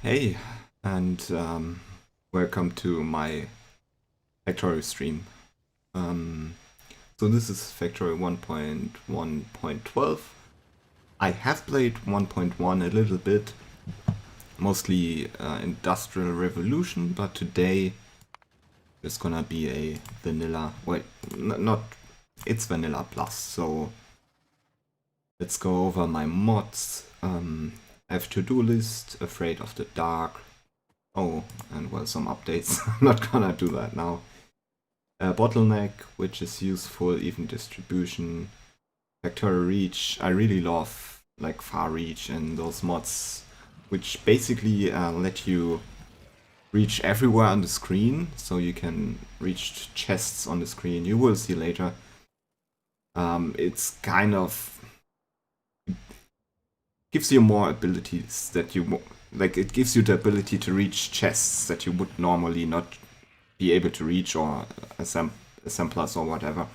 Hey, and welcome to my Factorio stream. Um, so this is Factorio 1.1.12. I have played 1.1 a little bit, mostly Industrial Revolution, but today it's gonna be a vanilla. Wait, not. It's vanilla plus. So let's go over my mods. I have to-do list, Afraid of the Dark. Oh, and well, some updates. I'm not gonna do that now. Bottleneck, which is useful, even distribution. Factory reach. I really love like far reach and those mods, which basically let you reach everywhere on the screen, so you can reach chests on the screen. You will see later. It's kind of gives you more abilities that you like. It gives you the ability to reach chests that you would normally not be able to reach, or assemblers or whatever.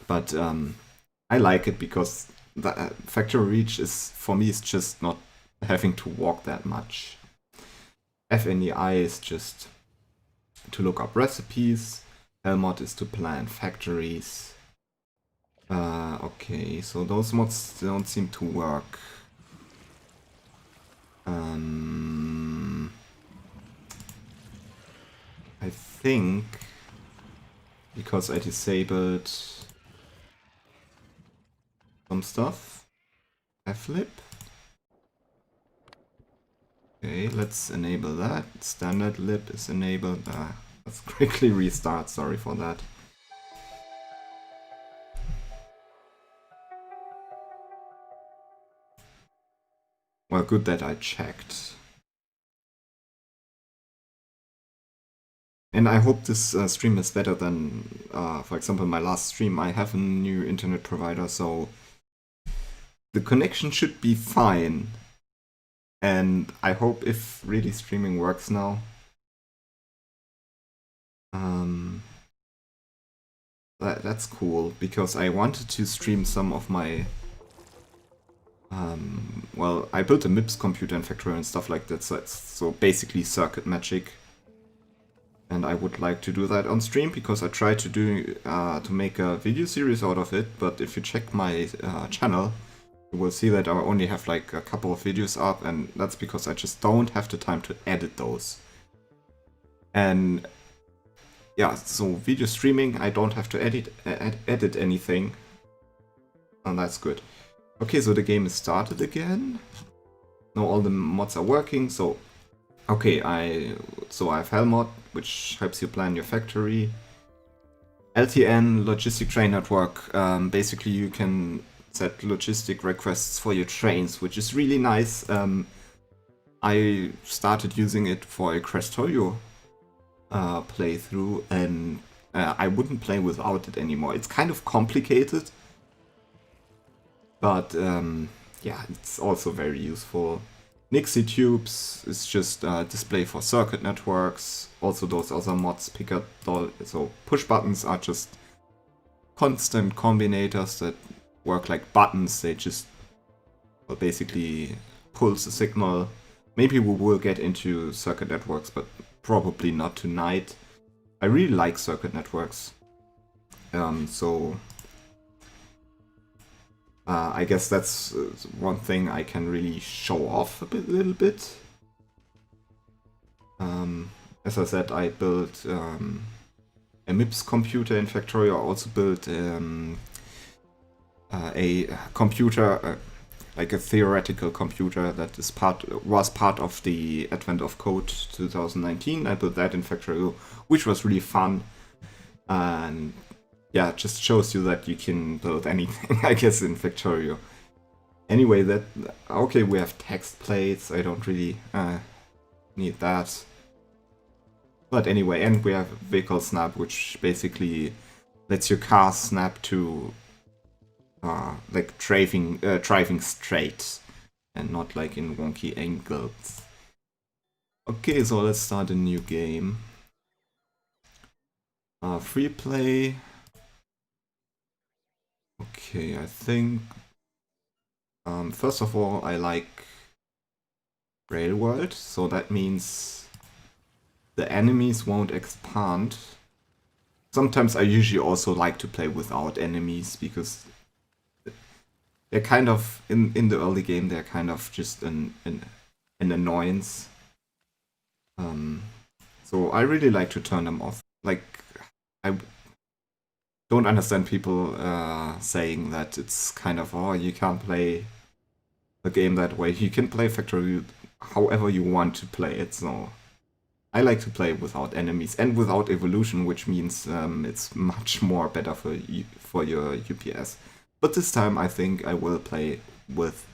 But I like it because the factory reach is, for me, it's just not having to walk that much. FNEI is just to look up recipes. Helmod is to plan factories. Okay, so those mods don't seem to work. I think because I disabled some stuff. Flip. Okay, let's enable that. Standard lib is enabled. Let's quickly restart. Sorry for that. Well, good that I checked. And I hope this stream is better than, for example, my last stream. I have a new internet provider, so the connection should be fine. And I hope if really streaming works now. That's cool, because I wanted to stream some of my... well, I built a MIPS computer in Factorio and stuff like that, so it's so basically circuit magic. And I would like to do that on stream, because I tried to make a video series out of it, but if you check my channel, you will see that I only have like a couple of videos up, and that's because I just don't have the time to edit those. And yeah, so video streaming, I don't have to edit anything, and that's good. Okay, so the game is started again. Now all the mods are working, so okay, I have Helmod, which helps you plan your factory. LTN, Logistic Train Network. Basically, you can set logistic requests for your trains, which is really nice. I started using it for a Crestorio playthrough, and I wouldn't play without it anymore. It's kind of complicated, but yeah, it's also very useful. Nixie tubes is just a display for circuit networks. Also, those other mods pick up. So push buttons are just constant combinators that work like buttons. They just, well, basically pulse a signal. Maybe we will get into circuit networks, but probably not tonight. I really like circuit networks. I guess that's one thing I can really show off a little bit. As I said, I built a MIPS computer in Factorio. I also built a computer, like a theoretical computer that was part of the Advent of Code 2019. I built that in Factorio, which was really fun. And yeah, it just shows you that you can build anything, I guess, in Factorio. Anyway, okay, we have text plates. I don't really need that. But anyway, and we have vehicle snap, which basically lets your car snap to like driving straight and not like in wonky angles. Okay, so let's start a new game. Free play. Okay, I think first of all, I like rail world, so that means the enemies won't expand. Sometimes I usually also like to play without enemies, because they're kind of, in the early game, they're kind of just an annoyance. So I really like to turn them off. Like, I don't understand people saying that it's kind of, oh, you can't play the game that way. You can play Factorio however you want to play it, so I like to play without enemies and without evolution, which means it's much more better for your UPS. But this time I think I will play with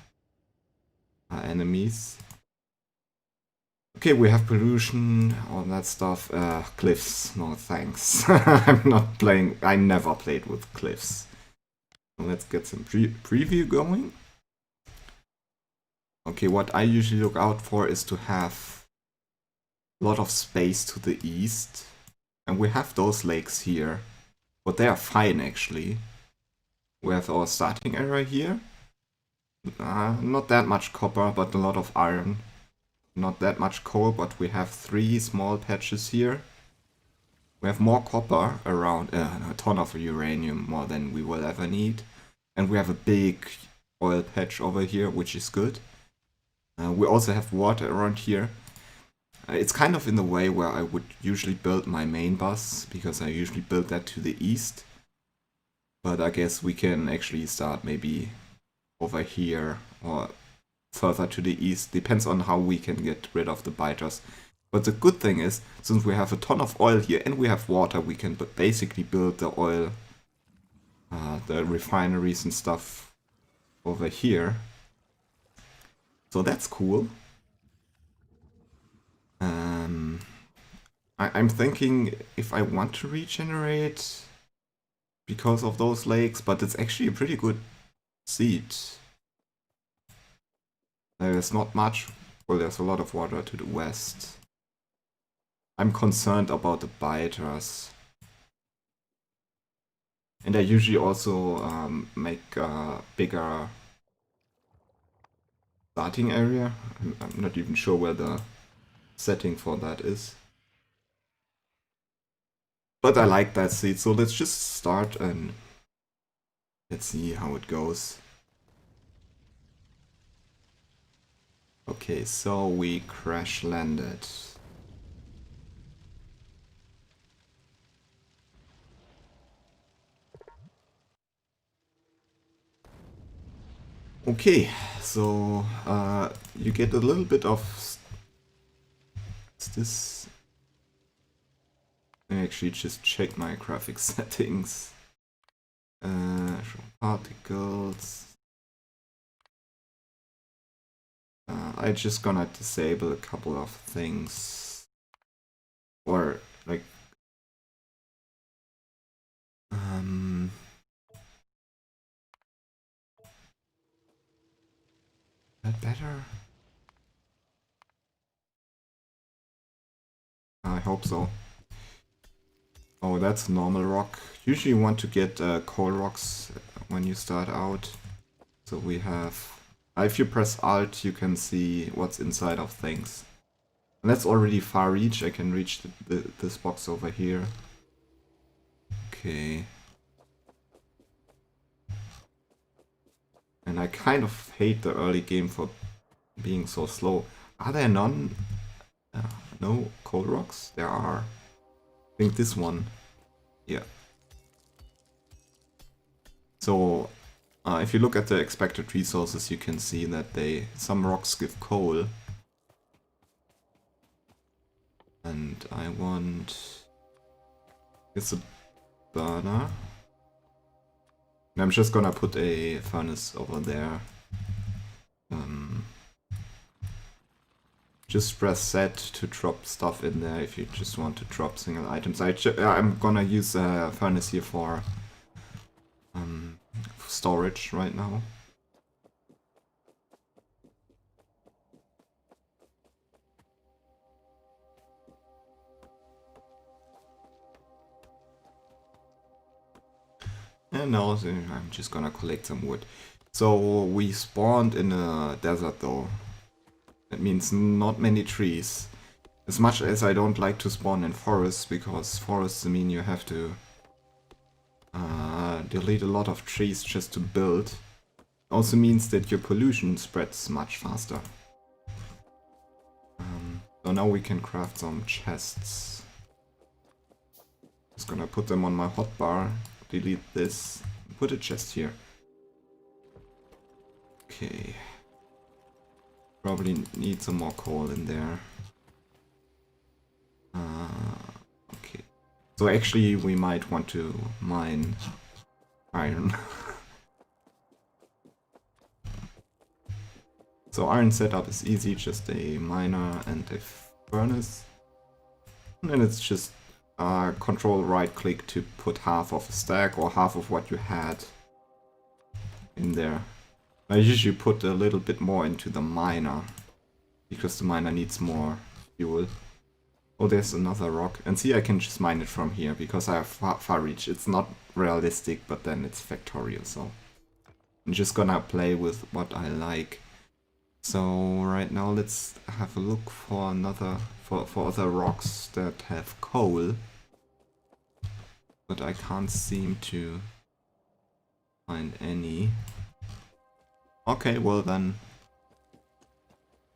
enemies. Okay, we have pollution, all that stuff. Cliffs, no thanks. I'm not playing, I never played with cliffs. Let's get some preview going. Okay, what I usually look out for is to have a lot of space to the east. And we have those lakes here. But they are fine, actually. We have our starting area here. Not that much copper, but a lot of iron. Not that much coal, but we have 3 small patches here. We have more copper around, a ton of uranium, more than we will ever need. And we have a big oil patch over here, which is good. We also have water around here. It's kind of in the way where I would usually build my main bus, because I usually build that to the east. But I guess we can actually start maybe over here or further to the east. Depends on how we can get rid of the biters. But the good thing is, since we have a ton of oil here and we have water, we can basically build the oil, the refineries and stuff over here. So that's cool. I'm thinking if I want to regenerate because of those lakes, but it's actually a pretty good seed. There's not much, well, there's a lot of water to the west. I'm concerned about the biters. And I usually also make a bigger starting area. I'm not even sure where the setting for that is. But I like that seed, so let's just start and let's see how it goes. Okay, so we crash landed. Okay, so you get a little bit of... Is this... I actually just check my graphic settings. Show particles. I'm just gonna disable a couple of things. Or, like... that better? I hope so. Oh, that's normal rock. Usually you want to get coal rocks when you start out. So we have... if you press Alt, you can see what's inside of things. And that's already far reach. I can reach this box over here. Okay. And I kind of hate the early game for being so slow. Are there no coal rocks? There are. I think this one. Yeah. So if you look at the expected resources, you can see that some rocks give coal. And I want... it's a burner. And I'm just gonna put a furnace over there. Just press Z to drop stuff in there if you just want to drop single items. I'm gonna use a furnace here for storage right now. And now I'm just gonna collect some wood. So we spawned in a desert though. That means not many trees. As much as I don't like to spawn in forests, because forests mean you have to delete a lot of trees just to build. Also means that your pollution spreads much faster. So now we can craft some chests. Just gonna put them on my hotbar, delete this, put a chest here. Okay. Probably need some more coal in there. Okay. So actually we might want to mine iron. So iron setup is easy, just a miner and a furnace. And then it's just control right click to put half of a stack or half of what you had in there. I usually put a little bit more into the miner, because the miner needs more fuel. Oh, there's another rock. And see, I can just mine it from here, because I have far reach. It's not realistic, but then it's Factorio, so I'm just gonna play with what I like. So right now let's have a look for for other rocks that have coal. But I can't seem to find any. Okay, well then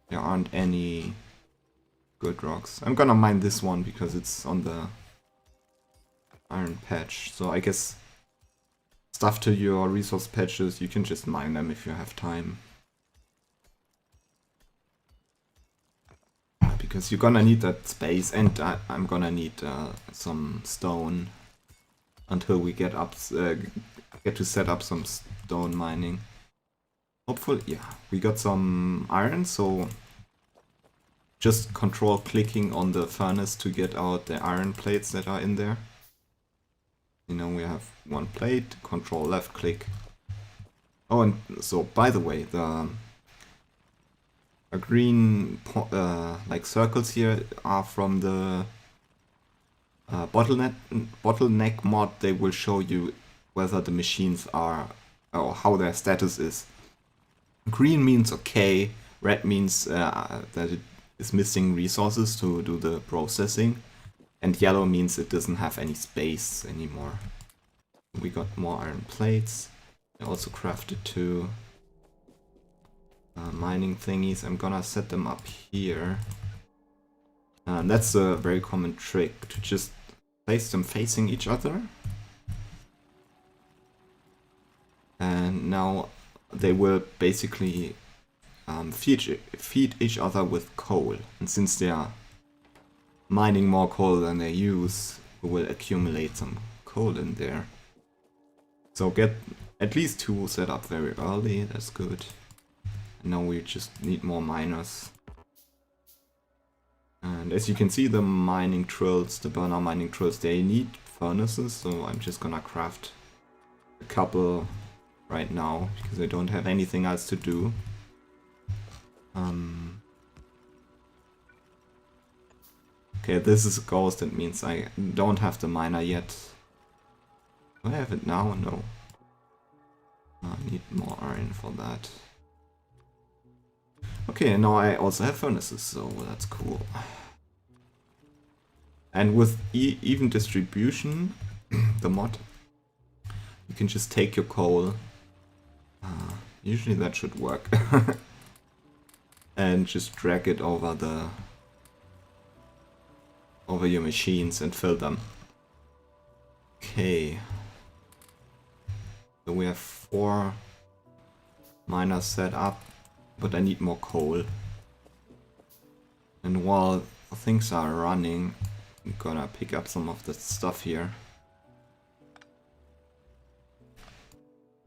there aren't any good rocks. I'm gonna mine this one because it's on the iron patch. So I guess stuff to your resource patches, you can just mine them if you have time. Because you're gonna need that space, and I'm gonna need some stone until we get to set up some stone mining. Hopefully, yeah, we got some iron, so just control clicking on the furnace to get out the iron plates that are in there. You know, we have one plate, control left click. Oh, and so by the way, the green like circles here are from the bottleneck mod. They will show you whether the machines are, or how their status is. Green means okay, red means that it is missing resources to do the processing, and yellow means it doesn't have any space anymore. We got more iron plates. I also crafted 2 mining thingies. I'm gonna set them up here. That's a very common trick, to just place them facing each other. And now they will basically feed each other with coal. And since they are mining more coal than they use, we will accumulate some coal in there. So get at least 2 set up very early, that's good. And now we just need more miners. And as you can see, the mining drills, the burner mining drills, they need furnaces, so I'm just gonna craft a couple right now, because I don't have anything else to do. Okay, this is a ghost, that means I don't have the miner yet. Do I have it now? No. I need more iron for that. Okay, and now I also have furnaces, so that's cool. And with even distribution, the mod, you can just take your coal. Usually that should work. And just drag it over your machines and fill them. Okay. So we have 4 miners set up, but I need more coal. And while things are running, I'm gonna pick up some of the stuff here.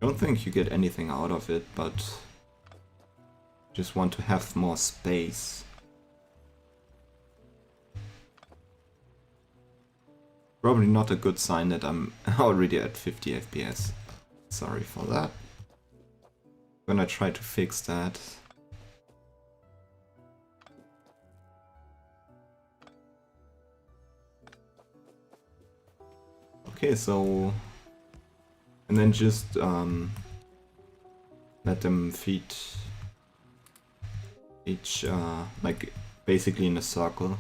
I don't think you get anything out of it, but just want to have more space. Probably not a good sign that I'm already at 50 FPS. Sorry for that. I'm gonna try to fix that. Okay, so... and then just let them feed each like basically in a circle.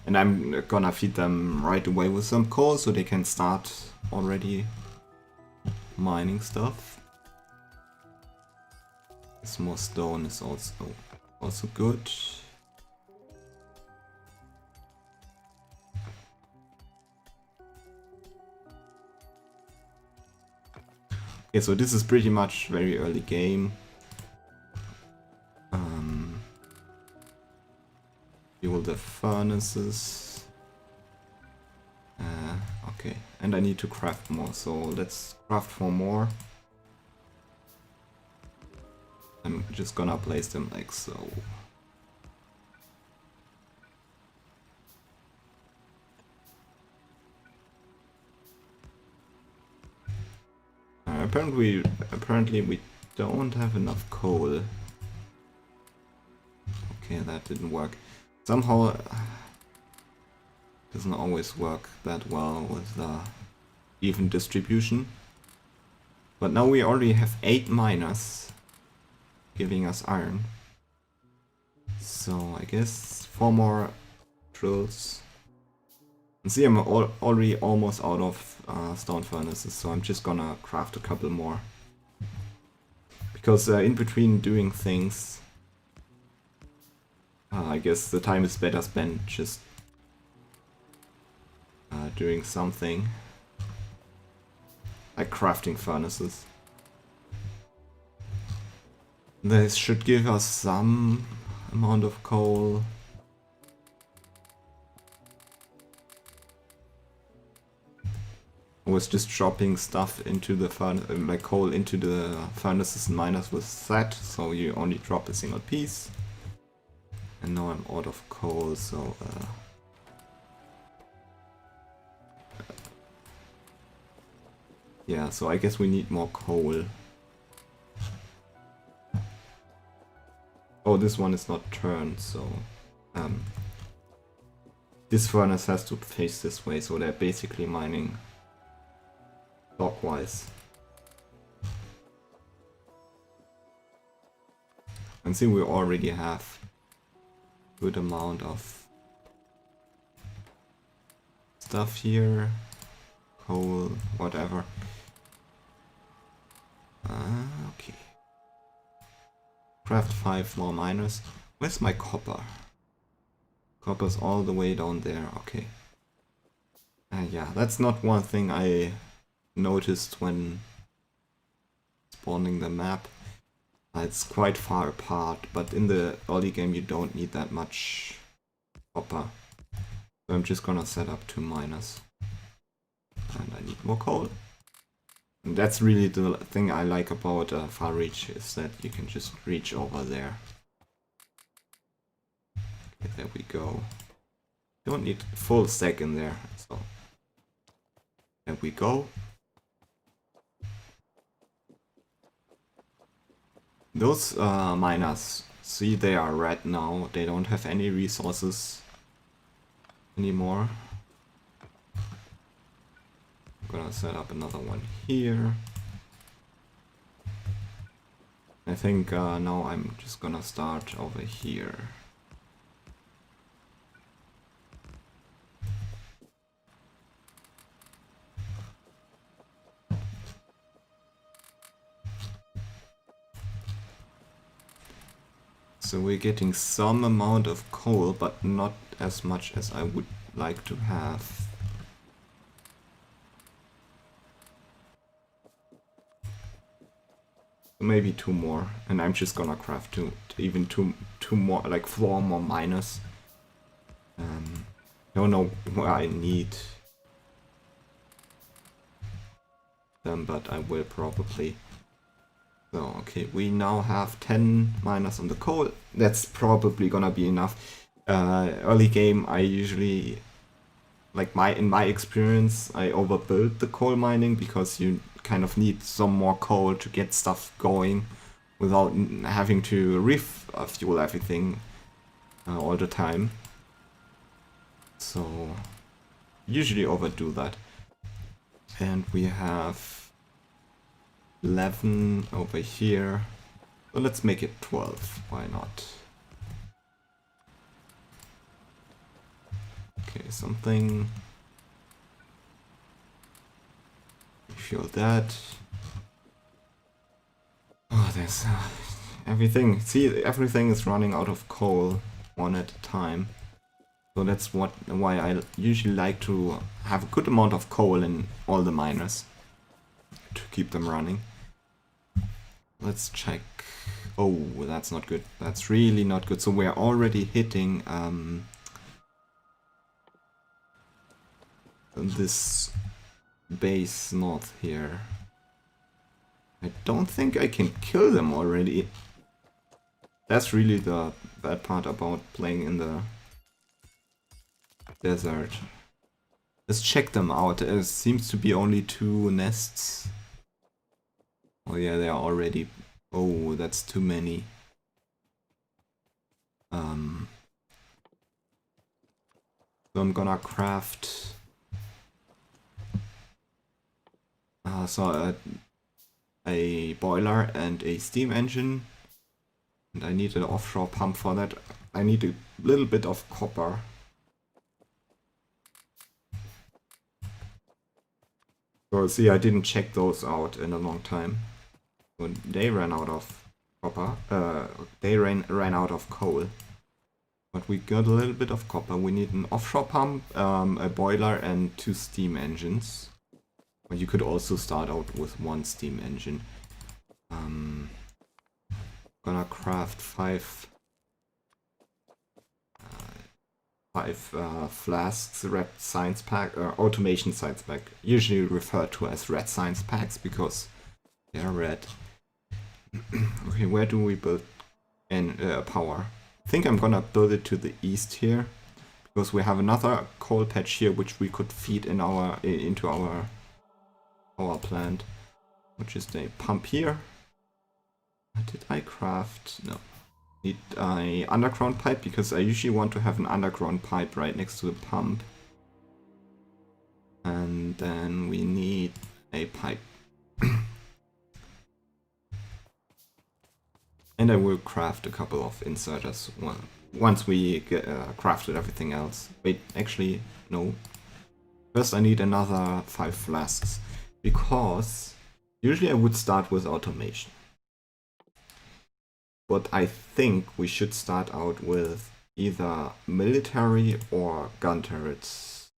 And I'm gonna feed them right away with some coal so they can start already mining stuff. This more stone is also good. Okay, so this is pretty much very early game. Fuel the furnaces. Okay, and I need to craft more, so let's craft 4 more. I'm just gonna place them like so. Apparently we don't have enough coal. Okay, that didn't work. Somehow doesn't always work that well with the even distribution. But now we already have 8 miners giving us iron. So I guess 4 more drills. And see, I'm already almost out of stone furnaces, so I'm just gonna craft a couple more. Because in between doing things, I guess the time is better spent just doing something. Like crafting furnaces. This should give us some amount of coal. I was just dropping stuff into the like coal into the furnaces and miners with that, so you only drop a single piece. And now I'm out of coal, so yeah, so I guess we need more coal. Oh, this one is not turned, so this furnace has to face this way, so they're basically mining clockwise. And see, we already have good amount of stuff here, coal, whatever. Okay. Craft 5 more miners. Where's my copper? Copper's all the way down there. Okay. Yeah, that's not one thing I noticed when spawning the map. It's quite far apart, but in the early game you don't need that much copper. So I'm just gonna set up 2 miners. And I need more coal. And that's really the thing I like about Far Reach, is that you can just reach over there. Okay, there we go. Don't need full stack in there, so there we go. Those miners, see, they are red now. They don't have any resources anymore. I'm gonna set up another one here. I think now I'm just gonna start over here. So we're getting some amount of coal, but not as much as I would like to have. Maybe 2 more, and I'm just gonna craft two more, like 4 more miners. Don't know where I need them, but I will probably. So, okay, we now have 10 miners on the coal. That's probably gonna be enough. Early game, I usually, like in my experience, I overbuild the coal mining because you kind of need some more coal to get stuff going without having to refuel everything all the time. So, usually overdo that. And we have 11 over here. So let's make it 12. Why not? Okay, something. Feel that. Oh, there's everything. See, everything is running out of coal one at a time. So that's why I usually like to have a good amount of coal in all the miners to keep them running. Let's check. Oh, that's not good. That's really not good. So we're already hitting this base north here. I don't think I can kill them already. That's really the bad part about playing in the desert. Let's check them out. There seems to be only 2 nests. Oh yeah, they are already... Oh, that's too many. So I'm gonna craft... a boiler and a steam engine. And I need an offshore pump for that. I need a little bit of copper. So see, I didn't check those out in a long time. When they ran out of copper, they ran out of coal. But we got a little bit of copper. We need an offshore pump, a boiler, and 2 steam engines. Or you could also start out with 1 steam engine. Gonna craft 5 flasks, red science pack, automation science pack, usually referred to as red science packs because they are red. Okay, where do we build power? I think I'm gonna build it to the east here because we have another coal patch here which we could feed in into our power plant, which is the pump here. Did I craft? No. Need a underground pipe because I usually want to have an underground pipe right next to the pump. And then we need a pipe. And I will craft a couple of inserters once we crafted everything else. Wait, actually, no. First I need another 5 flasks because usually I would start with automation. But I think we should start out with either military or gun turrets.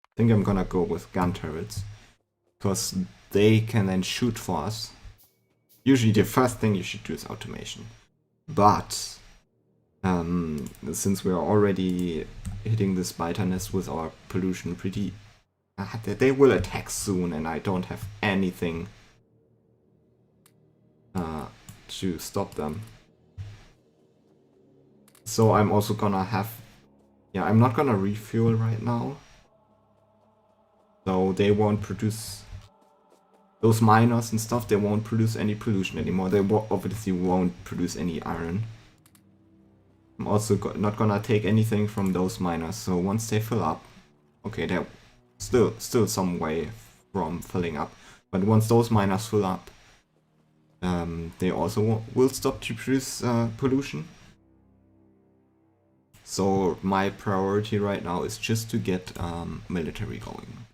I think I'm gonna go with gun turrets because they can then shoot for us. Usually the first thing you should do is automation. But since we're already hitting this spider nest with our pollution pretty... they will attack soon and I don't have anything to stop them. So I'm also gonna have... Yeah, I'm not gonna refuel right now. So they won't produce... Those miners and stuff, they won't produce any pollution anymore. They obviously won't produce any iron. I'm also not gonna take anything from those miners. So once they fill up... Okay, they're still some way from filling up. But once those miners fill up, they also will stop to produce pollution. So my priority right now is just to get military going.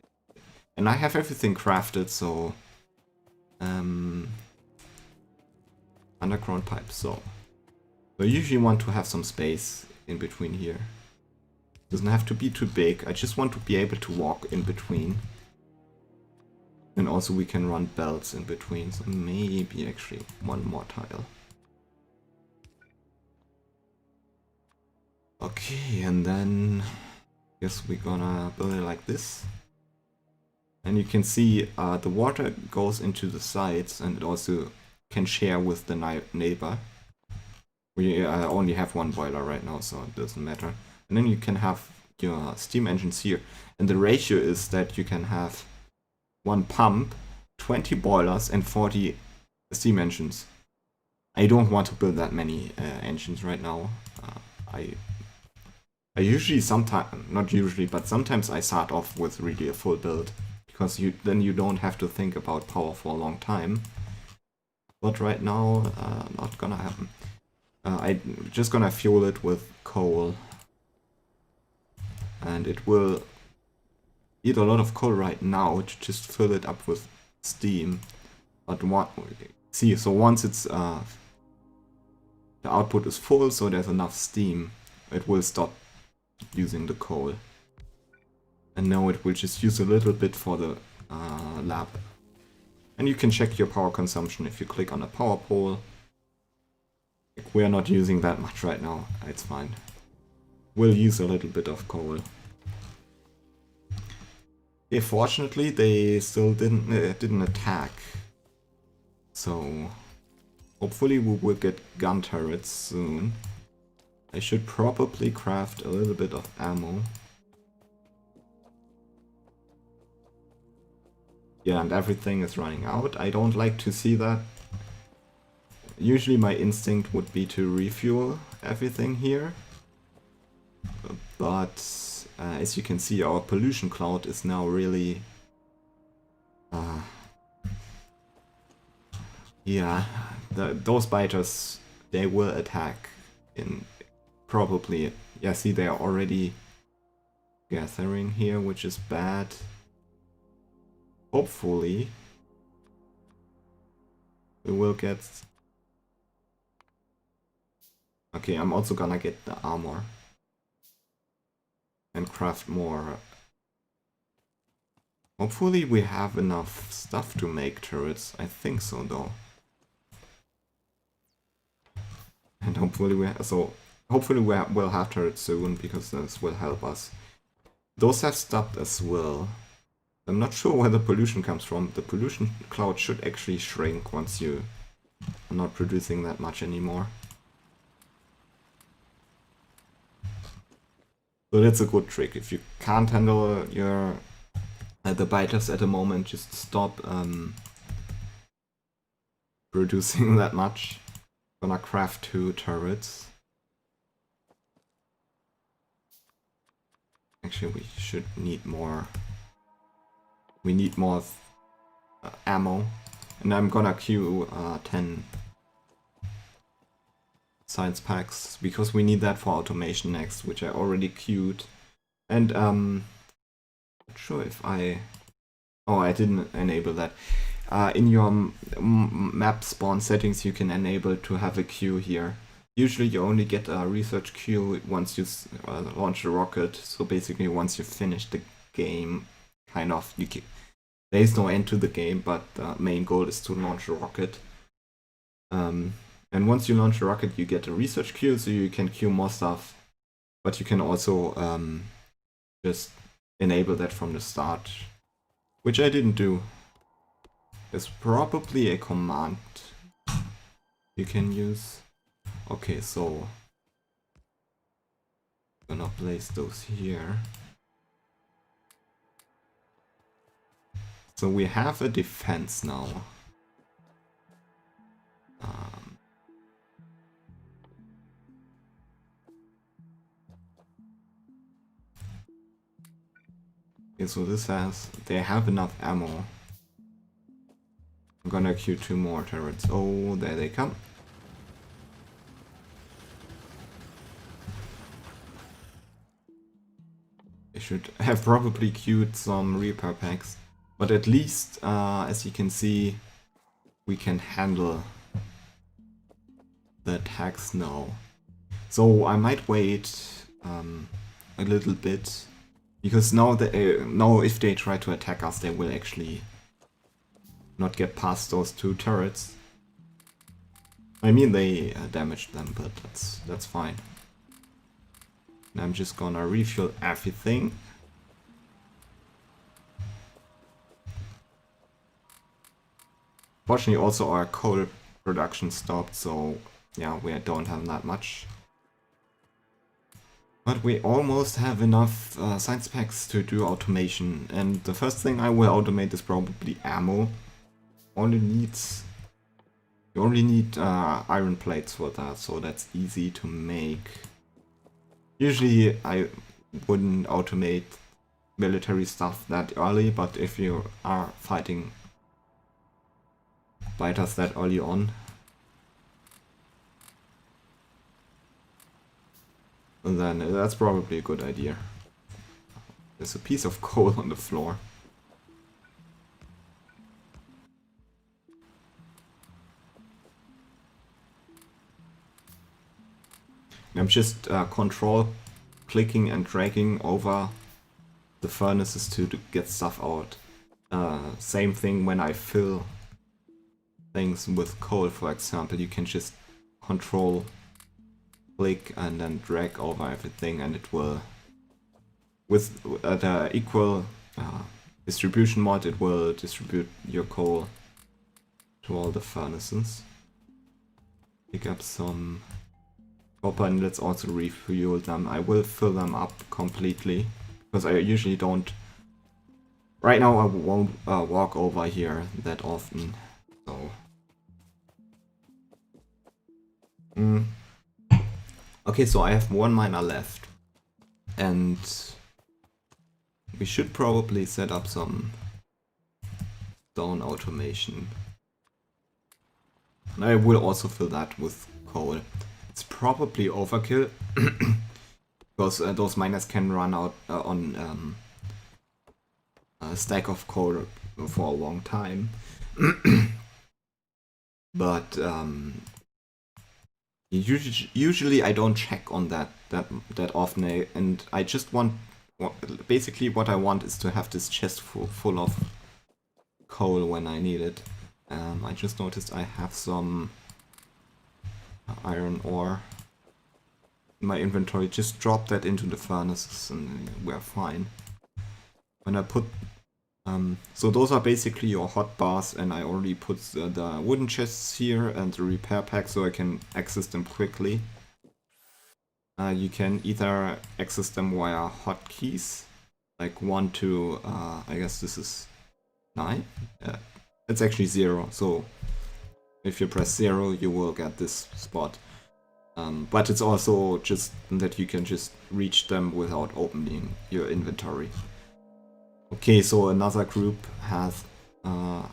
And I have everything crafted, so... underground pipe, so... I usually want to have some space in between here. Doesn't have to be too big, I just want to be able to walk in between. And also we can run belts in between, so maybe actually 1 more tile. Okay, and then I guess we're gonna build it like this. And you can see the water goes into the sides and it also can share with the neighbor. We only have 1 boiler right now, so it doesn't matter. And then you can have your steam engines here. And the ratio is that you can have 1 pump, 20 boilers and 40 steam engines. I don't want to build that many engines right now. I usually not usually, but sometimes I start off with really a full build. Because then you don't have to think about power for a long time. But right now, not gonna happen. I'm just gonna fuel it with coal. and it will eat a lot of coal right now to just fill it up with steam. But so once it's the output is full, so there's enough steam, it will stop using the coal. And now it will just use a little bit for the lab. And you can check your power consumption if you click on a power pole. We're not using that much right now, it's fine. We'll use a little bit of coal. Fortunately, they still didn't attack. So hopefully we will get gun turrets soon. I should probably craft a little bit of ammo. Yeah, and everything is running out. I don't like to see that. Usually my instinct would be to refuel everything here. But as you can see, our pollution cloud is now really... yeah, those biters, they will attack in probably... Yeah, see, they are already gathering here, which is bad. Hopefully we will get... Okay, I'm also gonna get the armor and craft more. Hopefully we have enough stuff to make turrets. I think so though. And hopefully we'll have turrets soon, because this will help us. Those have stopped as well. I'm not sure where the pollution comes from. The pollution cloud should actually shrink once you are not producing that much anymore. So that's a good trick. If you can't handle your the biters at the moment, just stop producing that much. Gonna craft 2 turrets. Actually, we should need more. We need more ammo, and I'm gonna queue 10 science packs, because we need that for automation next, which I already queued. And not sure if I didn't enable that. In your map spawn settings, you can enable to have a queue here. Usually you only get a research queue once you launch the rocket, so basically once you finish the game, kind of, there is no end to the game, but the main goal is to launch a rocket. And once you launch a rocket, you get a research queue, so you can queue more stuff. But you can also just enable that from the start, which I didn't do. There's probably a command you can use. Okay, so I'm gonna place those here. So we have a defense now. Okay, so this they have enough ammo. I'm gonna queue 2 more turrets. Oh, there they come. They should have probably queued some repair packs. But at least, as you can see, we can handle the attacks now. So I might wait a little bit, because now if they try to attack us, they will actually not get past those 2 turrets. I mean, they damaged them, but that's fine. And I'm just gonna refuel everything. Fortunately, also our coal production stopped, so yeah, we don't have that much. But we almost have enough science packs to do automation, and the first thing I will automate is probably ammo. You only need iron plates for that, so that's easy to make. Usually I wouldn't automate military stuff that early, but if you are fighting biters that early on, then that's probably a good idea. There's a piece of coal on the floor. I'm just control clicking and dragging over the furnaces to get stuff out. Same thing when I fill things with coal, for example. You can just control click and then drag over everything, and it will, with the equal distribution mod, it will distribute your coal to all the furnaces. Pick up some copper and let's also refuel them. I will fill them up completely because I usually don't. Right now I won't walk over here that often, so. Okay, so I have one miner left, and we should probably set up some stone automation. And I will also fill that with coal. It's probably overkill because those miners can run out on a stack of coal for a long time. But usually I don't check on that often, and I just want, basically what I want is to have this chest full of coal when I need it. I just noticed I have some iron ore in my inventory. Just drop that into the furnaces and we're fine. When I put so those are basically your hot bars, and I already put the wooden chests here and the repair pack so I can access them quickly. You can either access them via hotkeys, like 1 to, I guess this is 9? It's actually 0, so if you press 0 you will get this spot. But it's also just that you can just reach them without opening your inventory. Okay, so another group has well,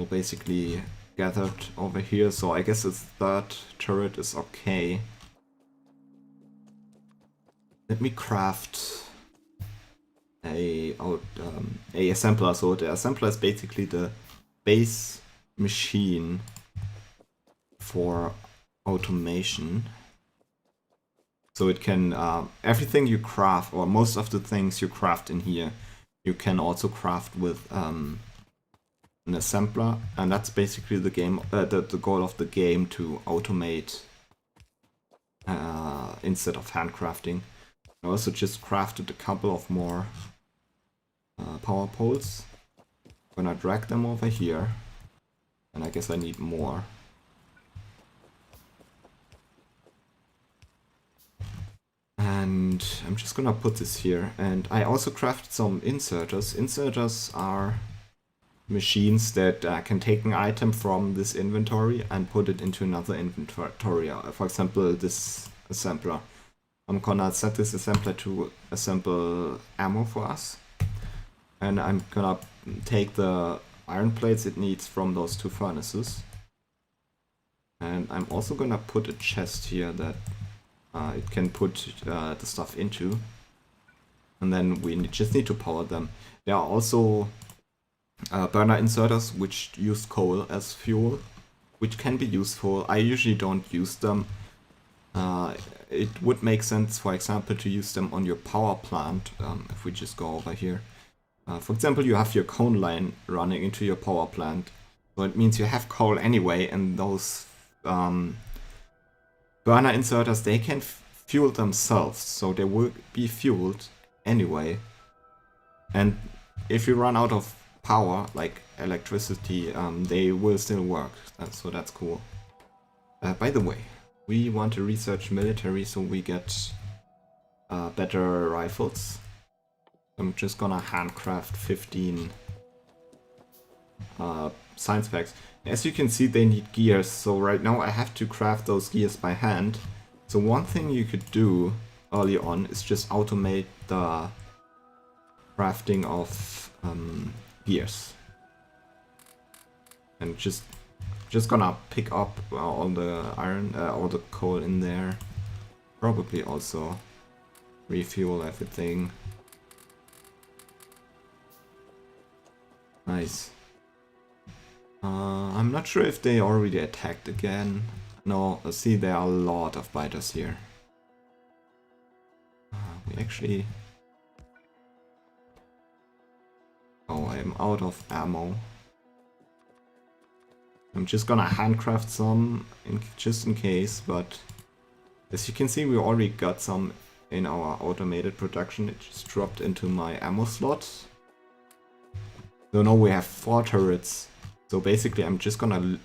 basically gathered over here, so I guess this third turret is okay. Let me craft a assembler. So the assembler is basically the base machine for automation. So it can, everything you craft, or most of the things you craft in here, you can also craft with an assembler, and that's basically the game, the goal of the game, to automate instead of handcrafting. I also just crafted a couple of more power poles. I'm gonna drag them over here, and I guess I need more. And I'm just gonna put this here, and I also crafted some inserters. Inserters are machines that can take an item from this inventory and put it into another inventory. For example, this assembler. I'm gonna set this assembler to assemble ammo for us, and I'm gonna take the iron plates it needs from those 2 furnaces, and I'm also gonna put a chest here that it can put the stuff into, and then we just need to power them. There are also burner inserters which use coal as fuel, which can be useful. I usually don't use them. It would make sense, for example, to use them on your power plant. If we just go over here, for example, you have your cone line running into your power plant, so it means you have coal anyway, and those burner inserters, they can fuel themselves, so they will be fueled anyway. And if you run out of power, like electricity, they will still work. So that's cool. By the way, we want to research military so we get better rifles. I'm just gonna handcraft 15 science packs. As you can see, they need gears, so right now I have to craft those gears by hand. So one thing you could do early on is just automate the crafting of gears. And just gonna pick up all the iron, all the coal in there. Probably also refuel everything. Nice. I'm not sure if they already attacked again. No, see, there are a lot of biters here. We actually... Oh, I'm out of ammo. I'm just gonna handcraft some, just in case, but... As you can see, we already got some in our automated production. It just dropped into my ammo slot. So now we have 4 turrets. So basically I'm just gonna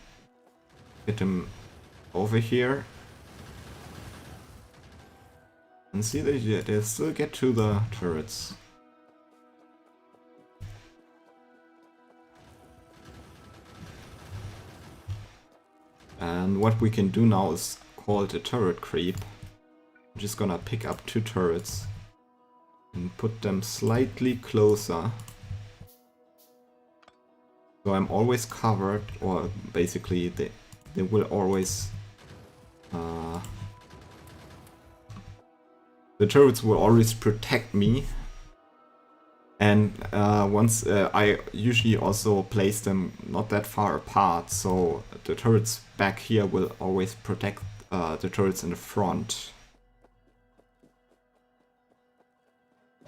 get them over here. And see that they still get to the turrets. And what we can do now is called a turret creep. I'm just gonna pick up 2 turrets and put them slightly closer. So I'm always covered, or basically they will always... the turrets will always protect me. And once I usually also place them not that far apart, so the turrets back here will always protect the turrets in the front.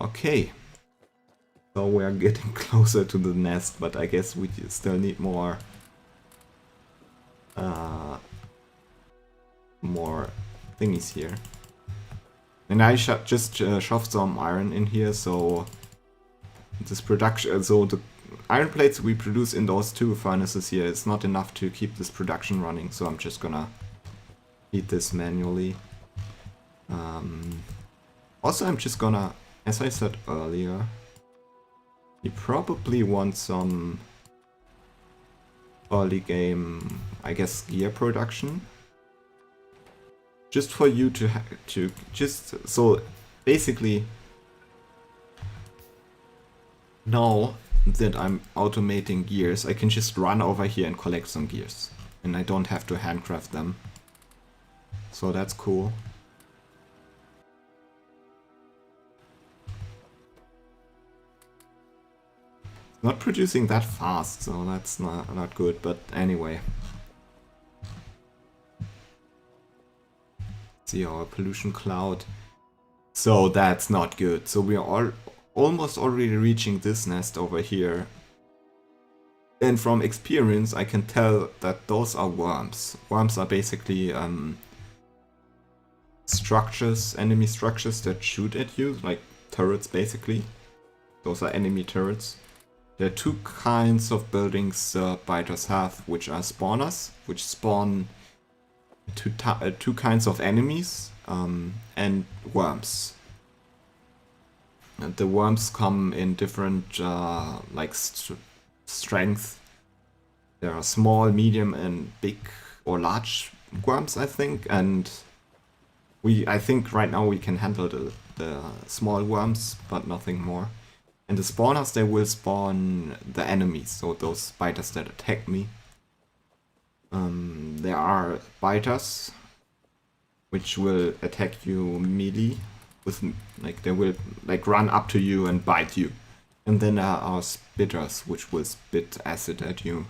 Okay. So we are getting closer to the nest, but I guess we still need more more thingies here. And I just shoved some iron in here, so this production, so the iron plates we produce in those 2 furnaces here is not enough to keep this production running, so I'm just gonna heat this manually. Also, I'm just gonna, as I said earlier, you probably want some early game, I guess, gear production. Just for you to just, so basically, now that I'm automating gears, I can just run over here and collect some gears. And I don't have to handcraft them. So that's cool. Not producing that fast, so that's not good, but anyway. See our pollution cloud. So that's not good. So we are almost already reaching this nest over here. And from experience I can tell that those are worms. Worms are basically structures, enemy structures that shoot at you, like turrets basically. Those are enemy turrets. There are 2 kinds of buildings biters have, which are spawners, which spawn 2 kinds of enemies, and worms. And the worms come in different like strength. There are small, medium, and big or large worms, I think. And I think right now we can handle the small worms, but nothing more. And the spawners, they will spawn the enemies, so those biters that attack me. There are biters which will attack you melee with, like, they will like run up to you and bite you. And then there are spitters which will spit acid at you.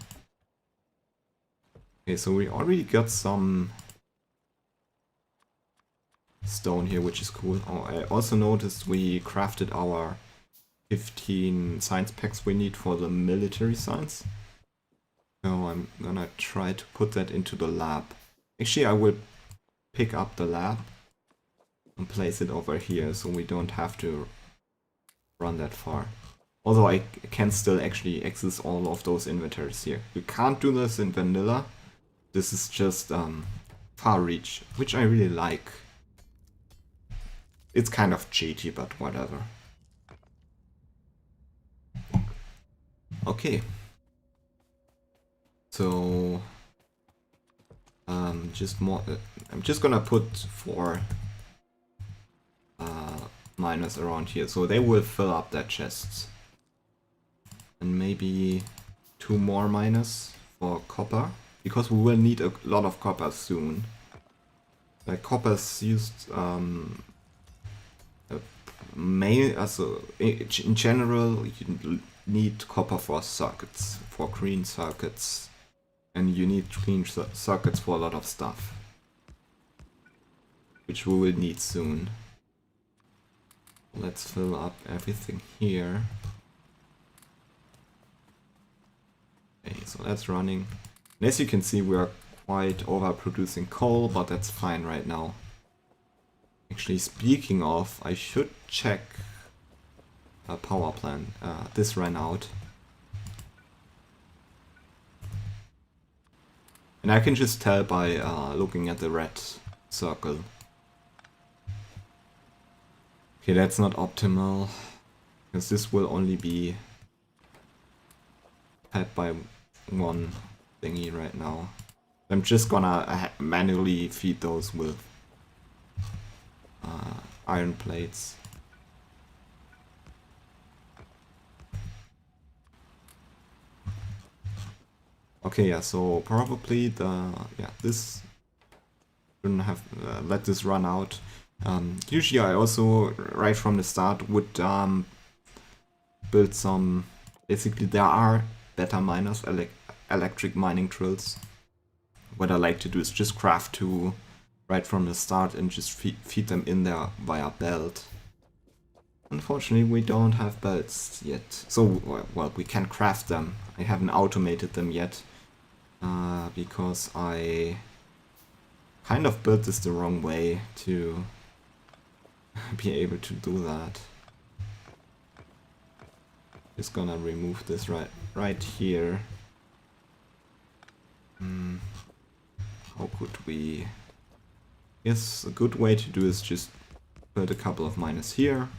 Okay, so we already got some stone here, which is cool. Oh, I also noticed we crafted our 15 science packs we need for the military science. So I'm gonna try to put that into the lab. Actually, I will pick up the lab and place it over here so we don't have to run that far. Although I can still actually access all of those inventories here. You can't do this in vanilla. This is just far reach, which I really like. It's kind of cheaty, but whatever. Okay. So just more. I'm just gonna put 4 miners around here, so they will fill up their chests, and maybe 2 more miners for copper, because we will need a lot of copper soon. Like copper's used in general, you need copper for circuits, for green circuits, and you need green circuits for a lot of stuff, which we will need soon. Let's fill up everything here. Okay, so that's running. And as you can see, we are quite overproducing coal, but that's fine right now. Actually, speaking of, I should check a power plant. This ran out. And I can just tell by looking at the red circle. Okay, that's not optimal, because this will only be fed by one thingy right now. I'm just gonna manually feed those with iron plates. Okay, yeah, so probably this shouldn't have let this run out. Usually I also, right from the start, would build some... Basically, there are better miners, electric mining drills. What I like to do is just craft two right from the start and just feed them in there via belt. Unfortunately, we don't have belts yet. So, well, we can craft them. I haven't automated them yet, because I kind of built this the wrong way to be able to do that. Just gonna remove this right here. How could we... Yes, a good way to do is just put a couple of miners here.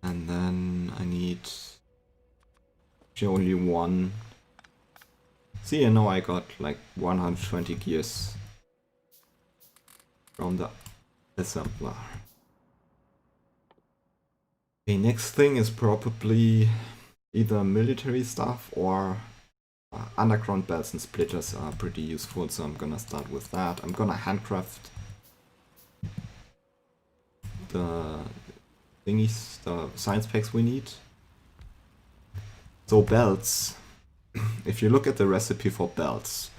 And then I need only one. See, now I got like 120 gears from the assembler. The next thing is probably either military stuff or underground belts and splitters are pretty useful, so I'm gonna start with that. I'm gonna handcraft the thingies, the science packs we need. So belts, if you look at the recipe for belts,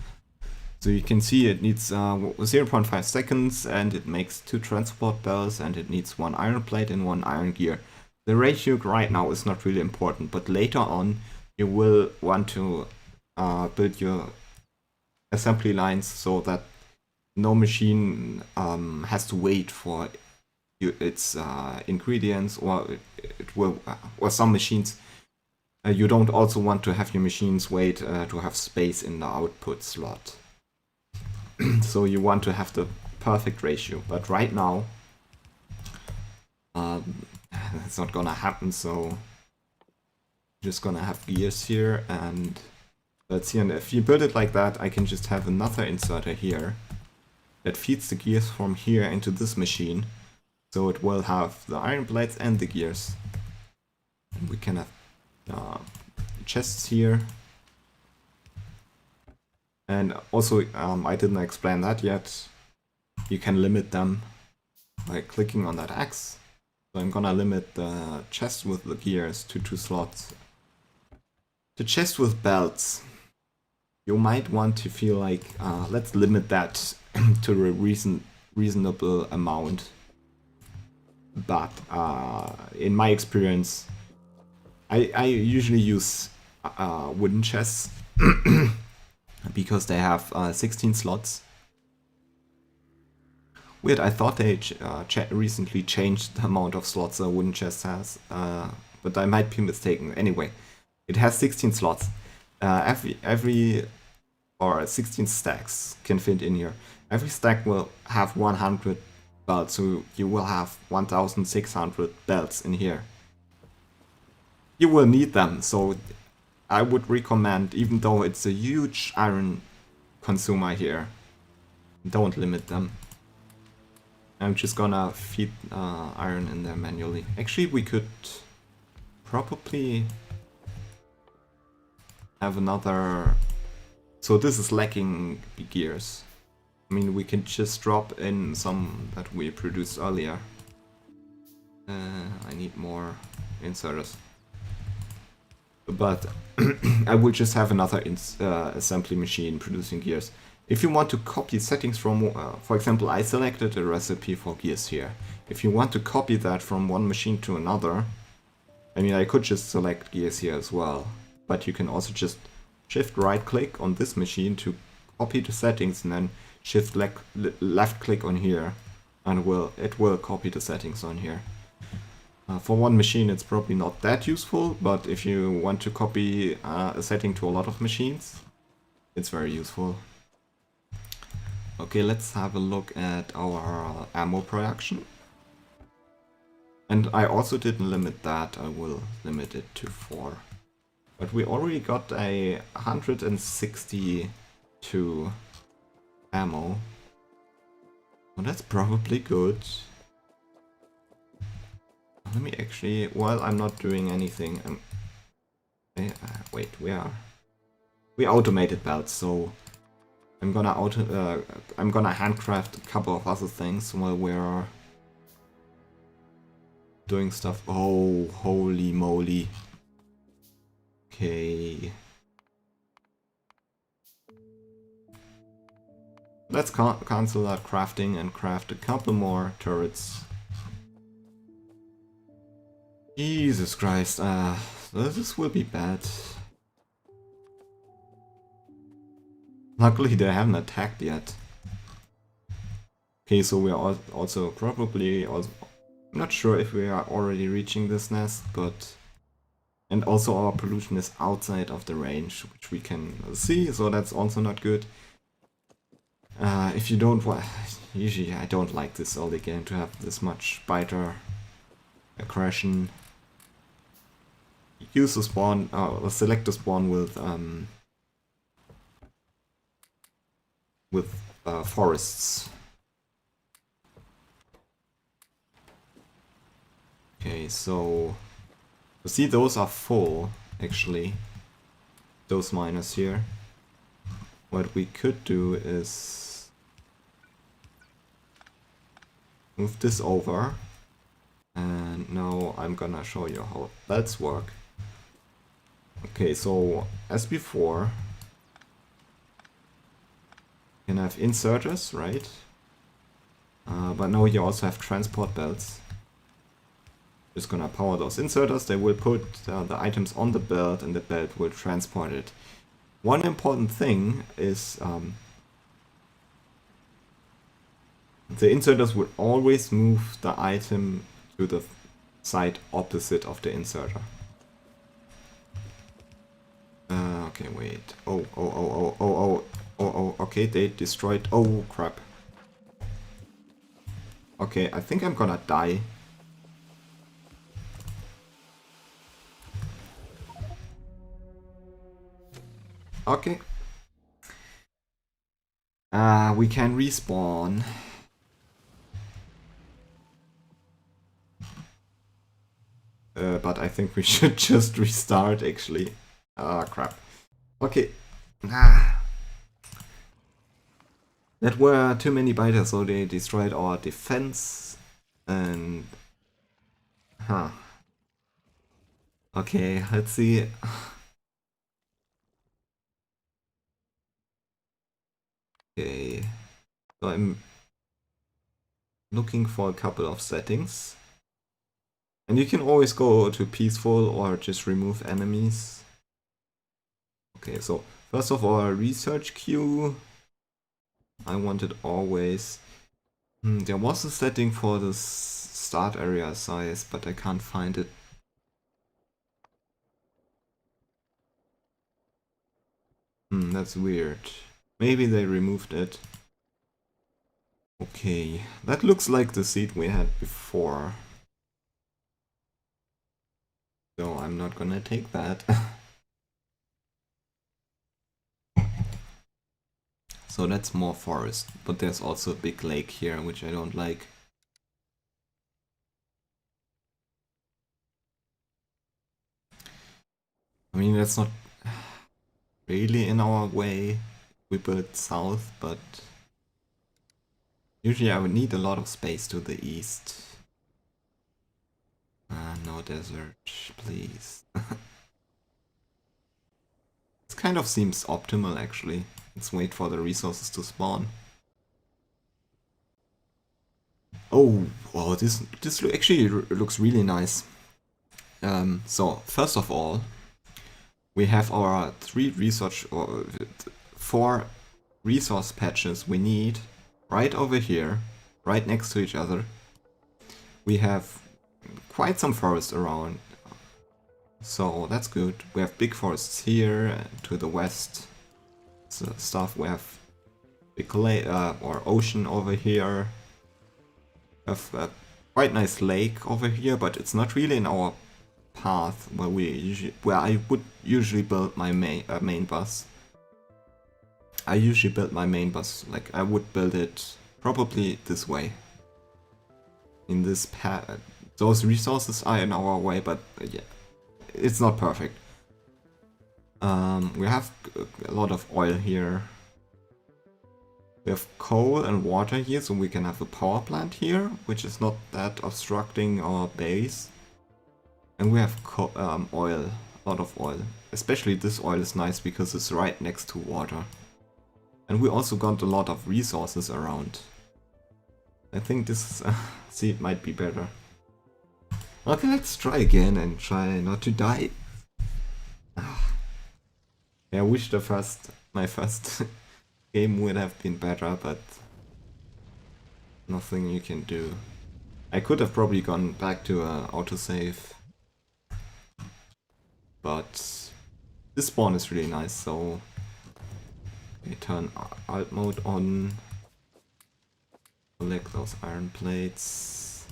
so you can see it needs 0.5 seconds and it makes 2 transport belts and it needs 1 iron plate and 1 iron gear. The ratio right now is not really important, but later on you will want to build your assembly lines so that no machine has to wait for its ingredients, or it will, or some machines. You don't also want to have your machines wait to have space in the output slot. So you want to have the perfect ratio, but right now it's not gonna happen, so just gonna have gears here, and let's see, and if you build it like that, I can just have another inserter here that feeds the gears from here into this machine, so it will have the iron plates and the gears. And we can have chests here. And also, I didn't explain that yet, you can limit them by clicking on that X. So I'm gonna limit the chest with the gears to 2 slots. The chest with belts, you might want to feel like, let's limit that to a reasonable amount. But in my experience, I usually use wooden chests because they have 16 slots. Weird, I thought they recently changed the amount of slots a wooden chest has, but I might be mistaken. Anyway, it has 16 slots. Or 16 stacks can fit in here. Every stack will have 100 belts, so you will have 1600 belts in here. You will need them, so I would recommend, even though it's a huge iron consumer here, don't limit them. I'm just gonna feed iron in there manually. Actually, we could probably have another... So this is lacking gears. I mean, we can just drop in some that we produced earlier. I need more inserters. But I will just have another assembly machine producing gears. If you want to copy settings from, for example, I selected a recipe for gears here. If you want to copy that from one machine to another, I mean, I could just select gears here as well. But you can also just shift right click on this machine to copy the settings and then shift left click on here and it will copy the settings on here. For one machine it's probably not that useful, but if you want to copy a setting to a lot of machines, it's very useful. Okay, let's have a look at our ammo production. And I also didn't limit that, I will limit it to 4. But we already got a 162 ammo. Well, that's probably good. Let me actually, while I'm not doing anything, wait, we automated belts, so I'm gonna handcraft a couple of other things while we're doing stuff. Oh, holy moly. Okay. Let's cancel that crafting and craft a couple more turrets. Jesus Christ, this will be bad. Luckily they haven't attacked yet. Okay, so we are also probably I'm not sure if we are already reaching this nest, but... And also our pollution is outside of the range, which we can see, so that's also not good. If you don't want... Usually I don't like this early game to have this much biter aggression. Use the spawn, select the spawn with forests. Okay, so you see those are full actually. Those miners here. What we could do is move this over, and now I'm gonna show you how belts work. Okay, so as before, you can have inserters, right? But now you also have transport belts. Just gonna power those inserters, they will put the items on the belt and the belt will transport it. One important thing is the inserters will always move the item to the side opposite of the inserter. Okay, wait. Oh, okay, they destroyed... Oh, crap. Okay, I think I'm gonna die. Okay. We can respawn. But I think we should just restart, actually. Ah, crap. Okay. That were too many biters, so they destroyed our defense. And... Huh. Okay, let's see. Okay. So I'm looking for a couple of settings. And you can always go to peaceful or just remove enemies. Okay, so first of all, research queue. I want it always. There was a setting for the start area size, but I can't find it. That's weird. Maybe they removed it. Okay, that looks like the seat we had before. So I'm not gonna take that. So that's more forest, but there's also a big lake here, which I don't like. I mean, that's not really in our way. We built south, but Usually I would need a lot of space to the east. No desert, please. This kind of seems optimal actually. Let's wait for the resources to spawn. Oh, wow, this actually looks really nice. So first of all, we have our 4 resource patches we need right over here, right next to each other. We have quite some forest around, so that's good. We have big forests here to the west. So stuff. We have big lake or ocean over here. We have a quite nice lake over here, but it's not really in our path where I would usually build my main bus. I usually build my main bus, like I would build it probably this way. In this path, those resources are in our way, but yeah, it's not perfect. We have a lot of oil here. We have coal and water here, so we can have a power plant here, which is not that obstructing our base. And we have oil, a lot of oil. Especially this oil is nice because it's right next to water. And we also got a lot of resources around. I think this seed might be better. Okay, let's try again and try not to die. Yeah, I wish my first game would have been better, but nothing you can do. I could have probably gone back to autosave, but this spawn is really nice, so we turn alt mode on, collect those iron plates.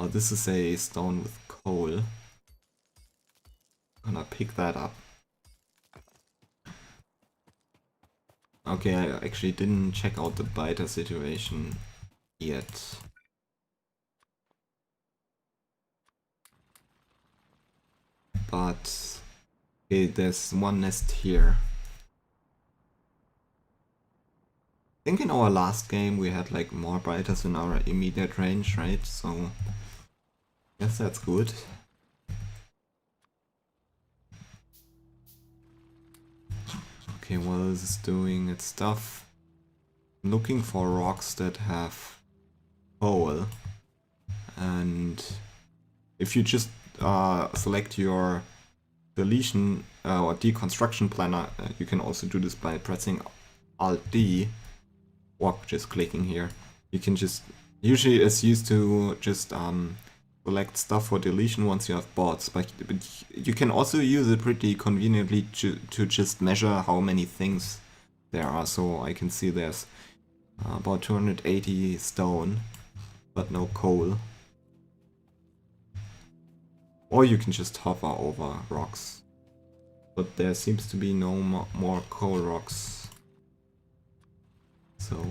Oh, this is a stone with coal. I'm gonna pick that up. Okay, I actually didn't check out the biter situation yet. But okay, there's one nest here. I think in our last game we had like more biters in our immediate range, right? So yes, that's good. Okay, what is this doing? Its stuff. I'm looking for rocks that have coal, and if you just select your deletion or deconstruction planner, you can also do this by pressing Alt D or just clicking here. You can just, usually it's used to just select stuff for deletion once you have bots, but you can also use it pretty conveniently to just measure how many things there are. So I can see there's about 280 stone, but no coal. Or you can just hover over rocks. But there seems to be no more coal rocks. So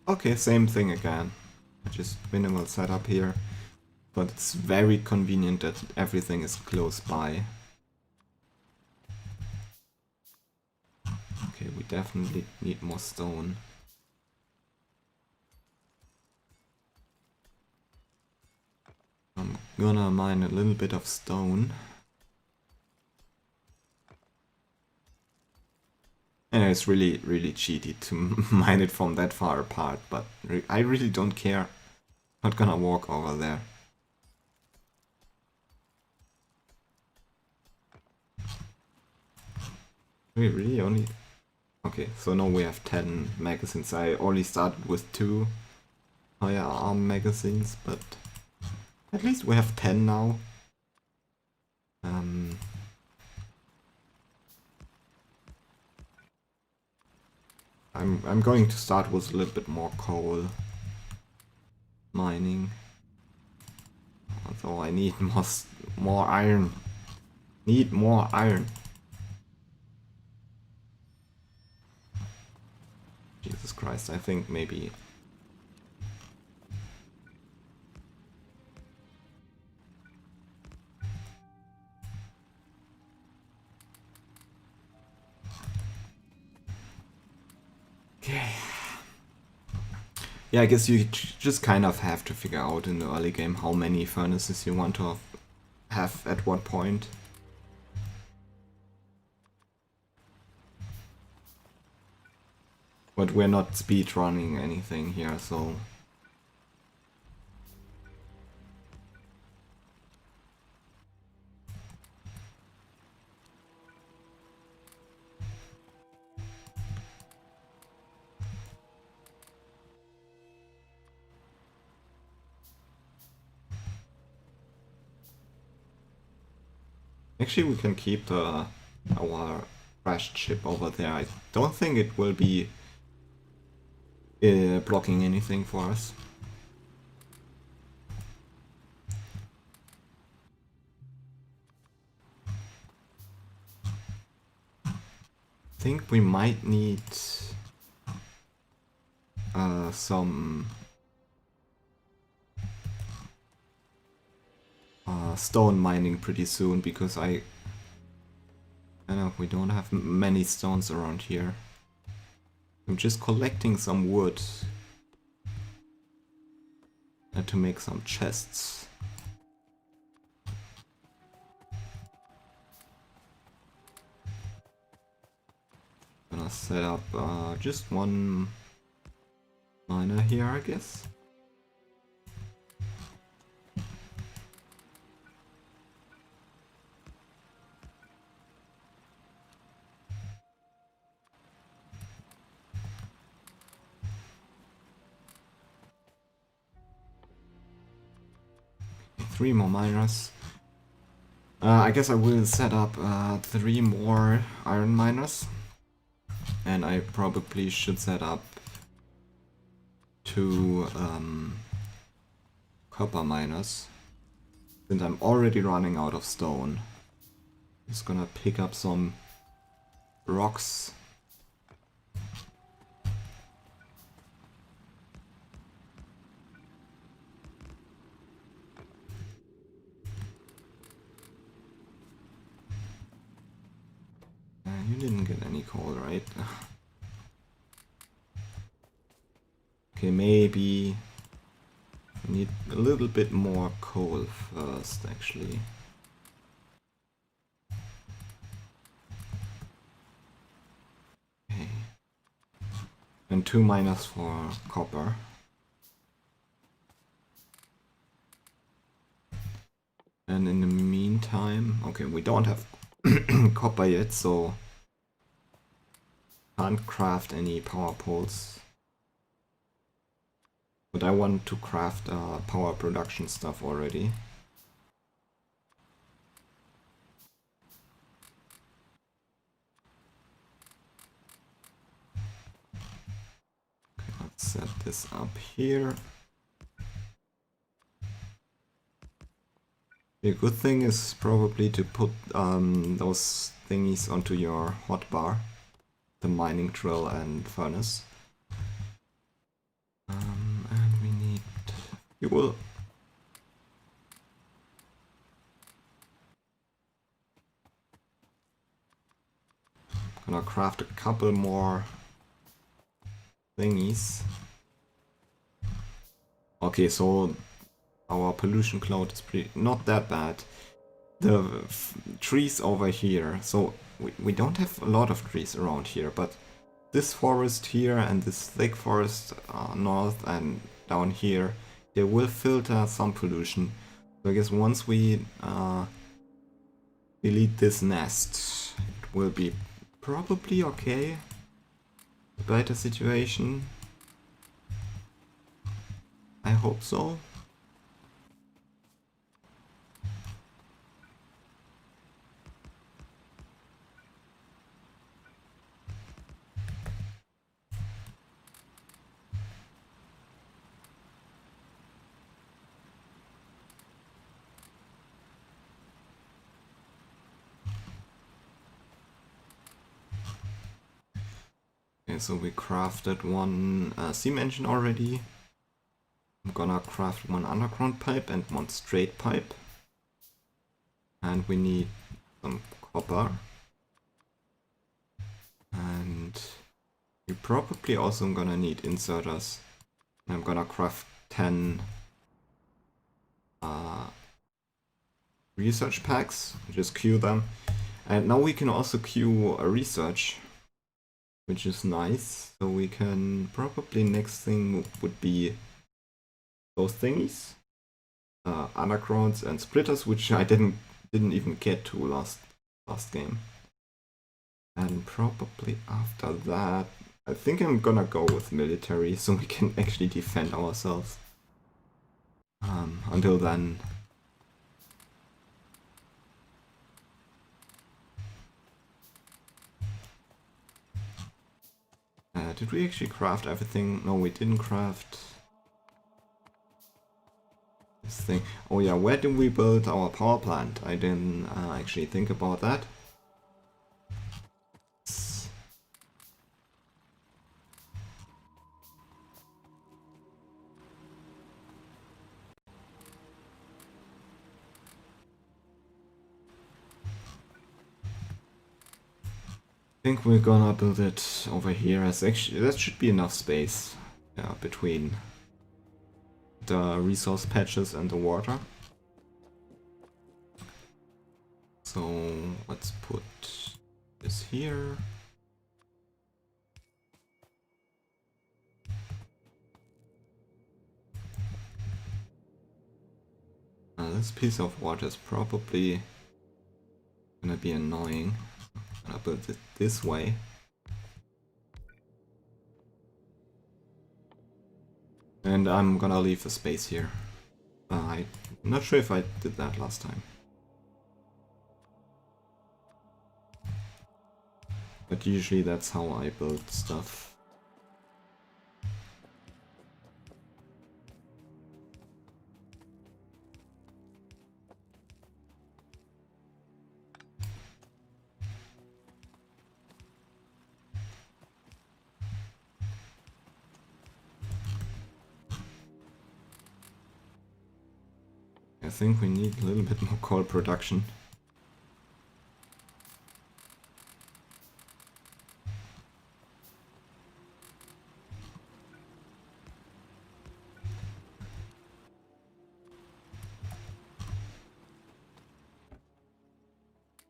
okay, same thing again. Just minimal setup here. But it's very convenient that everything is close by. Okay, we definitely need more stone. I'm gonna mine a little bit of stone. And it's really, really cheaty to mine it from that far apart, but I really don't care. Not gonna walk over there. We really only... Okay, so now we have 10 magazines. I only started with 2 higher arm magazines, but at least we have 10 now. I'm going to start with a little bit more coal mining. Although I need more iron. Need more iron. Jesus Christ, I think maybe Yeah, I guess you just kind of have to figure out in the early game how many furnaces you want to have at what point. But we're not speed running anything here, so... Actually, we can keep our crashed ship over there. I don't think it will be blocking anything for us. I think we might need some stone mining pretty soon, because I know we don't have many stones around here. I'm just collecting some wood to make some chests. Gonna set up just one miner here, I guess. Three more miners. I guess I will set up 3 more iron miners. And I probably should set up 2 copper miners. Since I'm already running out of stone. Just gonna pick up some rocks. You didn't get any coal, right? Okay, maybe I need a little bit more coal first, actually. Okay. And 2 miners for copper. And in the meantime, okay, we don't have copper yet, so can't craft any power poles. But I want to craft power production stuff already. Okay, let's set this up here. The good thing is probably to put those thingies onto your hotbar. The mining drill and furnace. And we need fuel. Gonna craft a couple more thingies. Okay, so our pollution cloud is not that bad. The trees over here, so we don't have a lot of trees around here, but this forest here and this thick forest north and down here, they will filter some pollution. So I guess once we delete this nest, it will be probably okay. A better situation. I hope so. Okay, so we crafted one steam engine already. I'm gonna craft one underground pipe and one straight pipe. And we need some copper. And we're probably also gonna need inserters I'm gonna craft 10 research packs, just queue them. And now we can also queue a research, which is nice. So we can probably next thing would be those thingies, undergrounds and splitters, which I didn't even get to last game. And probably after that, I think I'm gonna go with military, so we can actually defend ourselves. Until then. Did we actually craft everything? No, we didn't craft this thing. Oh yeah, where did we build our power plant? I didn't actually think about that. I think we're gonna build it over here. As actually, that should be enough space, yeah, between the resource patches and the water. So let's put this here. This piece of water is probably gonna be annoying. I'm gonna build it this way. And I'm gonna leave the space here. I'm not sure if I did that last time. But usually that's how I build stuff. I think we need a little bit more coal production.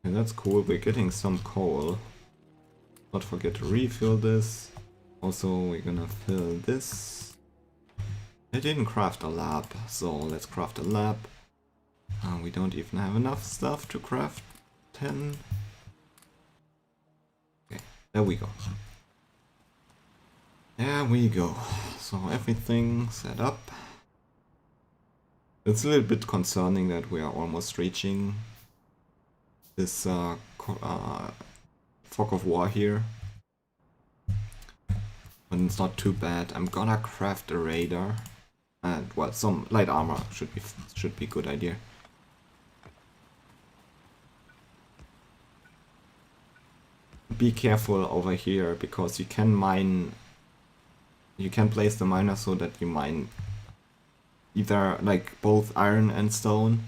And that's cool, we're getting some coal. Not forget to refill this. Also, we're gonna fill this. I didn't craft a lab, so let's craft a lab. We don't even have enough stuff to craft 10. Okay, there we go. There we go. So everything set up. It's a little bit concerning that we are almost reaching this fog of war here. But it's not too bad. I'm gonna craft a radar. And well, some light armor should be a good idea. Be careful over here because you can mine. You can place the miner so that you mine either like both iron and stone,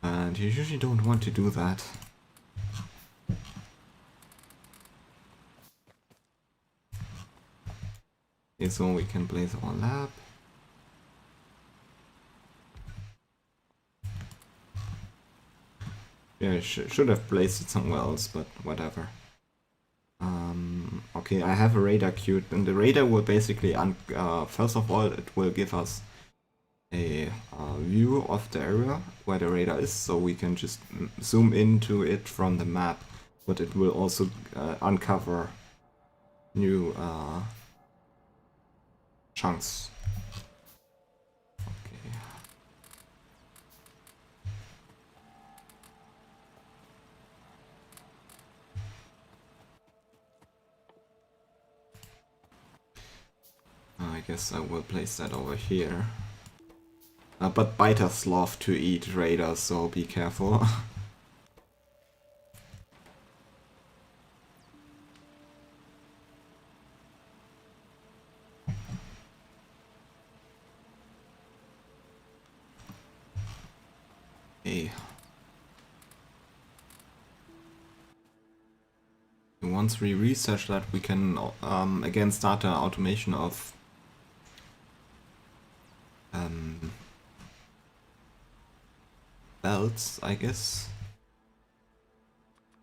and you usually don't want to do that. Okay, so we can place our lab. Yeah, I should have placed it somewhere else, but whatever. Okay, I have a radar queued, and the radar will basically, first of all, it will give us a view of the area where the radar is, so we can just zoom into it from the map, but it will also uncover new chunks. Okay. I guess I will place that over here. But biters love to eat radars, so be careful. Okay. Once we research that, we can again start the automation of belts, I guess.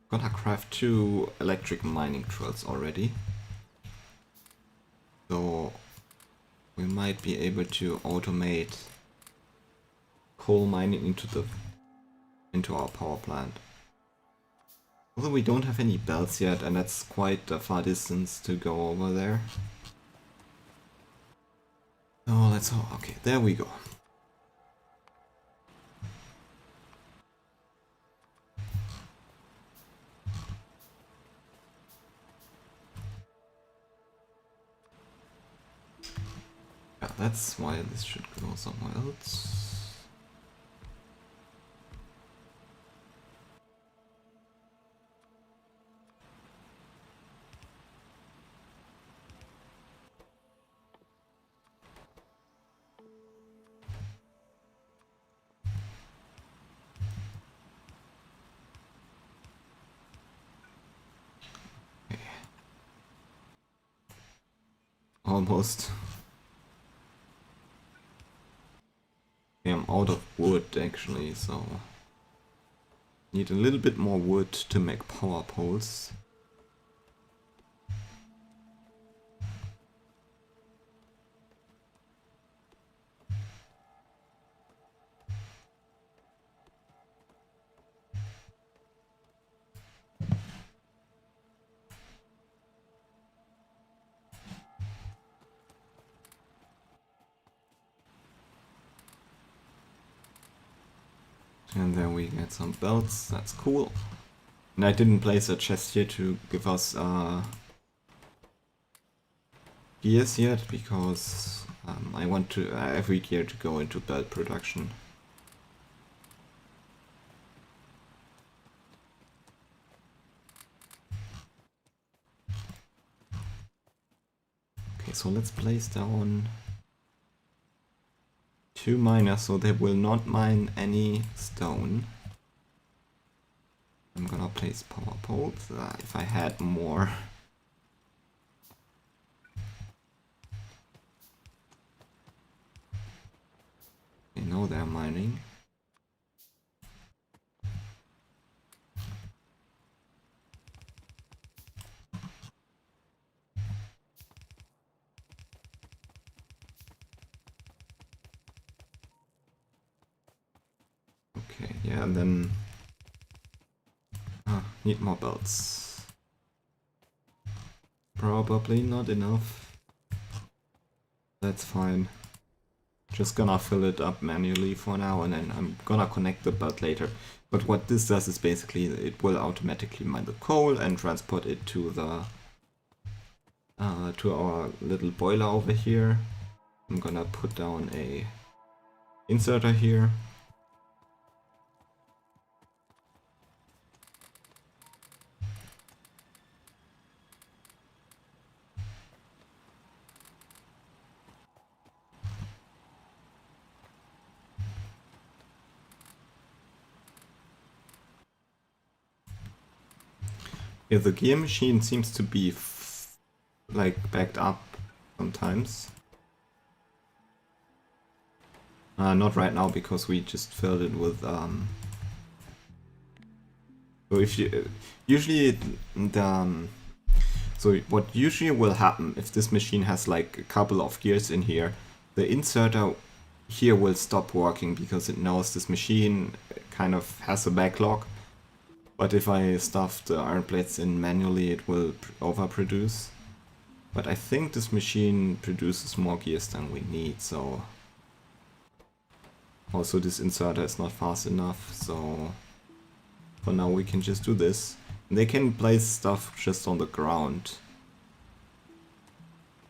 Gonna craft 2 electric mining drills already. So we might be able to automate coal mining into our power plant. Although we don't have any belts yet, and that's quite a far distance to go over there. Oh, let's hope. Okay, there we go. Yeah, that's why this should go somewhere else. Okay. Almost. Okay, I'm out of wood actually, so need a little bit more wood to make power poles. And then we get some belts, that's cool. And I didn't place a chest here to give us gears yet, because I want to every gear to go into belt production. Okay, so let's place down 2 miners so they will not mine any stone. I'm gonna place power poles if I had more. They know they're mining. Okay, yeah, and then need more belts. Probably not enough. That's fine. Just gonna fill it up manually for now, and then I'm gonna connect the belt later. But what this does is basically it will automatically mine the coal and transport it to the to our little boiler over here. I'm gonna put down a inserter here. Yeah, the gear machine seems to be like backed up sometimes. Not right now because we just filled it with so if you usually so what usually will happen if this machine has like a couple of gears in here, the inserter here will stop working because it knows this machine kind of has a backlog. But if I stuff the iron plates in manually, it will overproduce. But I think this machine produces more gears than we need, so... Also this inserter is not fast enough, so... For now we can just do this. And they can place stuff just on the ground.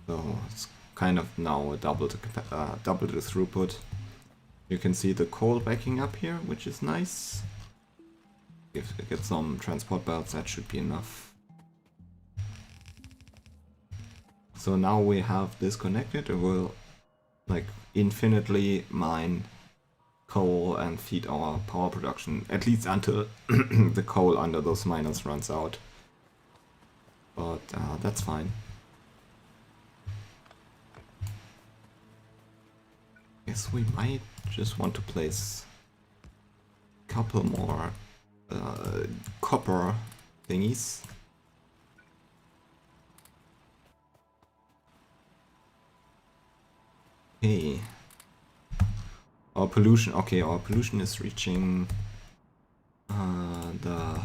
So it's kind of now double the throughput. You can see the coal backing up here, which is nice. If I get some transport belts, that should be enough. So now we have this connected, it will like infinitely mine coal and feed our power production, at least until the coal under those miners runs out. But that's fine. Guess we might just want to place a couple more copper thingies. Okay. Our pollution, okay, our pollution is reaching the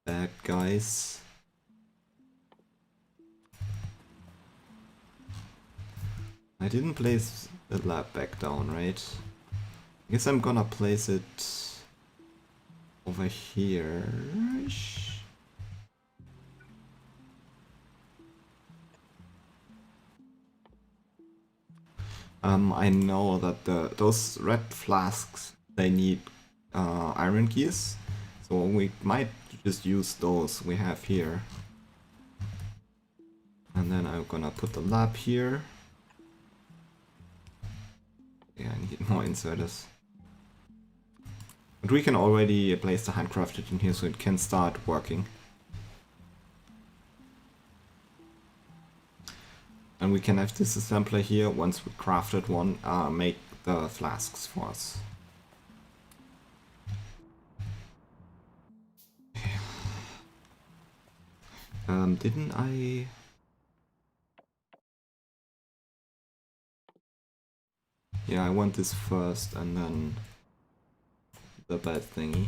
bad guys. I didn't place the lab back down, right? I guess I'm gonna place it over here. I know that those red flasks, they need iron gears, so we might just use those we have here. And then I'm gonna put the lab here. Yeah, I need more inserters. But we can already place the handcrafted in here so it can start working. And we can have this assembler here, once we crafted one, make the flasks for us. Didn't I... Yeah, I want this first and then the bad thingy.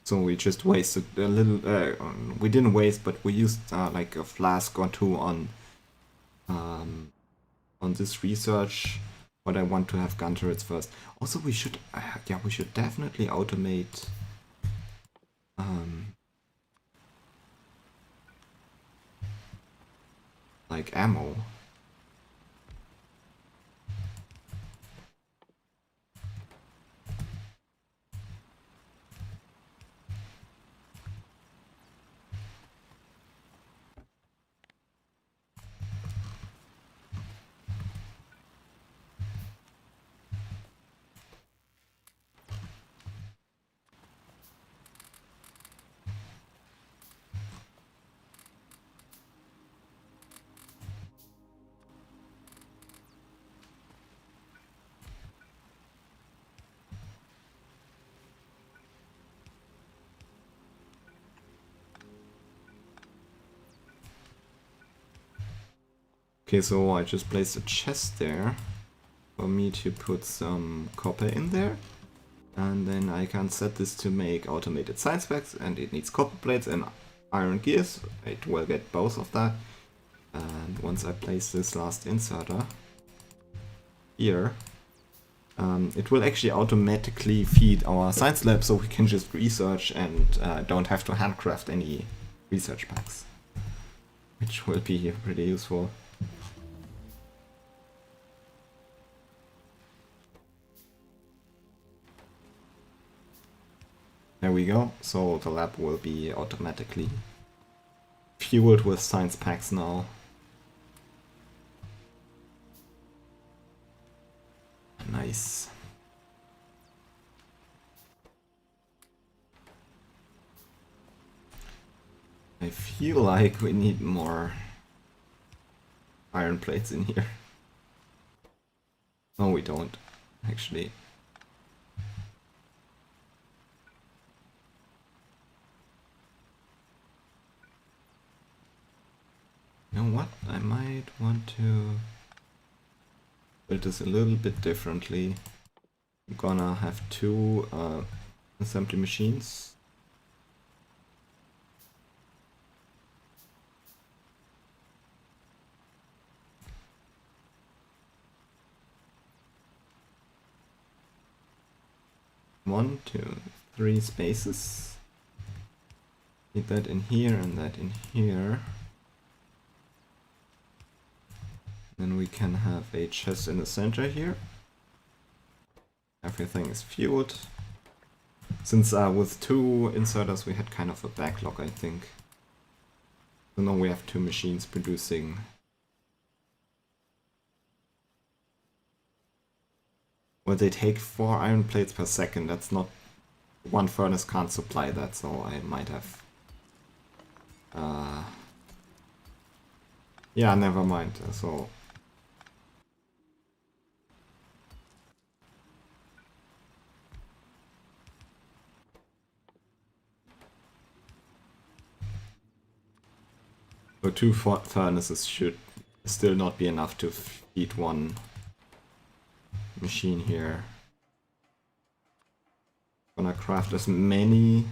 So we just wasted a little, we didn't waste, but we used like a flask or two on this research. But I want to have gun turrets first. Also, we should, yeah, we should definitely automate like ammo. Okay, so I just placed a chest there for me to put some copper in there. And then I can set this to make automated science packs, and it needs copper plates and iron gears. It will get both of that. And once I place this last inserter here, it will actually automatically feed our science lab so we can just research and don't have to handcraft any research packs, which will be pretty useful. There we go, so the lab will be automatically fueled with science packs now. Nice. I feel like we need more iron plates in here. No, we don't, actually. You know what? I might want to build this a little bit differently. I'm gonna have two assembly machines. One, two, three spaces. Need that in here and that in here. Then we can have a chest in the center here. Everything is fueled. Since with two inserters we had kind of a backlog, I think. So now we have two machines producing. Well, they take 4 iron plates per second. That's not... one furnace can't supply that, so I might have... yeah, never mind. So So two furnaces should still not be enough to feed one machine here. Gonna craft as many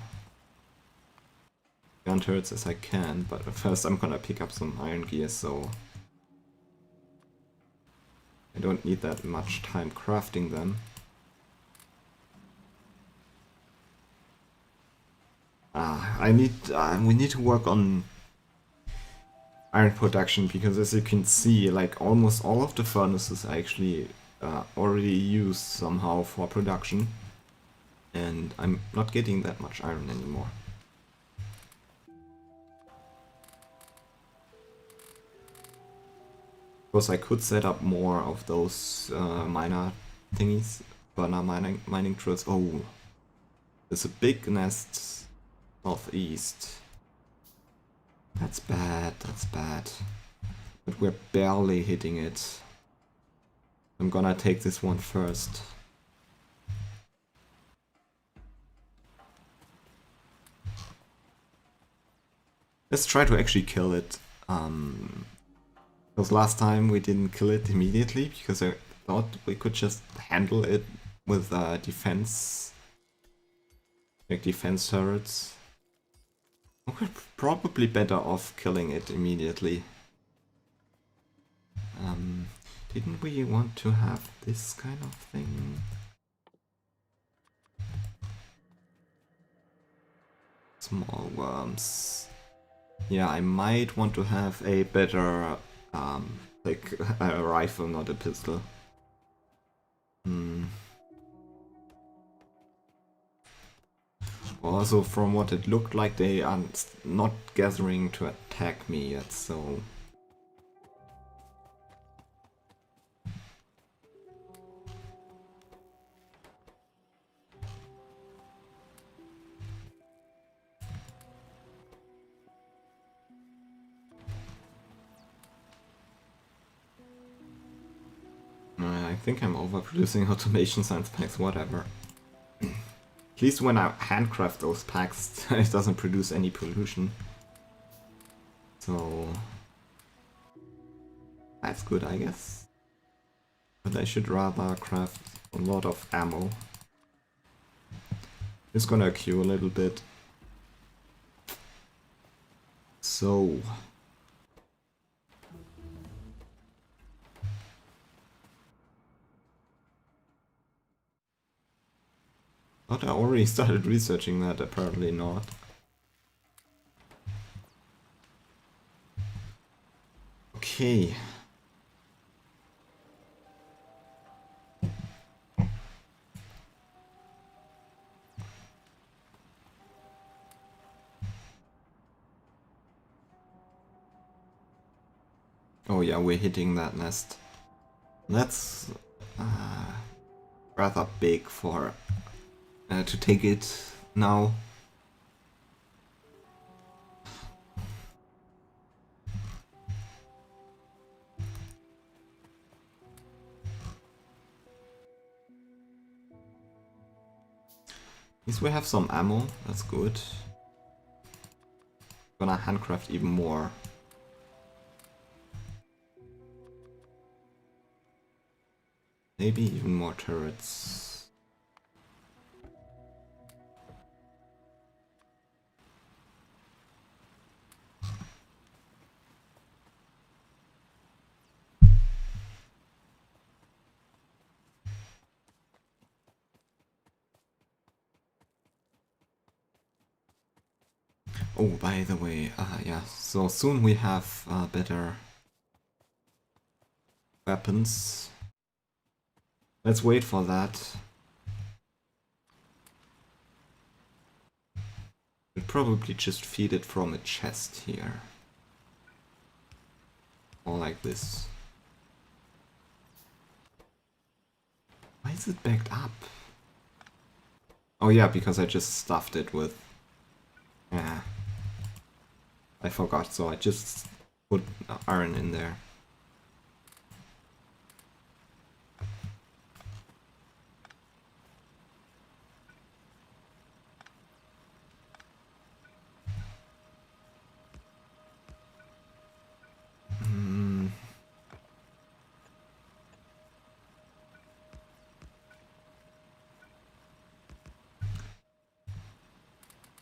gun turrets as I can, but first I'm gonna pick up some iron gear, so I don't need that much time crafting them. We need to work on iron production, because as you can see, like almost all of the furnaces I actually already used somehow for production, and I'm not getting that much iron anymore. Of course, I could set up more of those miner thingies, burner mining drills. Oh, there's a big nest northeast. That's bad, that's bad. But we're barely hitting it. I'm gonna take this one first. Let's try to actually kill it. Because last time we didn't kill it immediately, because I thought we could just handle it with defense, like defense turrets. We're probably better off killing it immediately. Didn't we want to have this kind of thing? Small worms. Yeah, I might want to have a better, like a rifle, not a pistol. Also, from what it looked like, they are not gathering to attack me yet, so... I think I'm overproducing automation science packs, whatever. At least when I handcraft those packs, it doesn't produce any pollution. So... that's good, I guess. But I should rather craft a lot of ammo. Just gonna queue a little bit. So... thought I already started researching that, apparently not. Okay. Oh yeah, we're hitting that nest. That's rather big for to take it now. At least we have some ammo, that's good. Gonna handcraft even more. Maybe even more turrets. Oh, by the way, yeah, so soon we have better weapons. Let's wait for that. We'll probably just feed it from a chest here. Or like this. Why is it backed up? Oh yeah, because I just stuffed it with... yeah. I forgot, so I just put iron in there.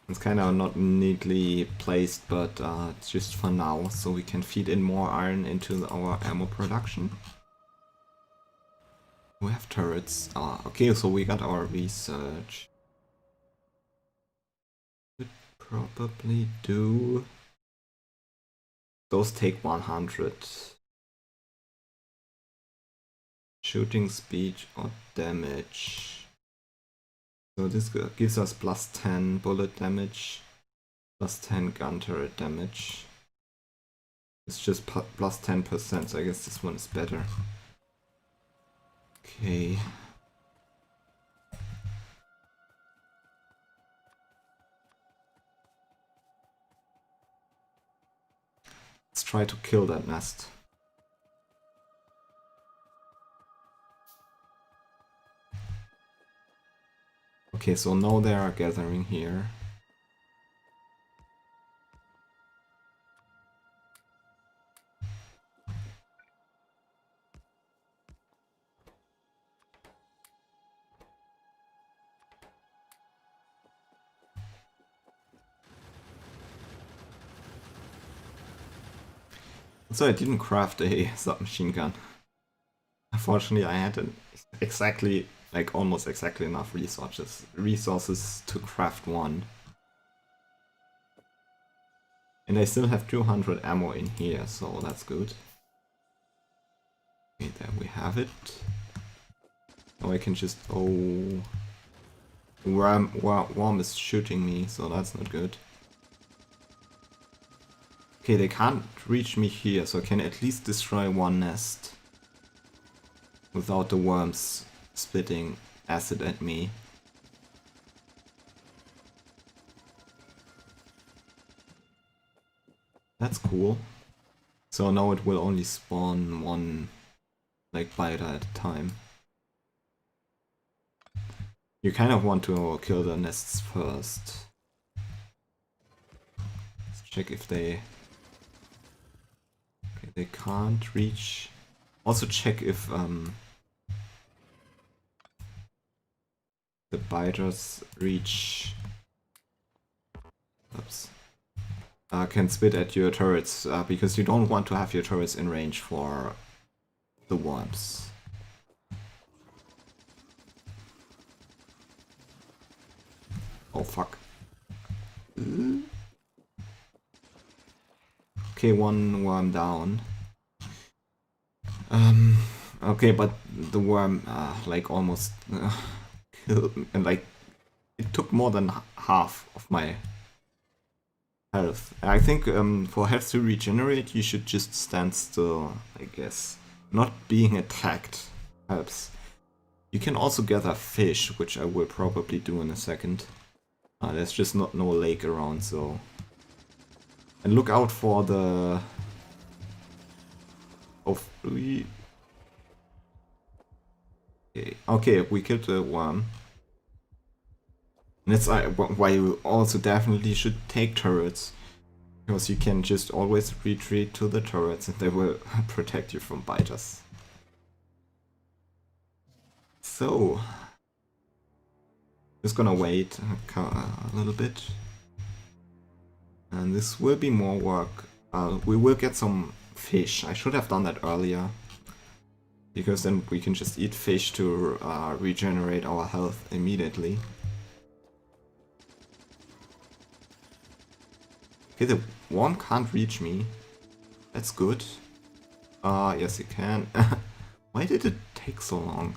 It's kind of not neatly placed, but it's just for now, so we can feed in more iron into our ammo production. We have turrets. Okay, so we got our research. Could probably do... Those take 100. Shooting speed or damage. So this gives us plus 10 bullet damage, plus 10 gun turret damage. It's just plus 10%, so I guess this one is better. Okay. Let's try to kill that nest. Okay, so now they are gathering here. So I didn't craft a submachine gun. Unfortunately, I had exactly, like almost exactly enough resources to craft one. And I still have 200 ammo in here, so that's good. Okay, there we have it. Now I can just... Oh... Worm is shooting me, so that's not good. Okay, they can't reach me here, so I can at least destroy one nest. Without the worms spitting acid at me. That's cool. So now it will only spawn one, like, biter at a time. You kind of want to kill the nests first. Let's check if they... Okay, they can't reach... Also check if the biters reach... Oops. Can spit at your turrets, because you don't want to have your turrets in range for the worms. Oh fuck. Okay, one worm down. Okay, but the worm like almost killed me, and like it took more than half of my health. I think for health to regenerate you should just stand still, I guess. Not being attacked helps. You can also gather fish, which I will probably do in a second. There's just no lake around, so... And look out for the... Hopefully... Okay, we killed the worm. And that's why you also definitely should take turrets. Because you can just always retreat to the turrets and they will protect you from biters. So... Just gonna wait a little bit. And this will be more work. We will get some fish. I should have done that earlier. Because then we can just eat fish to regenerate our health immediately. Okay, the worm can't reach me. That's good. Yes it can. Why did it take so long?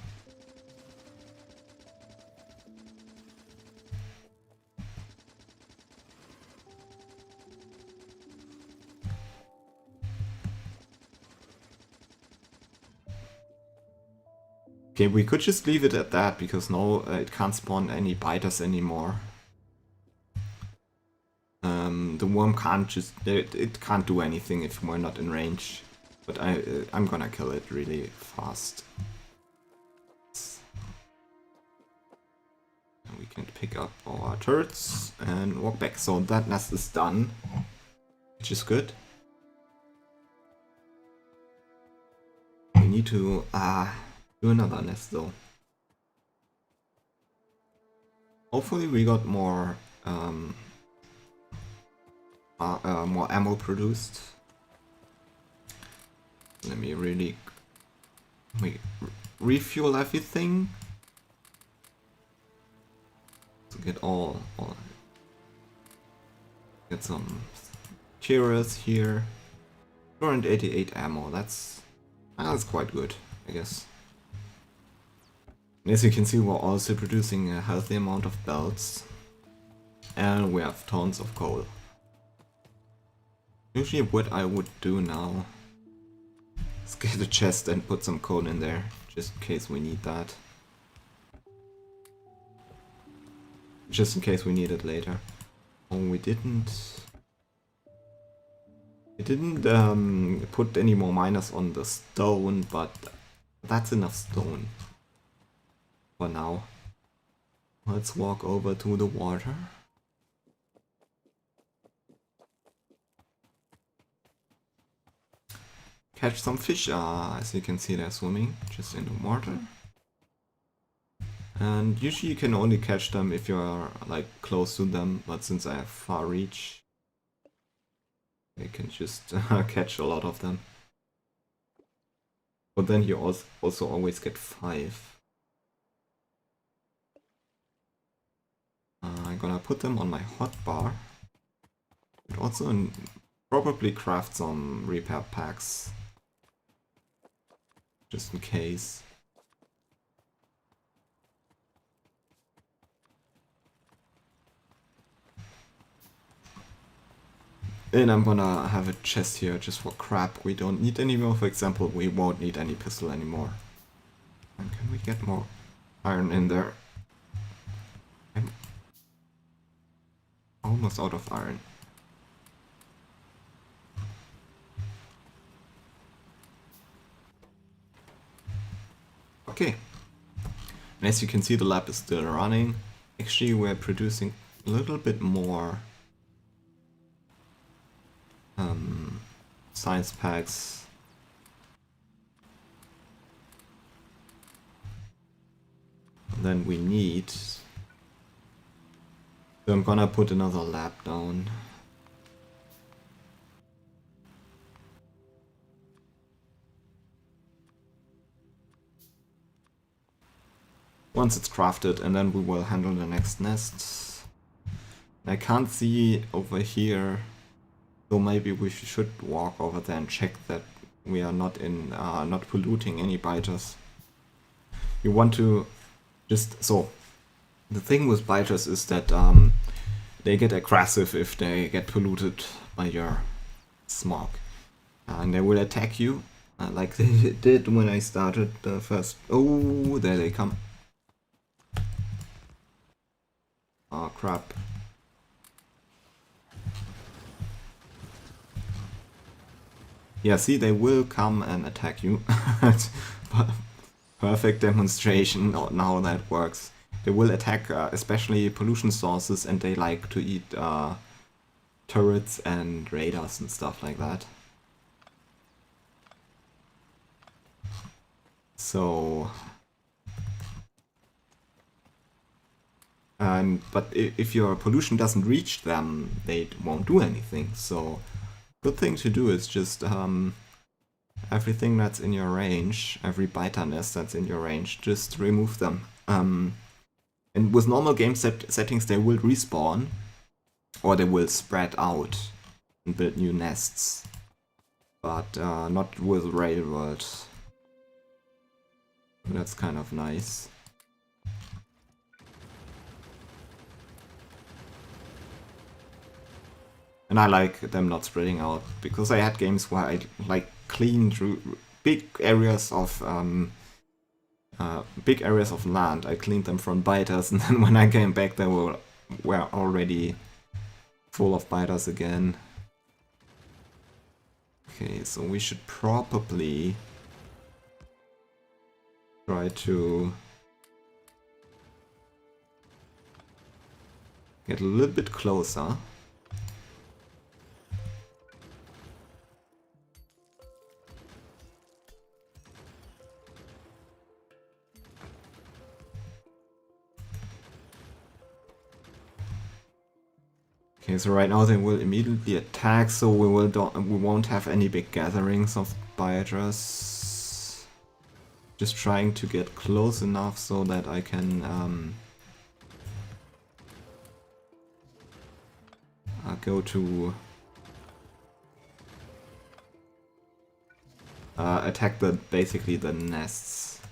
Okay, we could just leave it at that, because now it can't spawn any biters anymore. The worm can't just... It can't do anything if we're not in range. But I'm gonna kill it really fast. And we can pick up our turrets and walk back. So that nest is done, which is good. We need to do another nest though. Hopefully we got more more ammo produced. Let me really refuel everything to get get some materials here. 288 ammo. That's quite good, I guess. And as you can see, we're also producing a healthy amount of belts, and we have tons of coal. Usually, what I would do now is get a chest and put some coal in there, just in case we need that. Just in case we need it later. Oh, we didn't put any more miners on the stone, but that's enough stone for now. Let's walk over to the water. Catch some fish. As you can see, they're swimming just in the water. And usually you can only catch them if you're like close to them, but since I have far reach, I can just catch a lot of them. But then you also always get 5. I'm gonna put them on my hotbar. And also probably craft some repair packs. Just in case. And I'm gonna have a chest here just for crap we don't need anymore. For example, we won't need any pistol anymore. And can we get more iron in there? I'm almost out of iron. Okay. And as you can see, the lab is still running. Actually, we're producing a little bit more science packs. Than we need. So I'm gonna put another lab down. Once it's crafted, and then we will handle the next nest. I can't see over here, so maybe we should walk over there and check that we are not polluting any biters. You want to so the thing with biters is that they get aggressive if they get polluted by your smog, and they will attack you like they did when I started the first. Oh, there they come. Oh crap. Yeah, see, they will come and attack you. Perfect demonstration on how that works. They will attack especially pollution sources, and they like to eat turrets and radars and stuff like that. So... but if your pollution doesn't reach them, they won't do anything. So, good thing to do is just everything that's in your range, every biter nest that's in your range, just remove them. And with normal game settings, they will respawn, or they will spread out and build new nests. But not with Railworld. That's kind of nice. And I like them not spreading out, because I had games where I like cleaned big areas of land. I cleaned them from biters, and then when I came back, they were already full of biters again. Okay, so we should probably try to get a little bit closer. Okay, so right now they will immediately attack, so we won't have any big gatherings of Bioters. Just trying to get close enough so that I can go to attack basically the nests.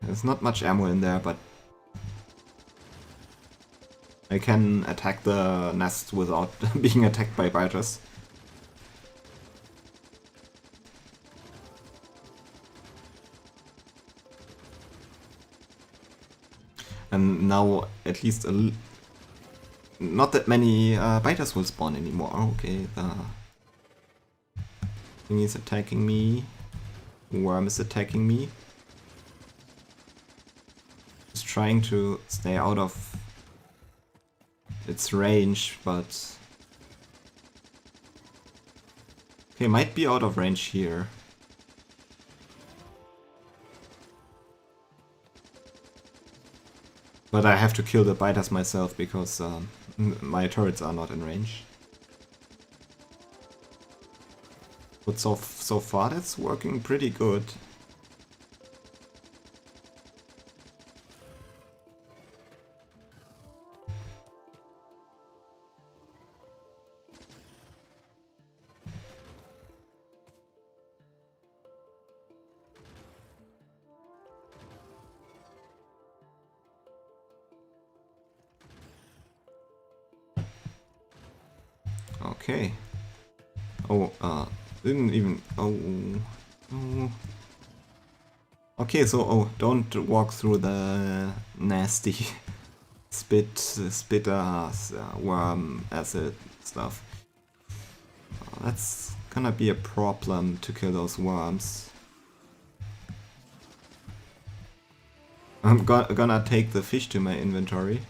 There's not much ammo in there, but I can attack the nest without being attacked by biters. And now at least not that many biters will spawn anymore. Okay, the thing is attacking me. Worm is attacking me. Just trying to stay out of its range, but okay, might be out of range here. But I have to kill the biters myself because my turrets are not in range. But so far that's working pretty good. Okay. Oh, didn't even. Oh. Okay, so don't walk through the nasty spitter, worm, acid stuff. That's gonna be a problem to kill those worms. I'm gonna take the fish to my inventory.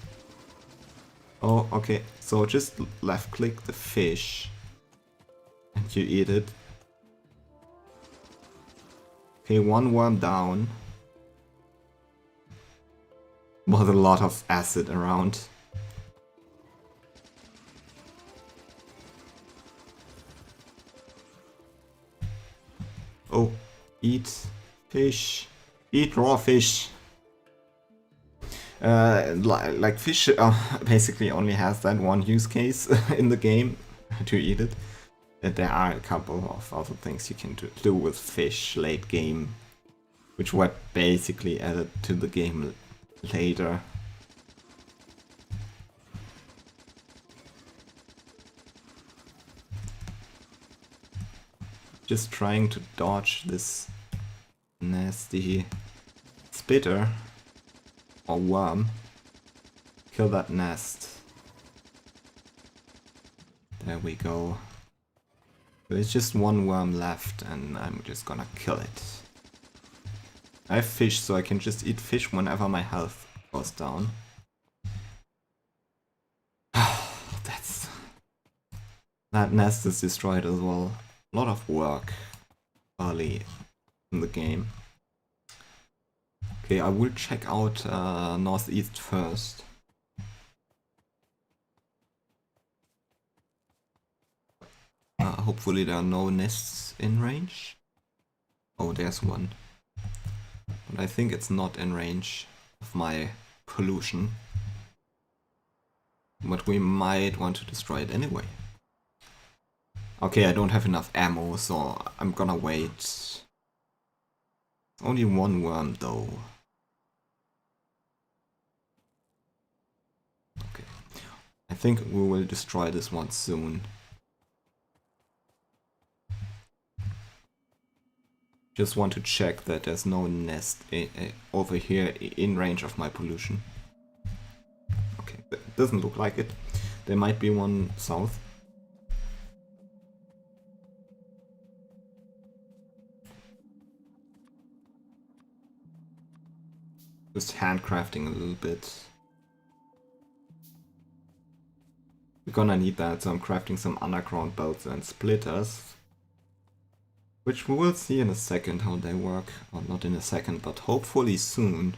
Oh, okay. So just left click the fish and you eat it. Okay, one worm down. Was a lot of acid around. Oh, eat fish. Eat raw fish. Like fish basically only has that one use case in the game, to eat it. There are a couple of other things you can do with fish late game, which were basically added to the game later. Just trying to dodge this nasty spitter. Or worm. Kill that nest. There we go. There's just one worm left and I'm just gonna kill it. I have fish, so I can just eat fish whenever my health goes down. That nest is destroyed as well. A lot of work early in the game. Okay, I will check out northeast first. Hopefully there are no nests in range. Oh, there's one. But I think it's not in range of my pollution. But we might want to destroy it anyway. Okay, I don't have enough ammo, so I'm gonna wait. Only one worm though. Okay. I think we will destroy this one soon. Just want to check that there's no nest over here in range of my pollution. Okay, that doesn't look like it. There might be one south. Just handcrafting a little bit. We're gonna need that, so I'm crafting some underground belts and splitters. Which we will see in a second how they work. Or not in a second, but hopefully soon.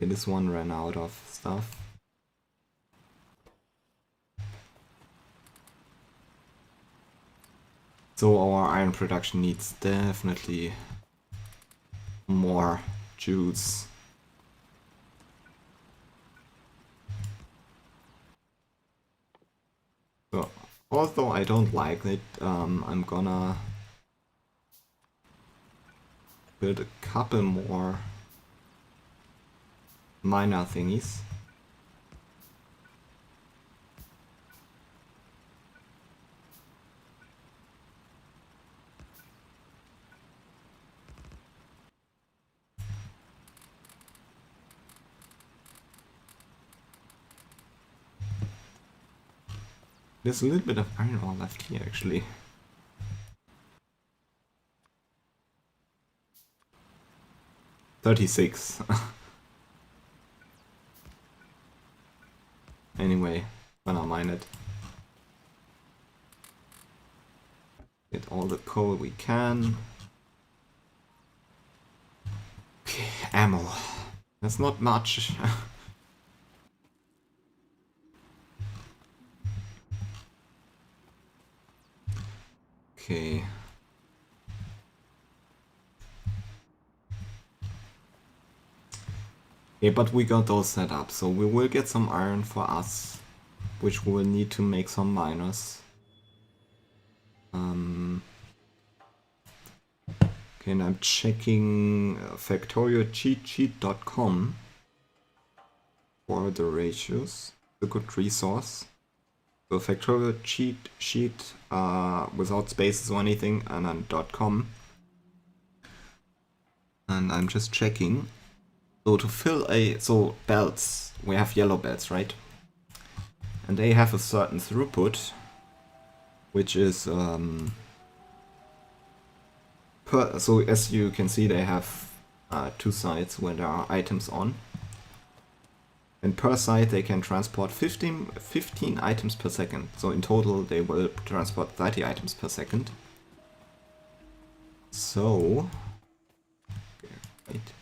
Okay, this one ran out of stuff. So our iron production needs definitely more juice. So, although I don't like it, I'm gonna build a couple more miner thingies. There's a little bit of iron ore left here, actually. $36. Anyway, gonna mine it. Get all the coal we can. Okay, ammo. That's not much. Okay. Okay, but we got those set up, so we will get some iron for us, which we will need to make some miners. Okay, and I'm checking Factorio-cheatsheet.com for the ratios. A good resource. So Factorio cheat sheet without spaces or anything, and then .com. And I'm just checking. So to fill so belts, we have yellow belts, right? And they have a certain throughput, which is so as you can see, they have two sides where there are items on. And per side they can transport 15 items per second. So in total they will transport 30 items per second. So wait.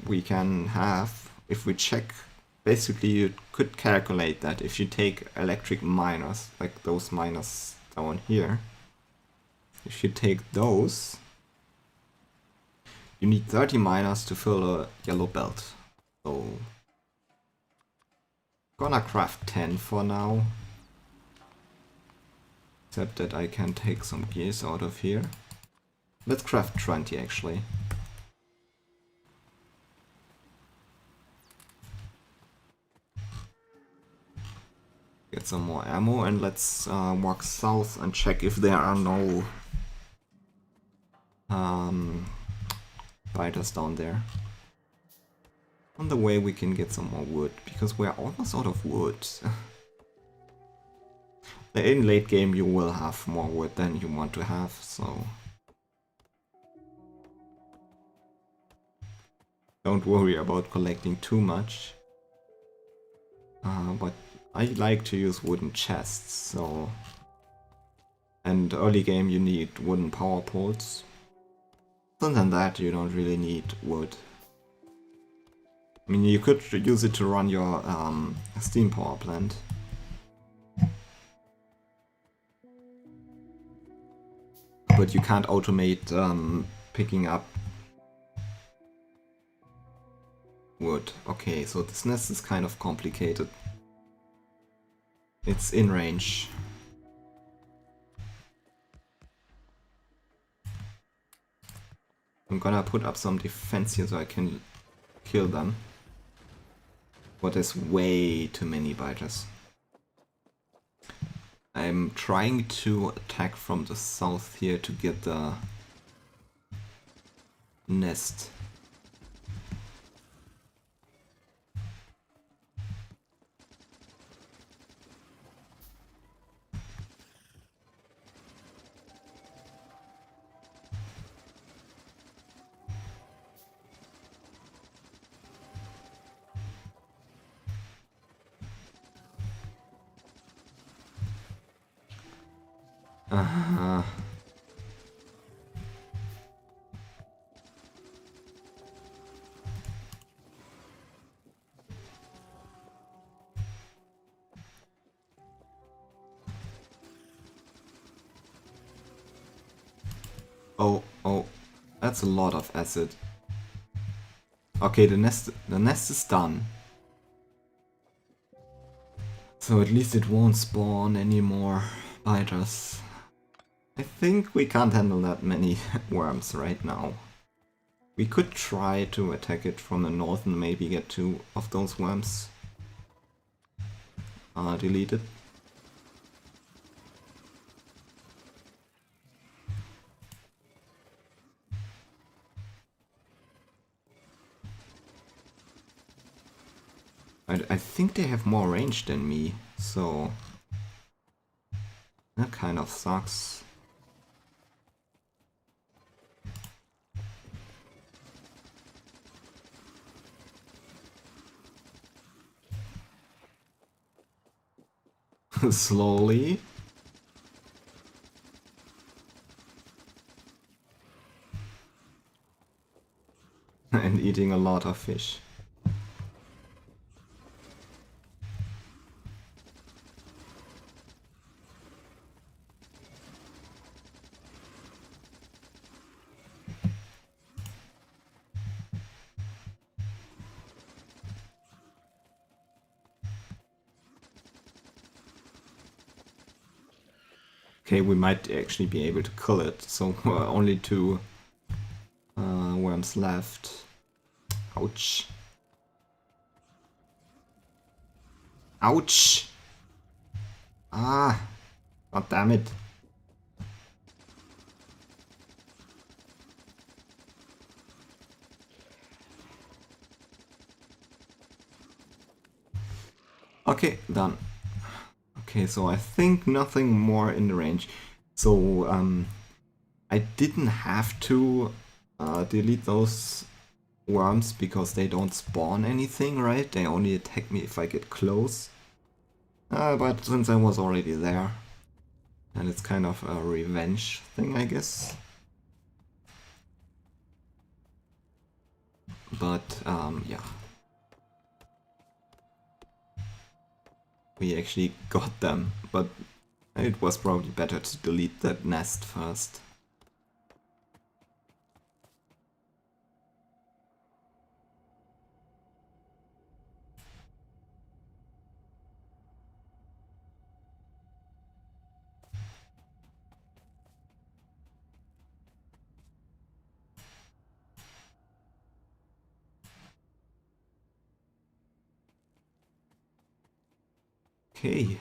We can have, if we check, basically you could calculate that if you take electric miners, like those miners down here, if you take those, you need 30 miners to fill a yellow belt. So gonna craft 10 for now. Except that I can take some gears out of here. Let's craft 20 actually. Get some more ammo and let's walk south and check if there are no fighters down there. On the way we can get some more wood, because we're almost out of wood. In late game you will have more wood than you want to have, so don't worry about collecting too much. But I like to use wooden chests, so... And early game you need wooden power poles. Other than that you don't really need wood. I mean, you could use it to run your steam power plant. But you can't automate picking up wood. Okay, so this nest is kind of complicated. It's in range. I'm gonna put up some defense here so I can kill them. But there's way too many biters. I'm trying to attack from the south here to get the nest. Oh, oh, that's a lot of acid. Okay, the nest is done. So at least it won't spawn any more biters. I think we can't handle that many worms right now. We could try to attack it from the north and maybe get 2 of those worms deleted. I think they have more range than me, so that kind of sucks. Slowly. And eating a lot of fish. Okay, we might actually be able to kill it, so only 2 worms left. Ouch. Ouch! Ah! God damn it. Okay, done. Okay, so I think nothing more in the range. So, I didn't have to delete those worms because they don't spawn anything, right? They only attack me if I get close. But since I was already there, and it's kind of a revenge thing, I guess. But, yeah. We actually got them, but it was probably better to delete that nest first. Okay.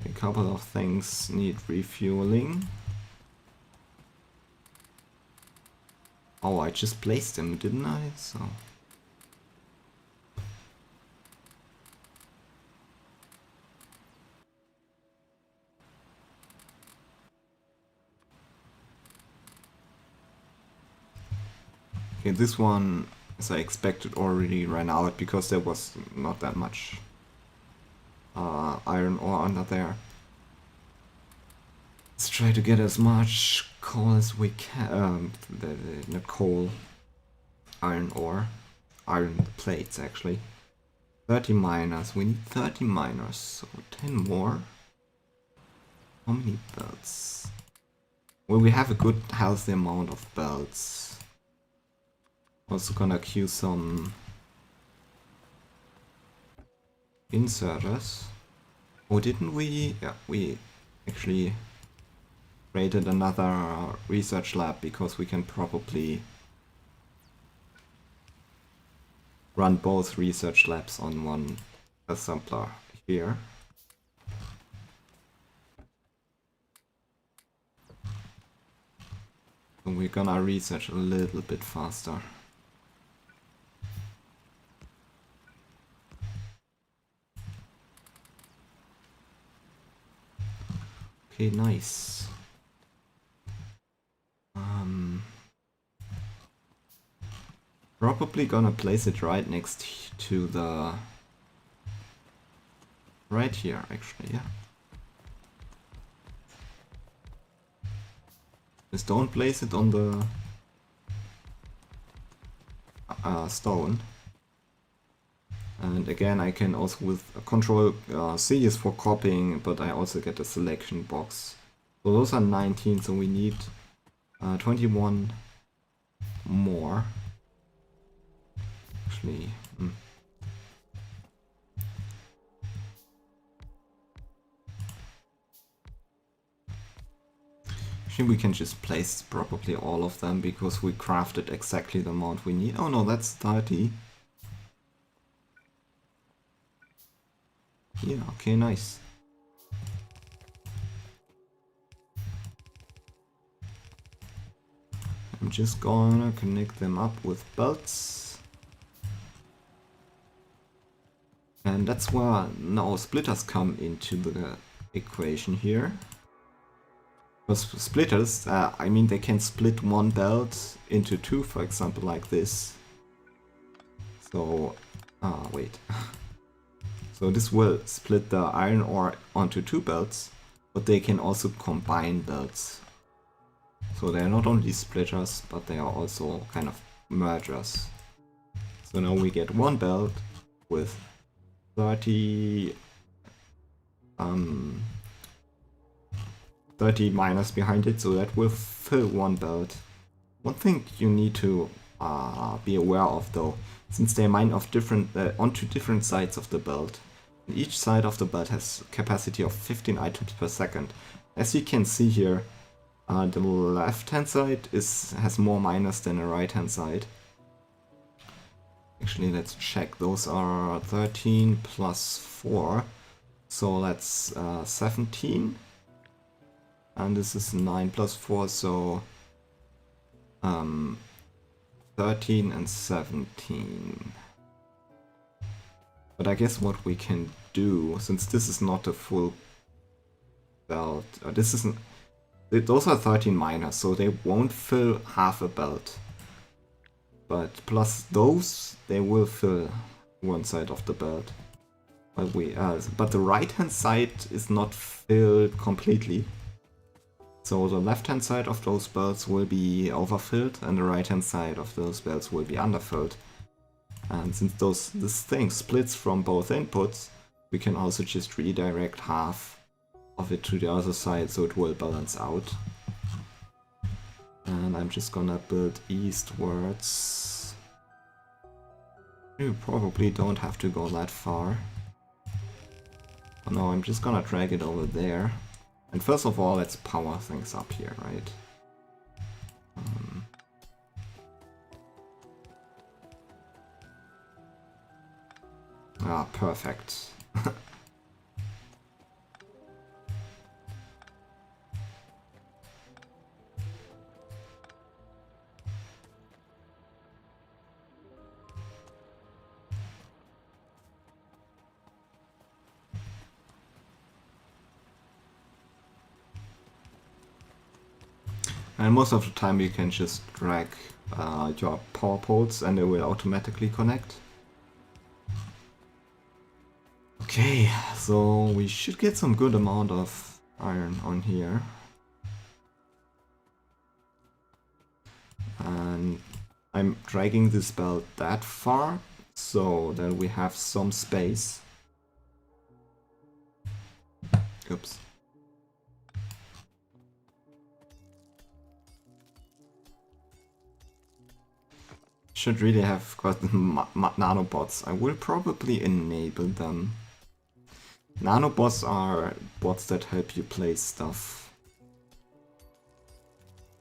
A couple of things need refueling. Oh, I just placed them, didn't I? So. Okay, this one, as I expected, already ran out because there was not that much iron ore under there. Let's try to get as much coal as we can. Not coal, iron ore. Iron plates, actually. 30 miners. We need 30 miners, so 10 more. How many belts? Well, we have a good, healthy amount of belts. Also gonna queue some inserters. Oh, didn't we? Yeah, we actually created another research lab because we can probably run both research labs on one assembler here. So we're gonna research a little bit faster. Okay, nice. Probably gonna place it right next to the... right here, actually, yeah. Just don't place it on the... stone. And again, I can also with control C is for copying, but I also get a selection box. So those are 19, so we need 21 more. Actually, Actually, we can just place probably all of them because we crafted exactly the amount we need. Oh no, that's 30. Yeah, okay, nice. I'm just gonna connect them up with belts. And that's where now splitters come into the equation here. Because splitters, I mean, they can split one belt into two, for example, like this. So, wait. So this will split the iron ore onto two belts, but they can also combine belts. So they are not only splitters, but they are also kind of mergers. So now we get one belt with 30 30 miners behind it, so that will fill one belt. One thing you need to be aware of though, since they mine off onto different sides of the belt, each side of the belt has capacity of 15 items per second. As you can see here, the left hand side has more miners than the right hand side. Actually, let's check. Those are 13 plus 4, so that's 17. And this is 9 plus 4, so 13 and 17. But I guess what we can do, since this is not a full belt, this isn't. Those are 13 miners, so they won't fill half a belt. But plus those, they will fill one side of the belt. But the right hand side is not filled completely. So the left hand side of those belts will be overfilled and the right hand side of those belts will be underfilled. And since this thing splits from both inputs, we can also just redirect half of it to the other side so it will balance out. And I'm just gonna build eastwards. You probably don't have to go that far. Oh no, I'm just gonna drag it over there. And first of all, let's power things up here, right? Perfect. And most of the time you can just drag your power poles and they will automatically connect. Okay, so we should get some good amount of iron on here. And I'm dragging this belt that far so that we have some space. Oops. Should really have got nanobots. I will probably enable them. Nanobots are bots that help you place stuff.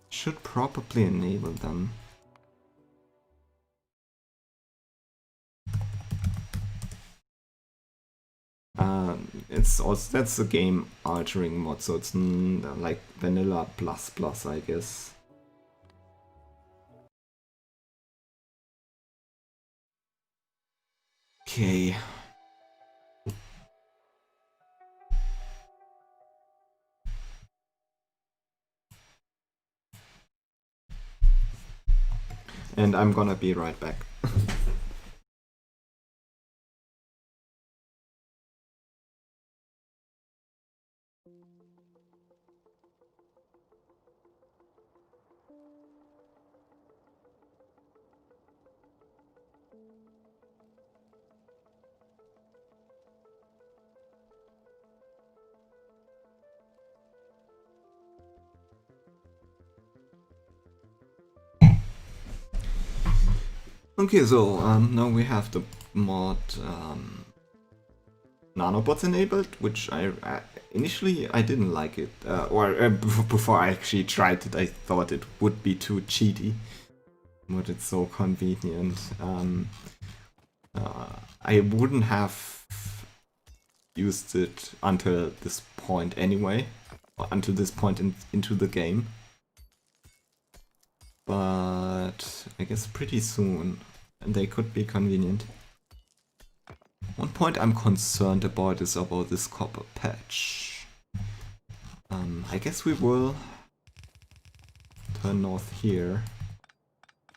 Should probably enable them. It's also, that's a game altering mod, so it's like vanilla plus plus, I guess. Okay. And I'm gonna be right back. Okay, so now we have the mod nanobots enabled, which I initially I didn't like it, before I actually tried it, I thought it would be too cheaty, but it's so convenient. I wouldn't have used it until this point anyway, or until this point into the game. But I guess pretty soon, and they could be convenient. One point I'm concerned about is about this copper patch. I guess we will turn north here.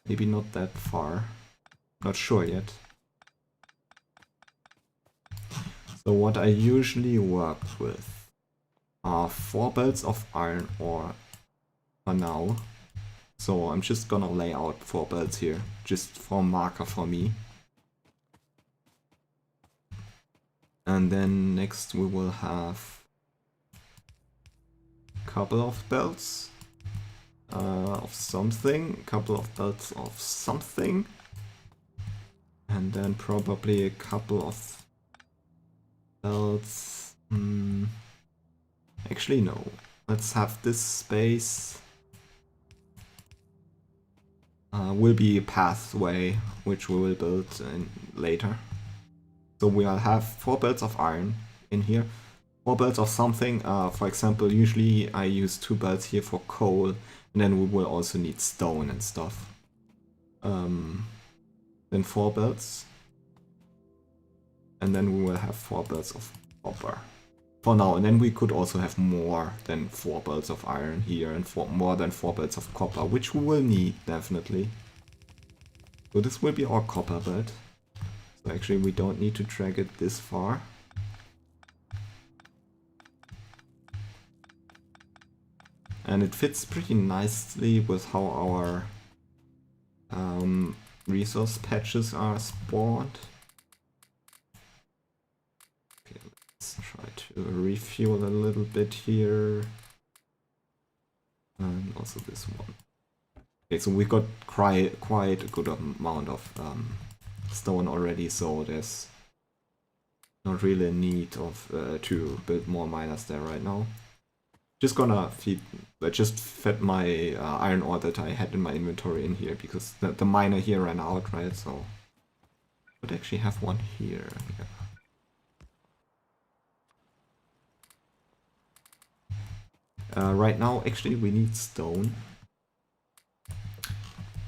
Maybe not that far. Not sure yet. So what I usually work with are 4 belts of iron ore for now. So I'm just gonna lay out 4 belts here, just for marker for me. And then next we will have a couple of belts of something, a couple of belts of something, and then probably a couple of belts. Actually no, let's have this space. Will be a pathway which we will build in later. So we'll have 4 belts of iron in here, 4 belts of something. For example, usually I use 2 belts here for coal, and then we will also need stone and stuff. Then 4 belts, and then we will have 4 belts of copper for now. And then we could also have more than 4 belts of iron here and more than 4 belts of copper, which we will need definitely. So this will be our copper belt. So actually we don't need to drag it this far. And it fits pretty nicely with how our resource patches are spawned. Okay, let's try to refuel a little bit here. And also this one. Okay, so we got quite a good amount of stone already, so there's not really a need of to build more miners there right now. Just gonna just fed my iron ore that I had in my inventory in here, because the miner here ran out, right? So I would actually have one here. Yeah. Right now, actually, we need stone.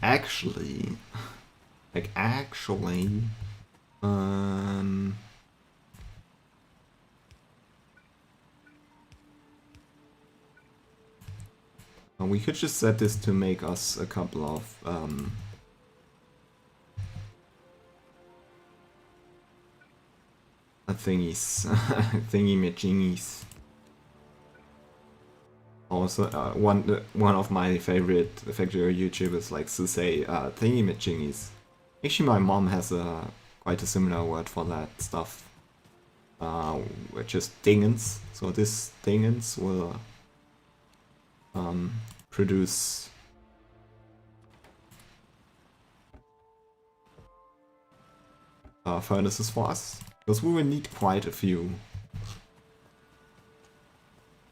Actually, we could just set this to make us a couple of thingy-majingies. Also, one of my favorite Factorio YouTubers likes to say thingy-majingies. Actually, my mom has quite a similar word for that stuff, which is dingens. So this dingens will produce furnaces for us, because we will need quite a few.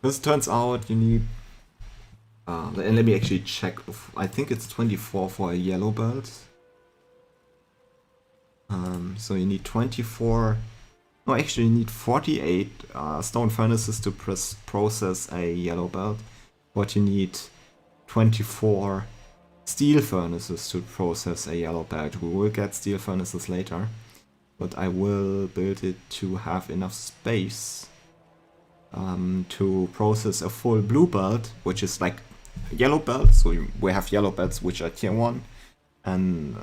Because it turns out you need, and let me actually check, I think it's 24 for a yellow belt. So you need 24, no actually you need 48 stone furnaces to process a yellow belt, but you need 24 steel furnaces to process a yellow belt. We will get steel furnaces later, but I will build it to have enough space to process a full blue belt, which is like yellow belt. So we have yellow belts which are tier 1, and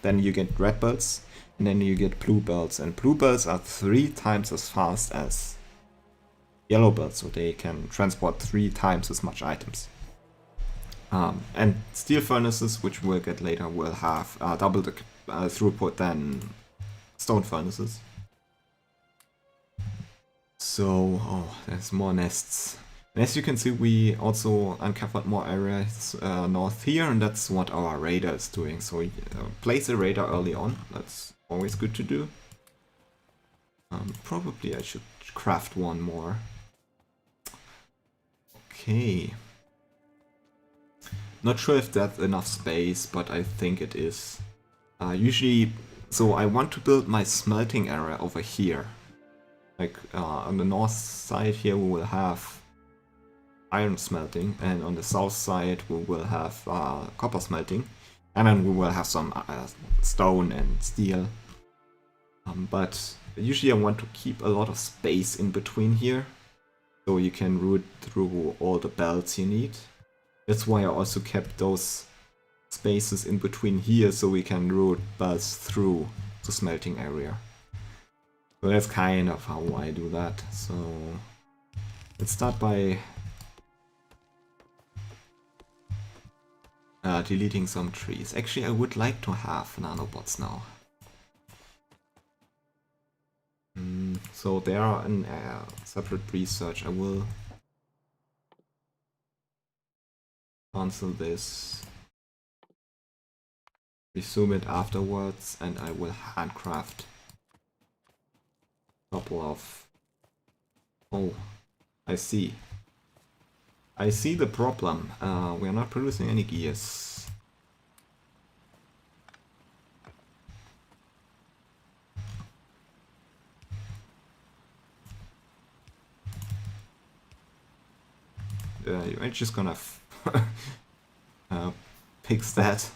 then you get red belts, and then you get blue belts, and blue belts are 3 times as fast as yellow belts, so they can transport 3 times as much items. And steel furnaces, which we'll get later, will have double the throughput than stone furnaces. So, oh, there's more nests. And as you can see, we also uncovered more areas north here, and that's what our radar is doing. So place a radar early on, that's always good to do. Probably I should craft one more. Okay. Not sure if that's enough space, but I think it is. Usually, so I want to build my smelting area over here. Like on the north side here we will have iron smelting, and on the south side we will have copper smelting, and then we will have some stone and steel. But usually I want to keep a lot of space in between here, so you can route through all the belts you need. That's why I also kept those spaces in between here, so we can route belts through the smelting area. So that's kind of how I do that. So let's start by deleting some trees. Actually, I would like to have nanobots now. So they are in separate research. I will cancel this, resume it afterwards, and I will handcraft a couple of... Oh, I see. I see the problem. We are not producing any gears. I'm just gonna fix that.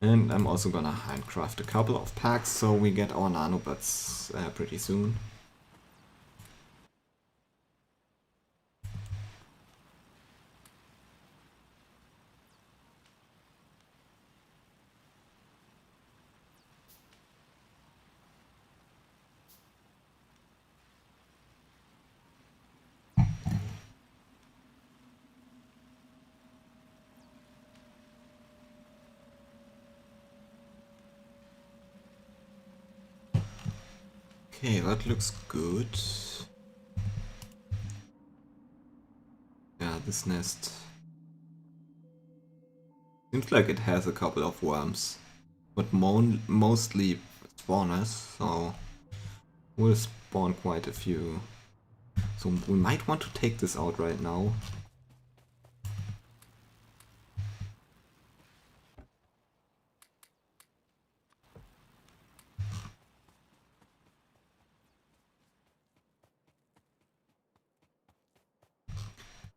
And I'm also gonna handcraft a couple of packs so we get our nanobots pretty soon. Okay, that looks good. Yeah, this nest seems like it has a couple of worms, but mostly spawners, so we'll spawn quite a few. So we might want to take this out right now.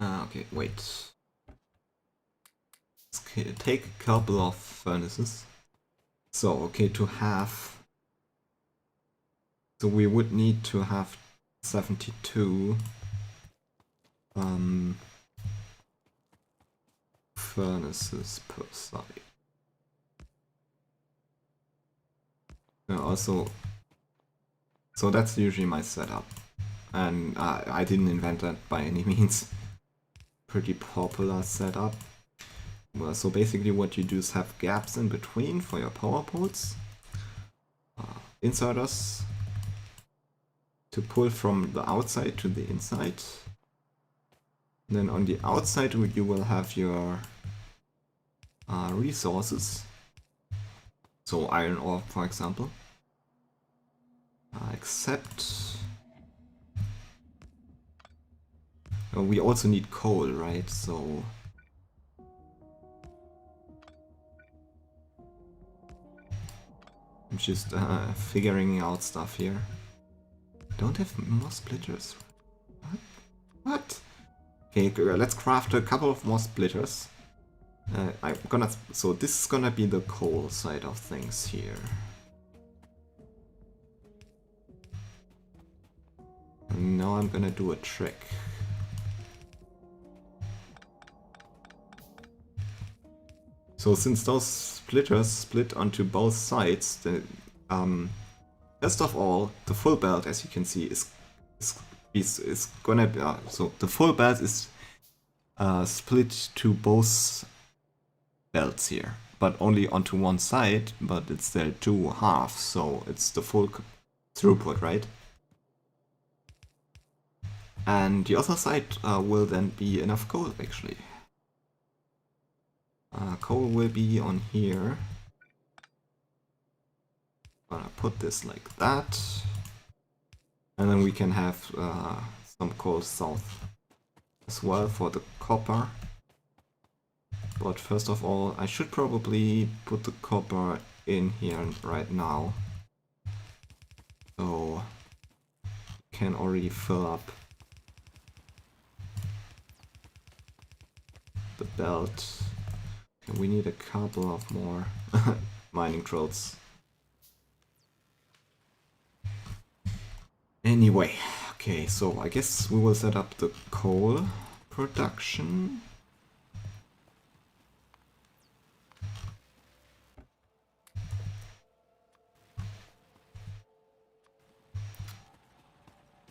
Okay, wait. Let's take a couple of furnaces. So, okay, to have... So we would need to have 72 furnaces per side. Also, so that's usually my setup. And I didn't invent that by any means. Pretty popular setup. Well, so basically what you do is have gaps in between for your power poles. Inserters to pull from the outside to the inside. And then on the outside you will have your resources. So iron ore, for example. Except... we also need coal, right? So... I'm just figuring out stuff here. Don't have more splitters. What? Okay, let's craft a couple of more splitters. So this is gonna be the coal side of things here. And now I'm gonna do a trick. So since those splitters split onto both sides, first of all, the full belt, as you can see, is gonna be so the full belt is split to both belts here, but only onto one side, but it's still 2 halves, so it's the full throughput, right? And the other side will then be enough coal, actually. Coal will be on here. Gonna put this like that. And then we can have some coal south as well for the copper. But first of all, I should probably put the copper in here right now. So we can already fill up the belt. Okay, we need a couple of more mining drills. Anyway, okay, so I guess we will set up the coal production.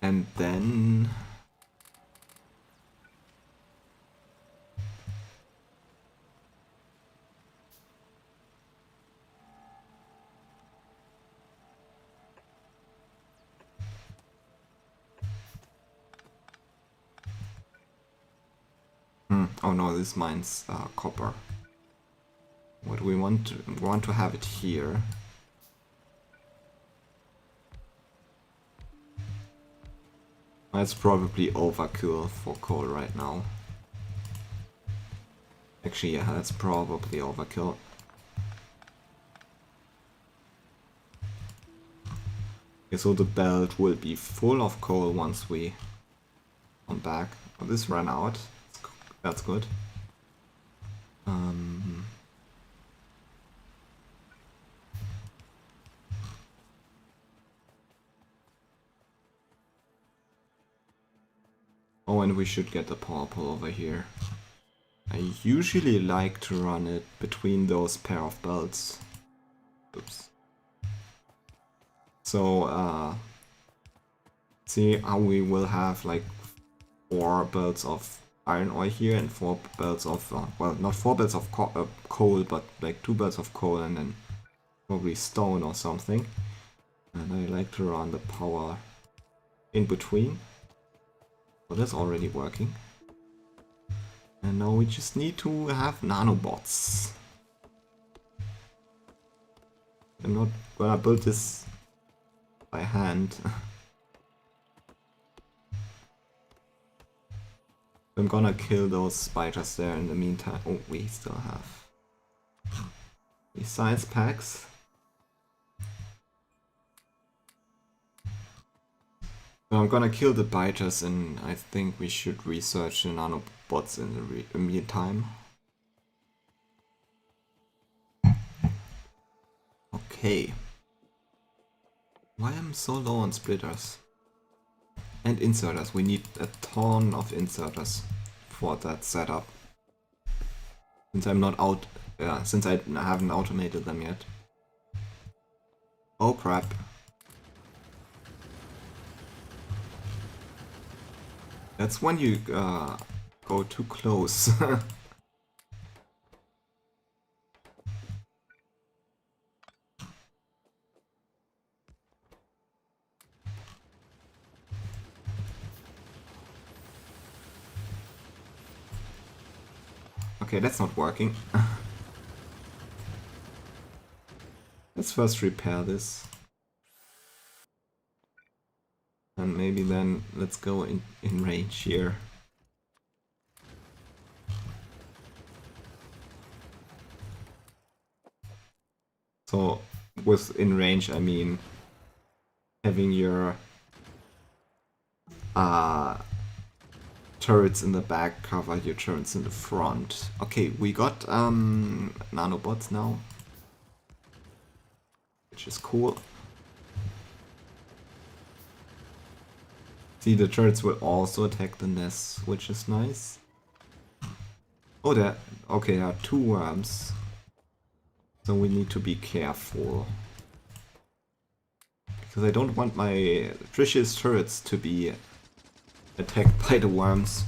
And then oh no, this mine's copper. What we want to have it here. That's probably overkill for coal right now. Actually, yeah, that's probably overkill. Okay, so the belt will be full of coal once we come back. Oh, this ran out. That's good. Oh, and we should get the power pole over here. I usually like to run it between those pair of belts. Oops. So, see how we will have like 4 belts of iron ore here and 4 belts of, well, not 4 belts of coal, but like 2 belts of coal and then probably stone or something. And I like to run the power in between. Well, that's already working. And now we just need to have nanobots. I'm not gonna build this by hand. I'm gonna kill those spiders there in the meantime. Oh, we still have these science packs. So I'm gonna kill the biters, and I think we should research the nanobots in the meantime. Okay. Why am I so low on splitters? And inserters. We need a ton of inserters for that setup. Since I'm not out, since I haven't automated them yet. Oh crap. That's when you go too close. Okay, that's not working. Let's first repair this. And maybe then let's go in range here. So with in range I mean having your turrets in the back cover your turrets in the front. Okay, we got nanobots now, which is cool. See, the turrets will also attack the nests, which is nice. Oh, there. Okay, there are 2 worms. So we need to be careful. Because I don't want my precious turrets to be attacked by the worms.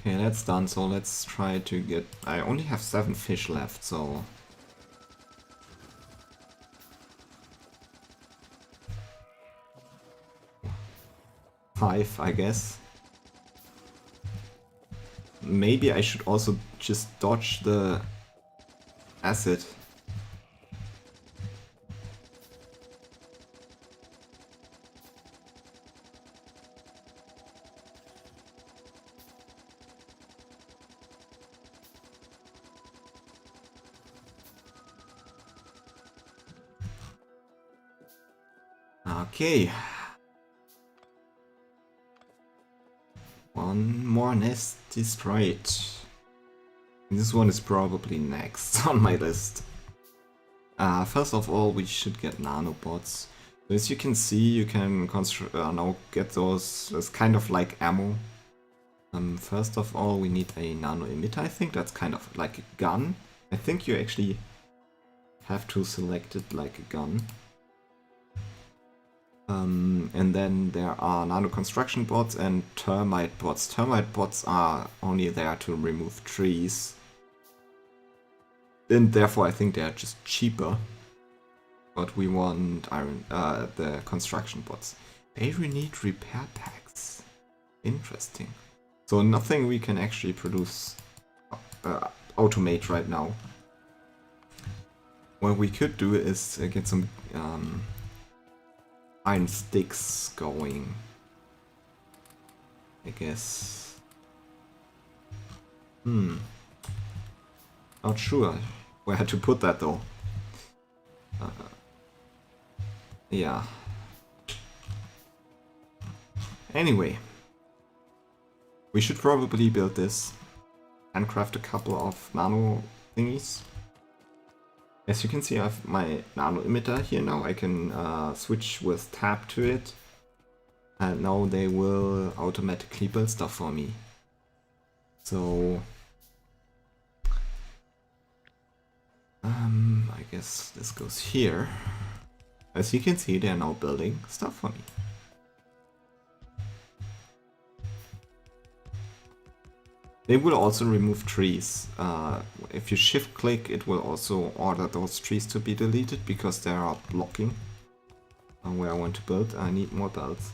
Okay, that's done, so let's try to get... I only have 7 fish left, so... 5, I guess. Maybe I should also just dodge the acid. Okay. One more nest destroyed. This one is probably next on my list. First of all, we should get nanobots. As you can see, you can now get those as kind of like ammo. First of all, we need a nano emitter. I think that's kind of like a gun. I think you actually have to select it like a gun. And then there are nano construction bots and termite bots. Termite bots are only there to remove trees. And therefore I think they are just cheaper. But we want the construction bots. They need repair packs. Interesting. So nothing we can actually produce, automate right now. What we could do is get some iron sticks going, I guess. Not sure where to put that though. Yeah. Anyway. We should probably build this and craft a couple of nano thingies. As you can see, I have my nano emitter here now. I can switch with tab to it. And now they will automatically build stuff for me. So... I guess this goes here. As you can see, they are now building stuff for me. They will also remove trees. If you shift click, it will also order those trees to be deleted because they are blocking where I want to build. I need more belts.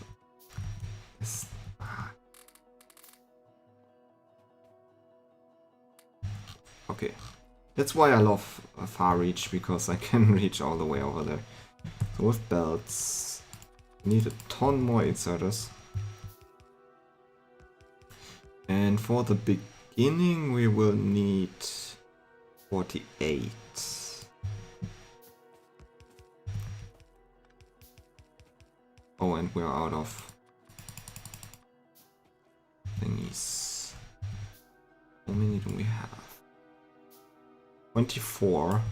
Yes. Okay. That's why I love far reach, because I can reach all the way over there. So with belts, I need a ton more inserters. And for the beginning we will need 48. Oh, and we're out of thingies. How many do we have? 24.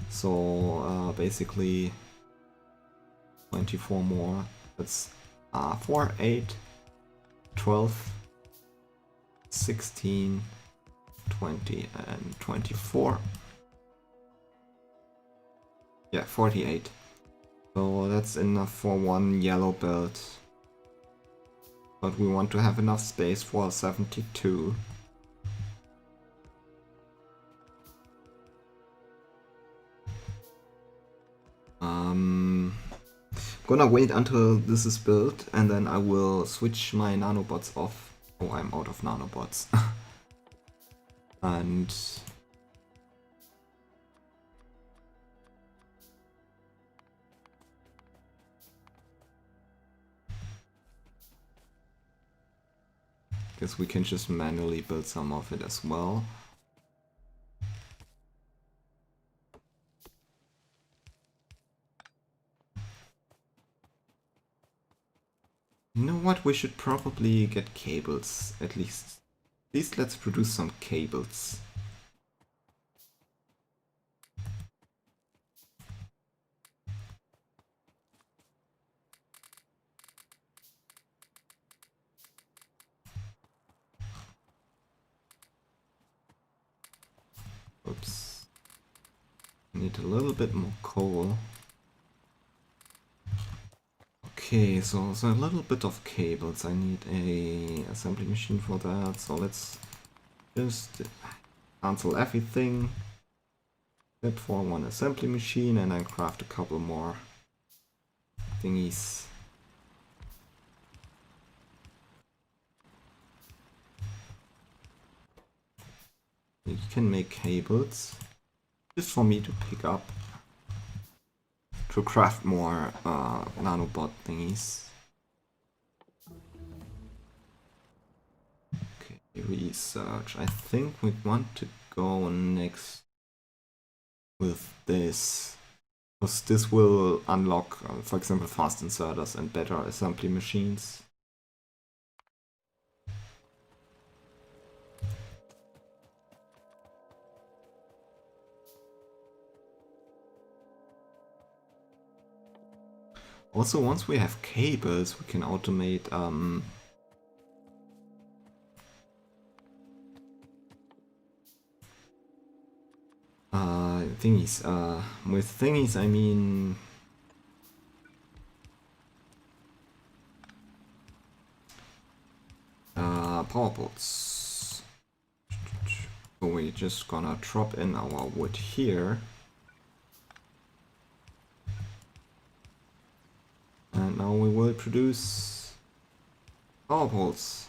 So basically 24 more. That's 4, 8, 12, 16, 20 and 24. Yeah, 48. So that's enough for one yellow belt. But we want to have enough space for 72. Gonna wait until this is built and then I will switch my nanobots off. Oh, I'm out of nanobots. And guess we can just manually build some of it as well. You know what? We should probably get cables, at least. At least let's produce some cables. Oops. Need a little bit more coal. Okay, so there's a little bit of cables. I need a assembly machine for that. So let's just cancel everything except for one assembly machine and then craft a couple more thingies. You can make cables just for me to pick up to craft more nanobot thingies. Okay, research. I think we want to go next with this, because this will unlock, for example, fast inserters and better assembly machines. Also, once we have cables, we can automate thingies. With thingies, I mean power poles. So we're just gonna drop in our wood here. And now we will produce power poles.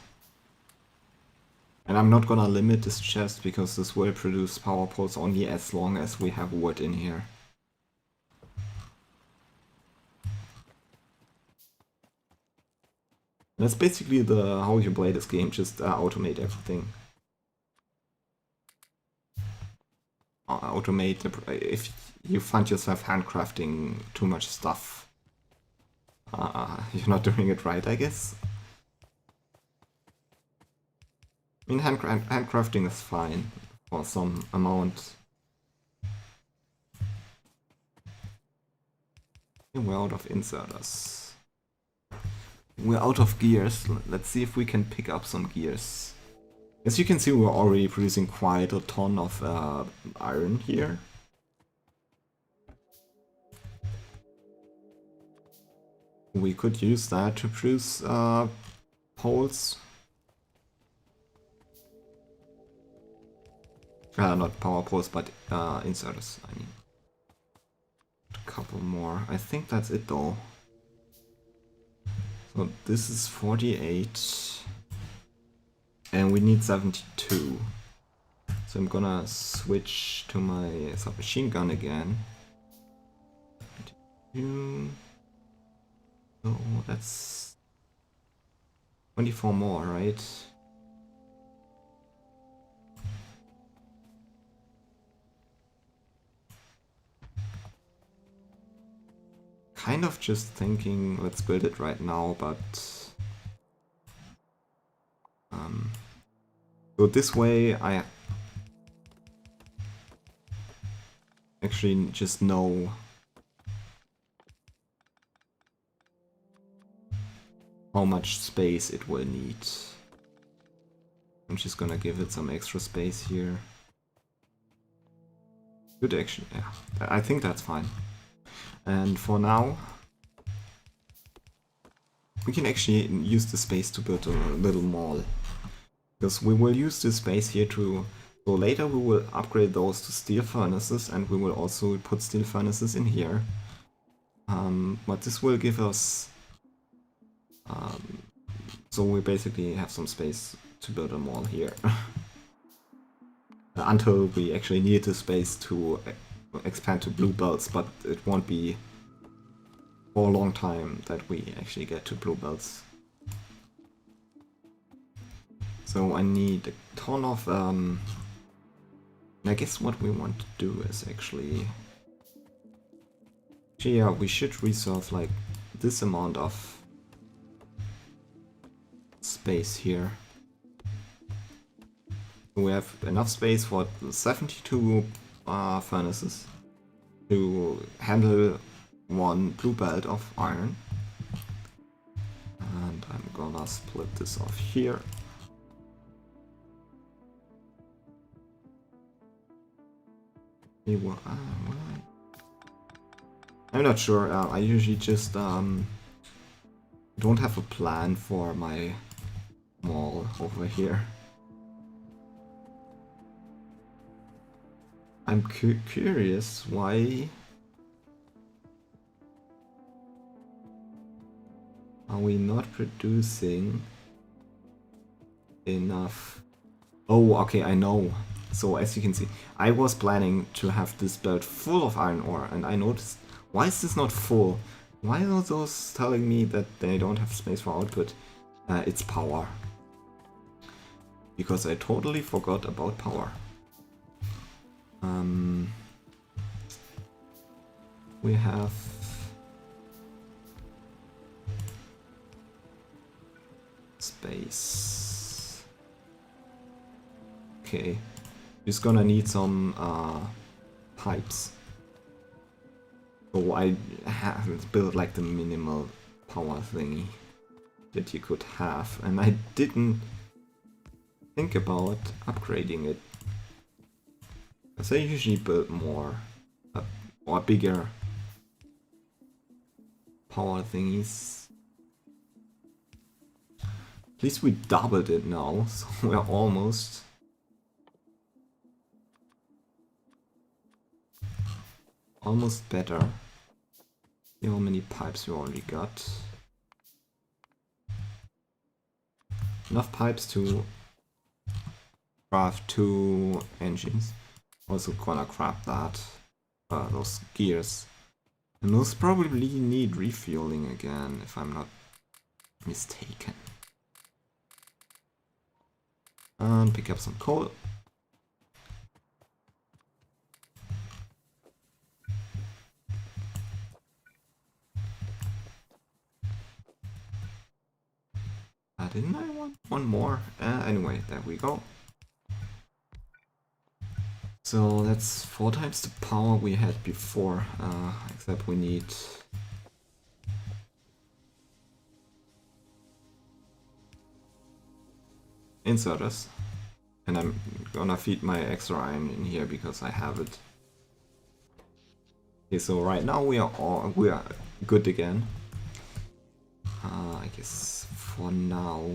And I'm not gonna limit this chest because this will produce power poles only as long as we have wood in here. That's basically the how you play this game, just automate everything. Automate if you find yourself handcrafting too much stuff. You're not doing it right, I guess. I mean, handcrafting is fine for some amount. We're out of inserters. We're out of gears. Let's see if we can pick up some gears. As you can see, we're already producing quite a ton of iron here. We could use that to produce poles. Not power poles, but inserters, I mean. A couple more. I think that's it though. So this is 48. And we need 72. So I'm gonna switch to my submachine gun again. 72. So that's 24 more, right? Kind of just thinking, let's build it right now, but so this way I actually just know how much space it will need. I'm just gonna give it some extra space here. Good action, yeah. I think that's fine. And for now, we can actually use the space to build a little mall. Because we will use this space here to... So later we will upgrade those to steel furnaces, and we will also put steel furnaces in here. But this will give us... so we basically have some space to build a mall here. Until we actually need the space to expand to blue belts, but it won't be for a long time that we actually get to blue belts. So I need a ton of... I guess what we want to do is actually... Yeah, we should reserve like this amount of space here. We have enough space for 72 furnaces to handle one blue belt of iron. And I'm gonna split this off here. I'm not sure, I usually just don't have a plan for my mall over here. I'm curious why are we not producing enough? Oh, okay, I know. So as you can see, I was planning to have this belt full of iron ore, and I noticed, why is this not full? Why are those telling me that they don't have space for output? It's power. Because I totally forgot about power. We have space. Okay, just gonna need some pipes. So I have built like the minimal power thingy that you could have, and I didn't think about upgrading it. Because I usually build more or bigger power thingies. At least we doubled it now, so we're almost better. See how many pipes we already got. Enough pipes to craft 2 engines. Also gonna craft that. Those gears. And those probably need refueling again, if I'm not mistaken. And pick up some coal. Didn't I want one more? Anyway, there we go. So that's 4 times the power we had before, except we need inserters. And I'm gonna feed my extra iron in here because I have it. Okay, so right now we are good again. I guess for now.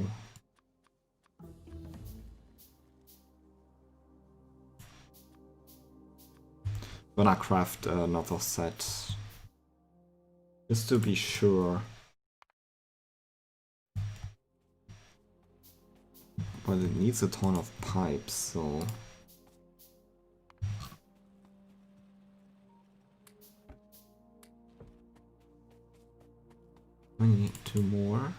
Gonna craft another set just to be sure. But it needs a ton of pipes, so we need 2 more.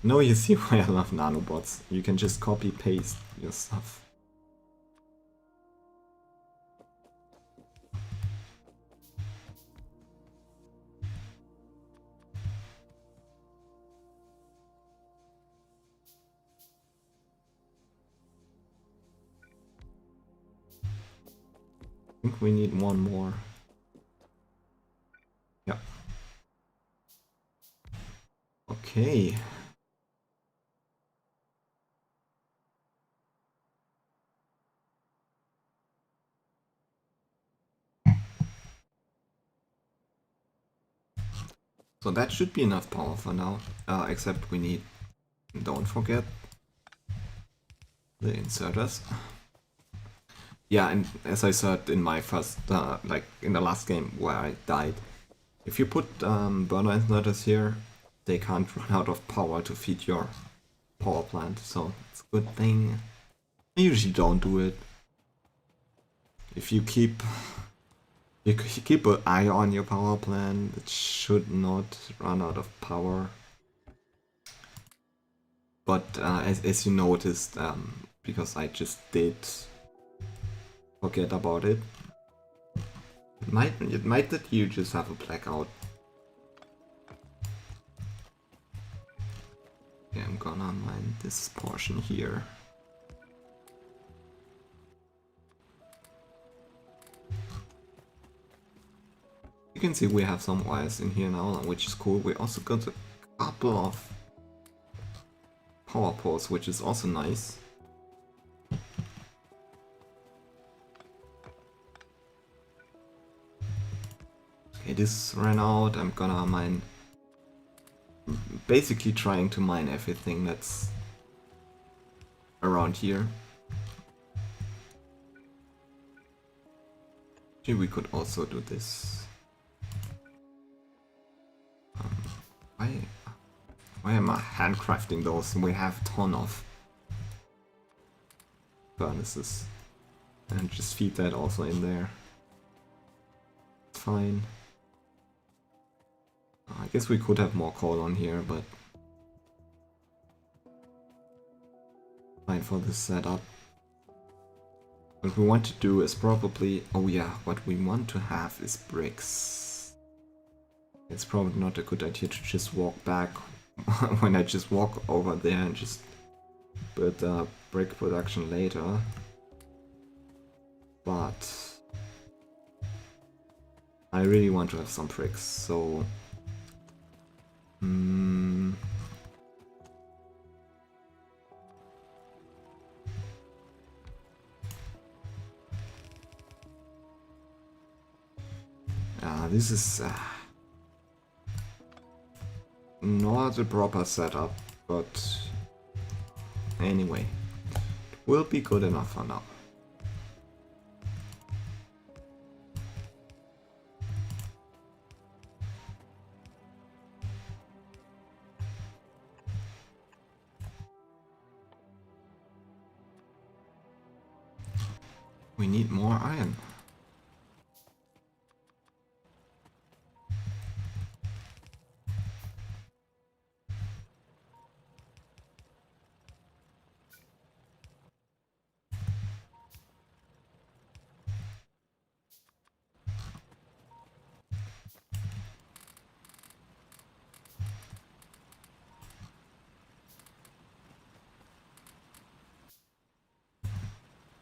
No, you see why I love nanobots. You can just copy paste your stuff. I think we need 1 more. Yeah. Okay. So that should be enough power for now, except we need, don't forget, the inserters. Yeah, and as I said in my first, like in the last game where I died, if you put burner inserters here, they can't run out of power to feed your power plant, so it's a good thing. I usually don't do it. If you keep an eye on your power plant, it should not run out of power. But as you noticed, because I just did forget about it, it might that you just have a blackout. Okay, I'm gonna mine this portion here. You can see we have some wires in here now, which is cool. We also got a couple of power poles, which is also nice. Okay, this ran out. I'm gonna mine. Basically trying to mine everything that's around here. Actually, we could also do this. Why am I handcrafting those? We have a ton of furnaces. And just feed that also in there. Fine. I guess we could have more coal on here, but fine for this setup. What we want to do is probably... Oh yeah, what we want to have is bricks. It's probably not a good idea to just walk back when I just walk over there and just build the brick production later. But I really want to have some bricks, so... this is not a proper setup, but anyway, it will be good enough for now. We need more iron.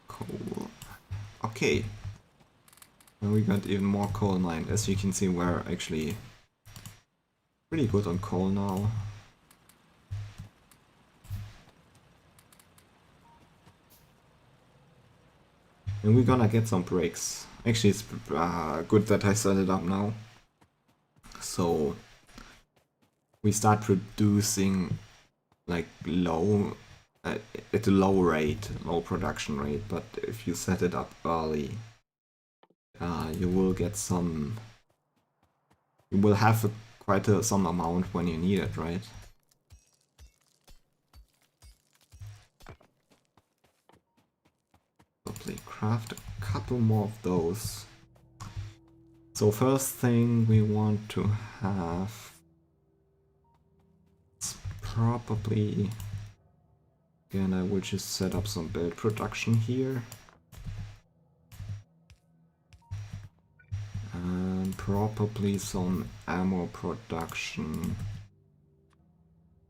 Coal. Okay. And we got even more coal mined. As you can see, we're actually pretty good on coal now. And we're gonna get some breaks. Actually, it's good that I set it up now. So we start producing like low, at a low rate, low production rate. But if you set it up early, you will get some. You will have quite some amount when you need it, right? Probably craft a couple more of those. So first thing we want to have is probably, again, I will just set up some build production here. And probably some ammo production.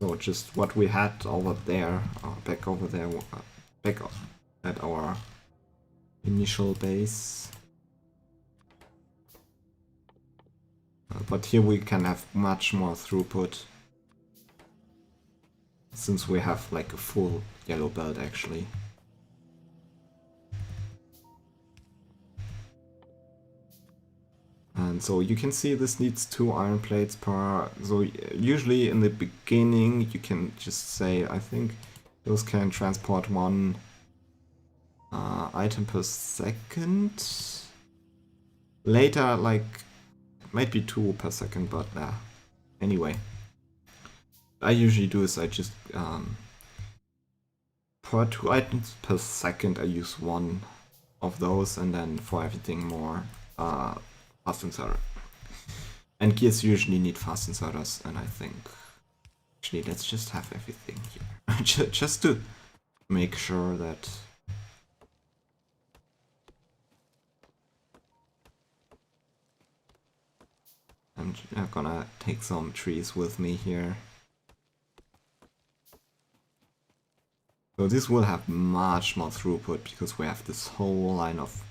So just what we had over there, back over there, back at our initial base. But here we can have much more throughput, since we have like a full yellow belt actually. And so you can see this needs 2 iron plates per... So usually in the beginning you can just say, I think those can transport 1 item per second. Later, like, it might be 2 per second, but anyway. What I usually do is I just, per 2 items per second I use 1 of those, and then for everything more, fast inserter. And gears usually need fast inserters, and I think... Actually, let's just have everything here. Just to make sure that... I'm gonna take some trees with me here. So this will have much more throughput, because we have this whole line of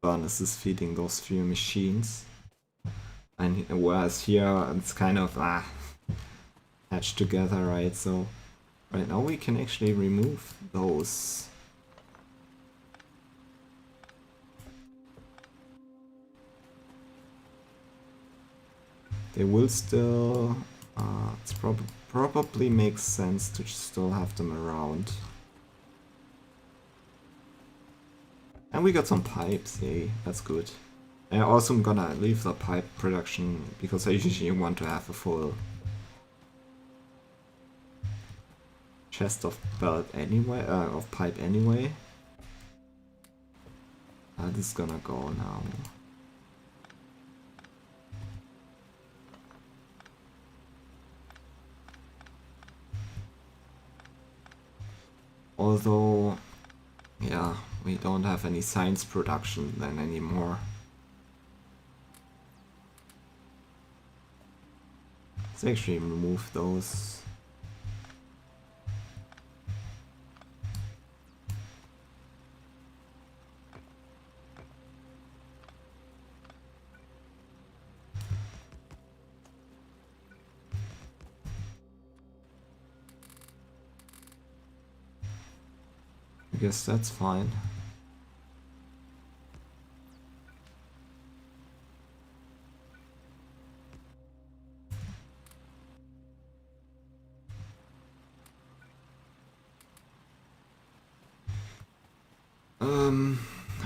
furnaces feeding those few machines. And whereas here it's kind of hatched together, right? So right now we can actually remove those. They will still... it's probably makes sense to still have them around. And we got some pipes, yay, that's good. And also I'm gonna leave the pipe production because I usually want to have a full chest of belt anyway, of pipe anyway. This is gonna go now. Although, yeah, we don't have any science production then anymore. Let's actually remove those. I guess that's fine.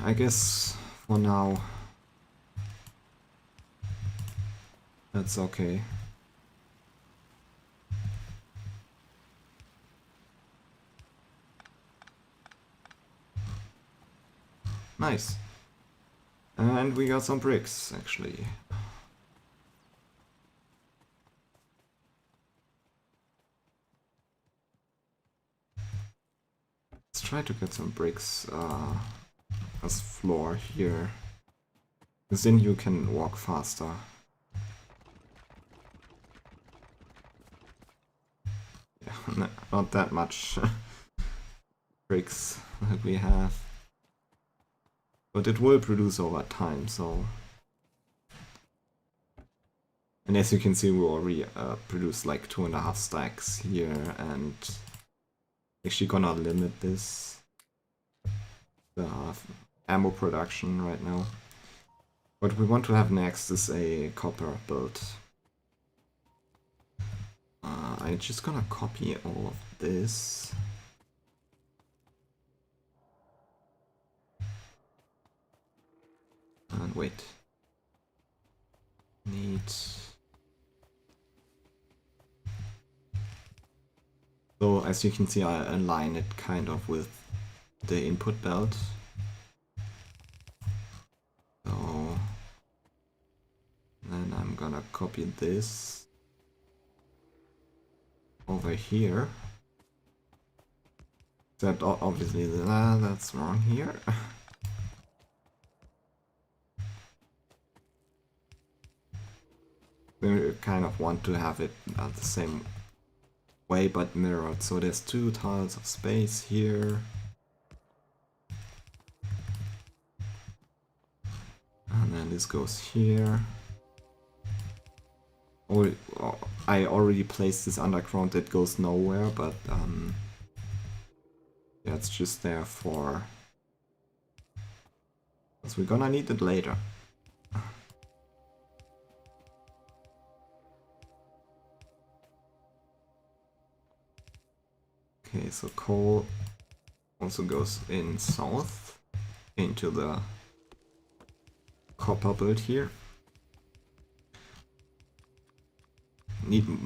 I guess for now that's okay. Nice. And we got some bricks, actually. Let's try to get some bricks as floor here. Because then you can walk faster. Yeah, not that much bricks that we have. But it will produce over time, so... And as you can see, we already produced like 2.5 stacks here, and actually gonna limit this the ammo production right now. What we want to have next is a copper build. I'm just gonna copy all of this. And wait. Need... So as you can see, I align it kind of with the input belt. So then I'm gonna copy this over here. Except obviously that's wrong here. We kind of want to have it the same way but mirrored. So there's 2 tiles of space here. And then this goes here. Oh, I already placed this underground that goes nowhere, but yeah, it's just there for... because we're gonna need it later. Okay, so coal also goes in south into the copper build here.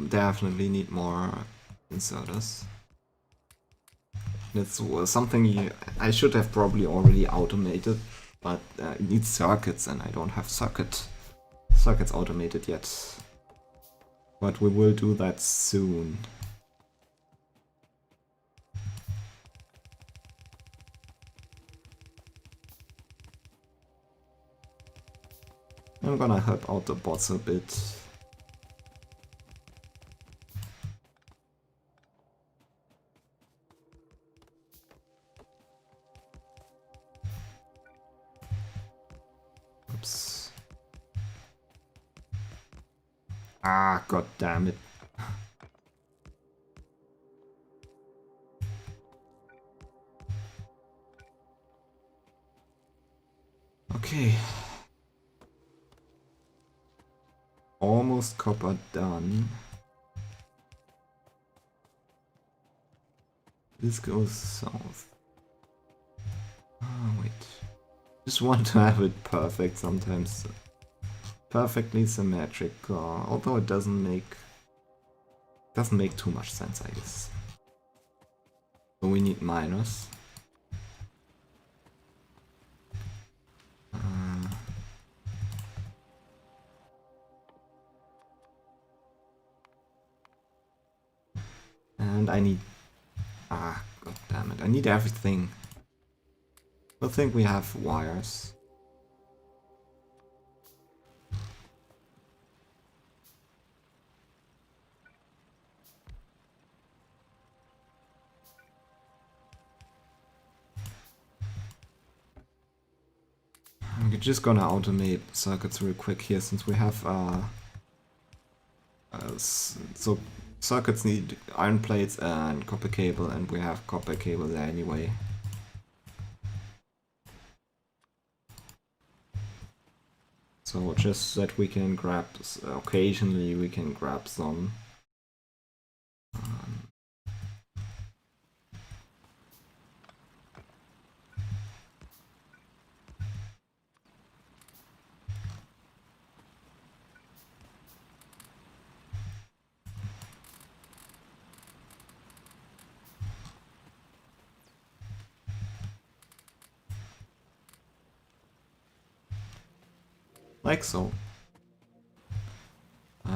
Definitely need more inserters. That's something I should have probably already automated, but it needs circuits and I don't have circuits automated yet. But we will do that soon. I'm gonna help out the bots a bit. Oops. Ah, god damn it. Okay. Almost copper done. This goes south. Oh, wait. Just want to have it perfect sometimes. Perfectly symmetric, although it doesn't make too much sense, I guess. So we need miners. And I need... Ah, god damn it. I need everything. I think we have wires. We're just gonna automate circuits real quick here, since we have so circuits need iron plates and copper cable, and we have copper cable there anyway. So just that we can grab, occasionally we can grab some. Like so.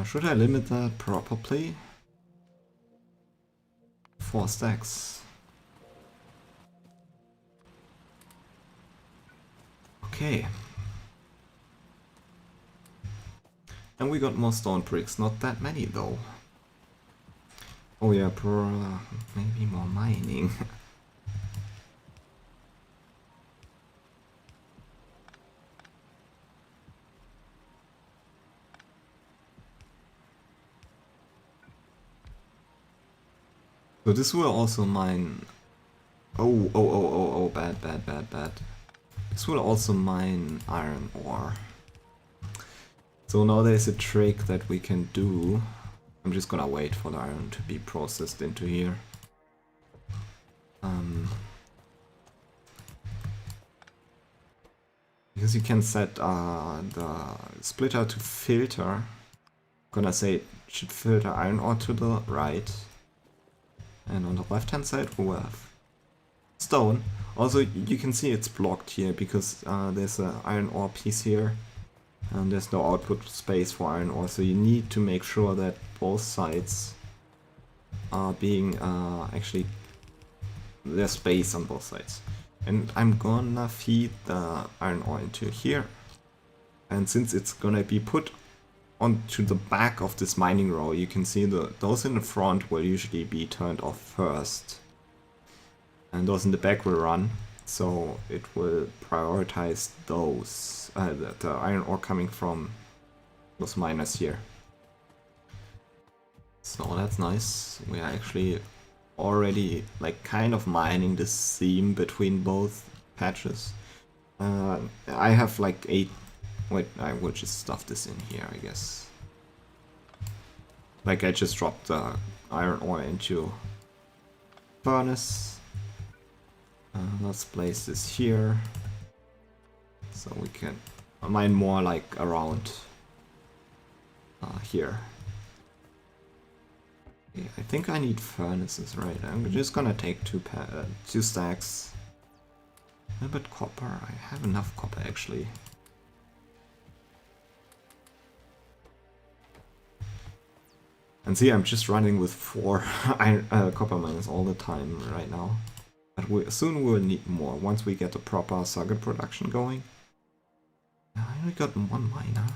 Should I limit that properly? 4 stacks. Okay. And we got more stone bricks, not that many though. Oh yeah, maybe more mining. So this will also mine... Oh, bad. This will also mine iron ore. So now there's a trick that we can do. I'm just gonna wait for the iron to be processed into here. Because you can set the splitter to filter. I'm gonna say it should filter iron ore to the right. And on the left hand side we have stone. Also you can see it's blocked here because there's an iron ore piece here. And there's no output space for iron ore, so you need to make sure that both sides are being actually, there's space on both sides. And I'm gonna feed the iron ore into here. And since it's gonna be put onto the back of this mining row, you can see those in the front will usually be turned off first. And those in the back will run. So it will prioritize those, the iron ore coming from those miners here. So that's nice. We are actually already like kind of mining the seam between both patches. I have like 8... Wait, I will just stuff this in here, I guess. Like I just dropped the iron ore into furnace. Let's place this here, so we can mine more like around here. Okay, I think I need furnaces, right? I'm just gonna take two stacks. A little bit copper. I have enough copper actually. And see, I'm just running with 4 copper miners all the time right now. But soon we'll need more, once we get the proper circuit production going. I only got 1 miner.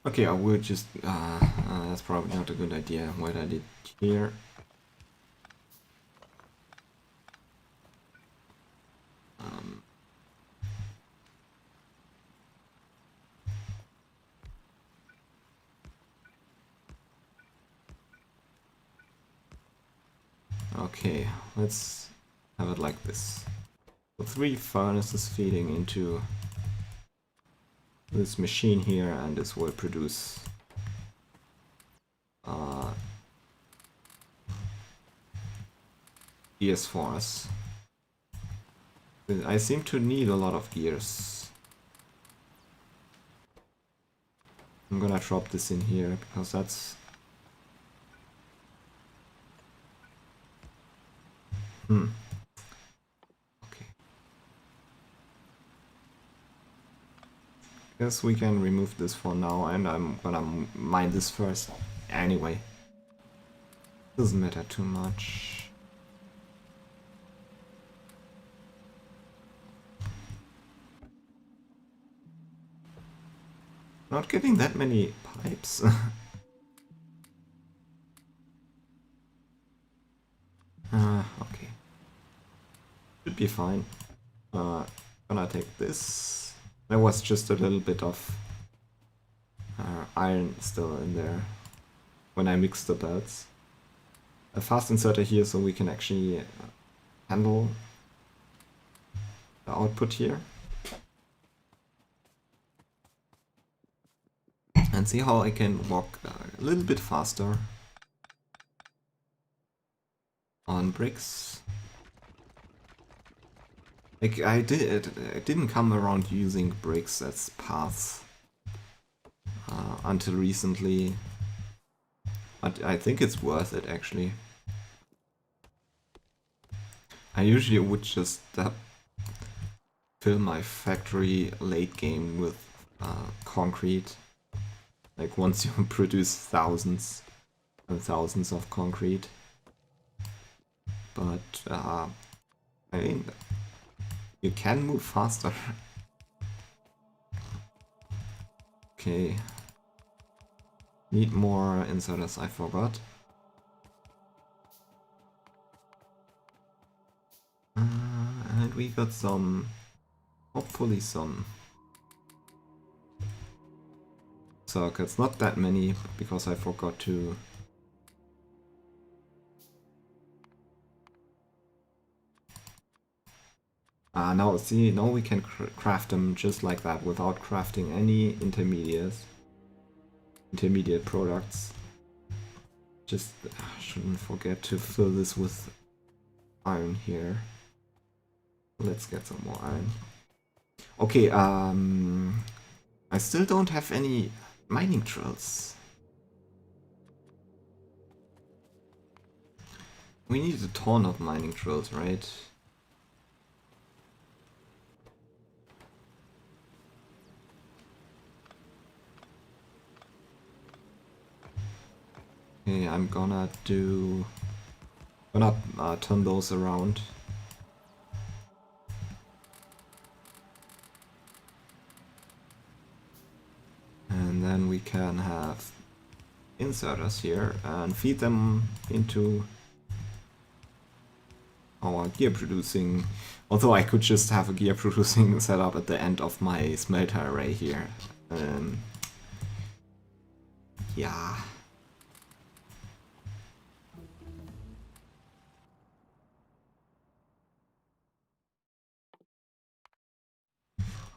Okay, I will just... that's probably not a good idea, what I did here. Okay, let's have it like this. So 3 furnaces feeding into this machine here, and this will produce gears for us. I seem to need a lot of gears. I'm gonna drop this in here because that's... Okay. Guess we can remove this for now, and I'm gonna mine this first. Anyway. Doesn't matter too much. Not getting that many pipes. Okay. Should be fine. Gonna take this. There was just a little bit of iron still in there when I mixed the belts. A fast inserter here so we can actually handle the output here. And see how I can walk a little bit faster on bricks. Like I didn't come around using bricks as paths until recently, but I think it's worth it actually. I usually would just fill my factory late game with concrete. Like once you produce thousands and thousands of concrete. But I mean, you can move faster. Okay. Need more inserters, I forgot. And we got some, hopefully some circuits. Not that many, because I forgot to... now see, now we can craft them just like that, without crafting any intermediate products. Just shouldn't forget to fill this with iron here. Let's get some more iron. Okay, I still don't have any mining drills. We need a ton of mining drills, right? Okay, I'm gonna turn those around. And then we can have inserters here and feed them into our gear producing. Although I could just have a gear producing setup at the end of my smelter array here. Yeah.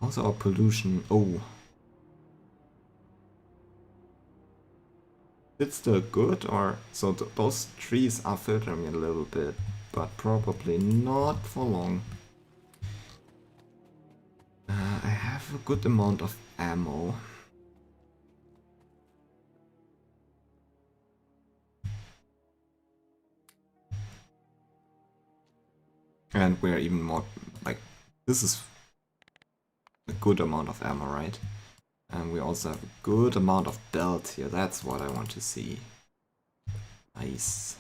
How's our pollution? Oh. It's still good, or... So those trees are filtering a little bit, but probably not for long. I have a good amount of ammo. And we're even more... like, this is a good amount of ammo, right? And we also have a good amount of belt here. That's what I want to see. Nice.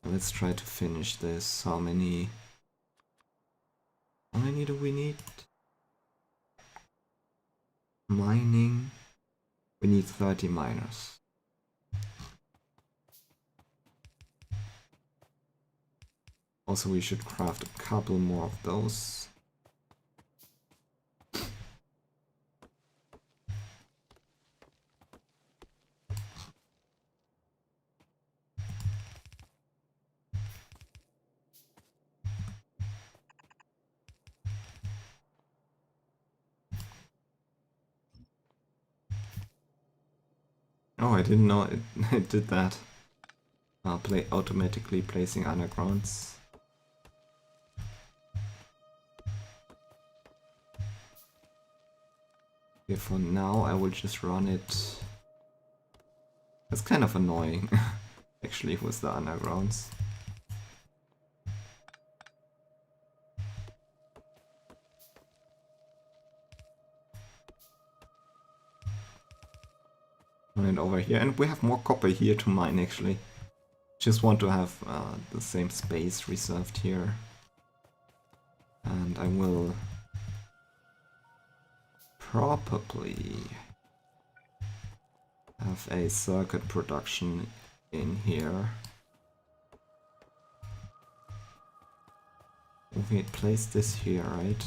Let's try to finish this. How many do we need? Mining. We need 30 miners. Also, we should craft a couple more of those. Oh, I didn't know it did that. Automatically placing undergrounds. Okay, for now I will just run it. That's kind of annoying, actually, with the undergrounds. Run it over here, and we have more copper here to mine, actually. Just want to have the same space reserved here. And I will probably have a circuit production in here. We place this here, right?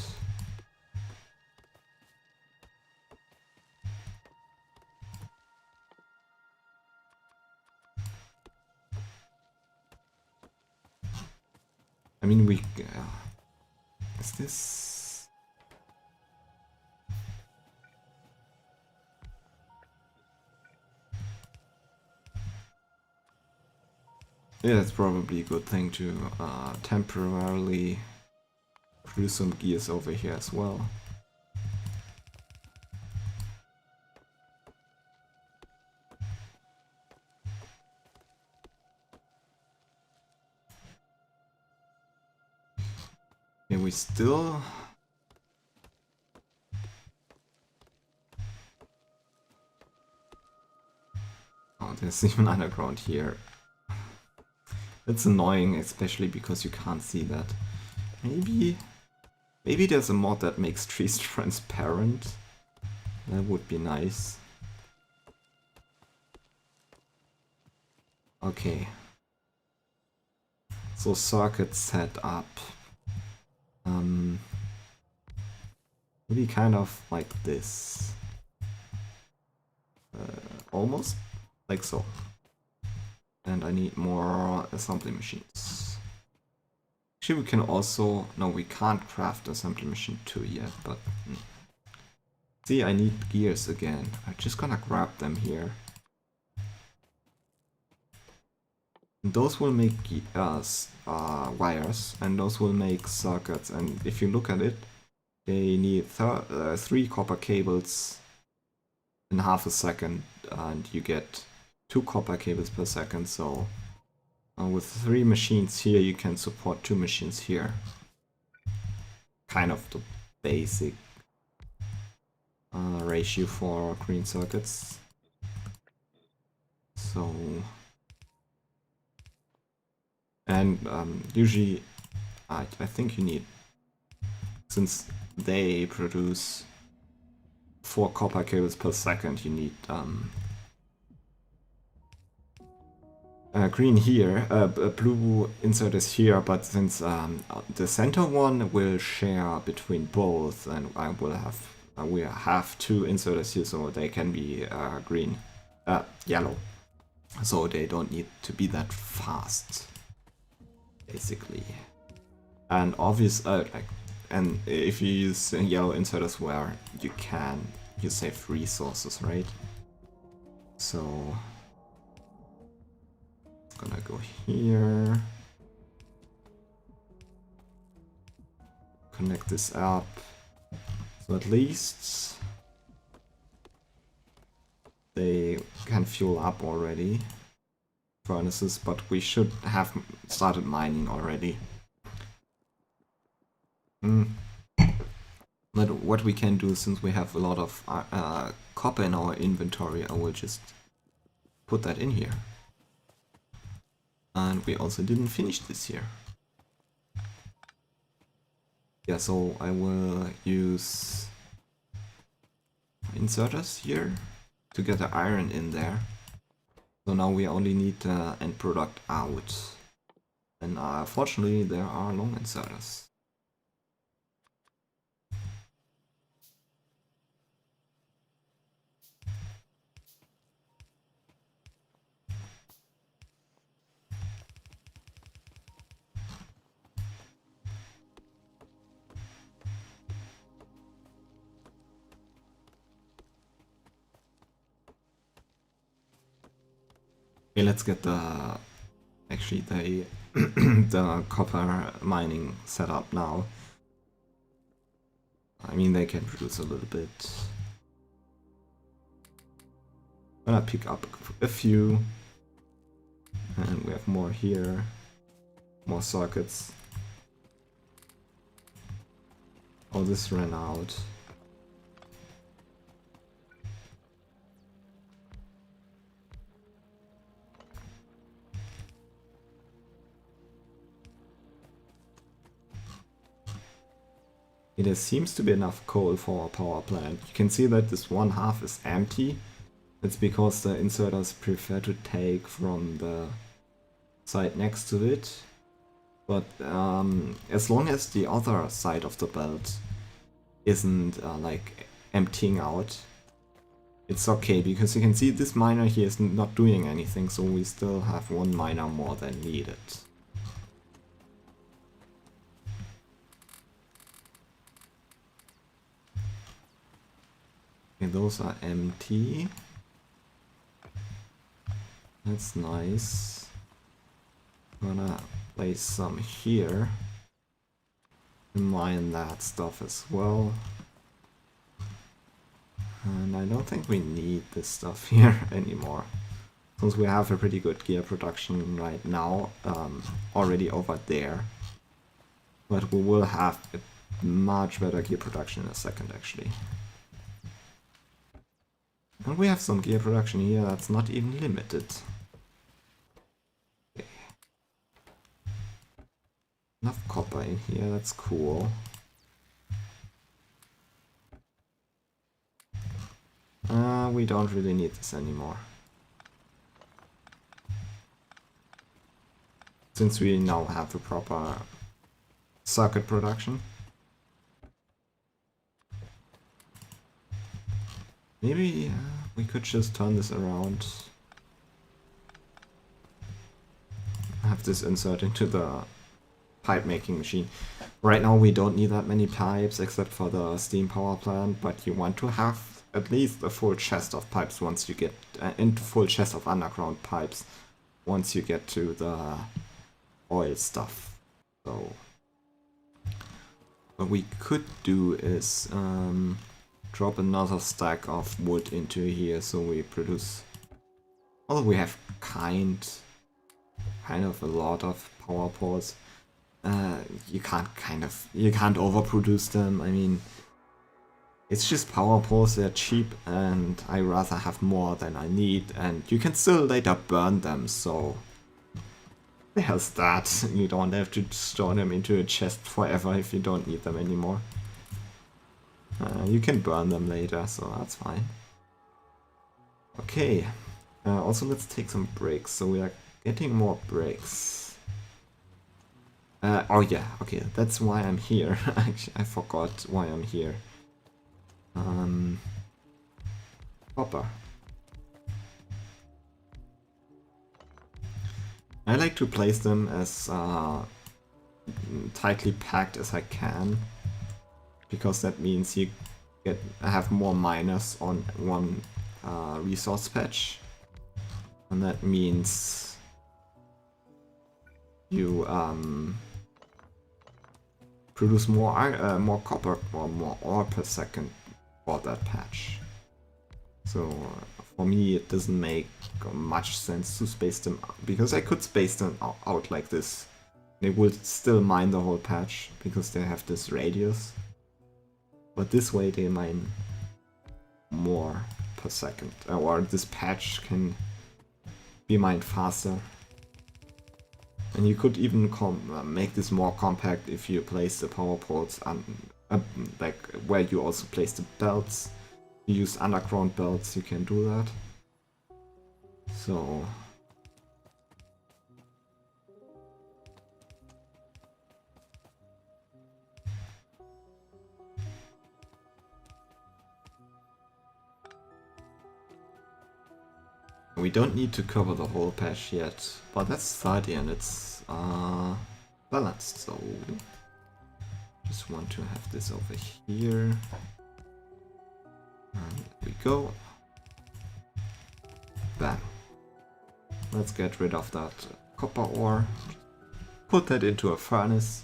I mean, we... is this... Yeah, it's probably a good thing to temporarily produce some gears over here as well. Yeah, we still... Oh, there's even underground here. It's annoying, especially because you can't see that. Maybe there's a mod that makes trees transparent. That would be nice. Okay. So circuit set up. Maybe kind of like this. Almost like so. And I need more assembly machines. Actually, we can also... No, we can't craft assembly machine 2 yet, but... See, I need gears again. I'm just gonna grab them here. Those will make wires, and those will make circuits. And if you look at it, they need 3 copper cables in half a second, and you get 2 copper cables per second. So with 3 machines here, you can support 2 machines here. Kind of the basic ratio for green circuits. So... And usually, I think you need, since they produce 4 copper cables per second, you need green here, blue inserters here, but since the center one will share between both, and I will have, we have 2 inserters here, so they can be green, yellow, so they don't need to be that fast. Basically, and obvious and if you use yellow inserters where you save resources, right? So it's gonna go here, connect this up, so at least they can fuel up already. Furnaces, but we should have started mining already. But what we can do, since we have a lot of copper in our inventory, I will just put that in here. And we also didn't finish this here. Yeah, so I will use inserters here to get the iron in there. So now we only need the end product out. And fortunately there are long inserters. Okay, let's get the actually the the copper mining set up now. I mean, they can produce a little bit. I'm gonna pick up a few, and we have more here, more circuits. Oh, this ran out. There seems to be enough coal for a power plant. You can see that this one half is empty. It's because the inserters prefer to take from the side next to it. But as long as the other side of the belt isn't like emptying out, it's okay, because you can see this miner here is not doing anything, so we still have one miner more than needed. Okay, those are empty. That's nice. I'm gonna place some here. Mine that stuff as well. And I don't think we need this stuff here anymore, since we have a pretty good gear production right now, already over there. But we will have a much better gear production in a second, actually. And we have some gear production here that's not even limited. Okay. Enough copper in here, that's cool. We don't really need this anymore, since we now have a proper circuit production. Maybe we could just turn this around. Have this insert into the pipe making machine. Right now we don't need that many pipes except for the steam power plant, but you want to have at least a full chest of pipes once you get into full chest of underground pipes once you get to the oil stuff. So what we could do is drop another stack of wood into here, so we produce, although we have kind of a lot of power poles, you can't overproduce them. I mean, it's just power poles, they're cheap, and I rather have more than I need, and you can still later burn them, so there's that. You don't have to store them into a chest forever if you don't need them anymore. You can burn them later, so that's fine. Okay, also let's take some bricks, so we are getting more bricks. Oh yeah, okay, that's why I'm here. Actually, I forgot why I'm here. Copper. I like to place them as tightly packed as I can, because that means you have more miners on one resource patch, and that means you produce more copper or more ore per second for that patch. So for me it doesn't make much sense to space them out, because I could space them out like this. They would still mine the whole patch because they have this radius. But this way they mine more per second, or this patch can be mined faster. And you could even make this more compact if you place the power poles on, like where you also place the belts. You use underground belts, you can do that. So we don't need to cover the whole patch yet, but that's 30 and it's balanced, so just want to have this over here. And there we go. Bam. let's get rid of that copper ore. Put that into a furnace.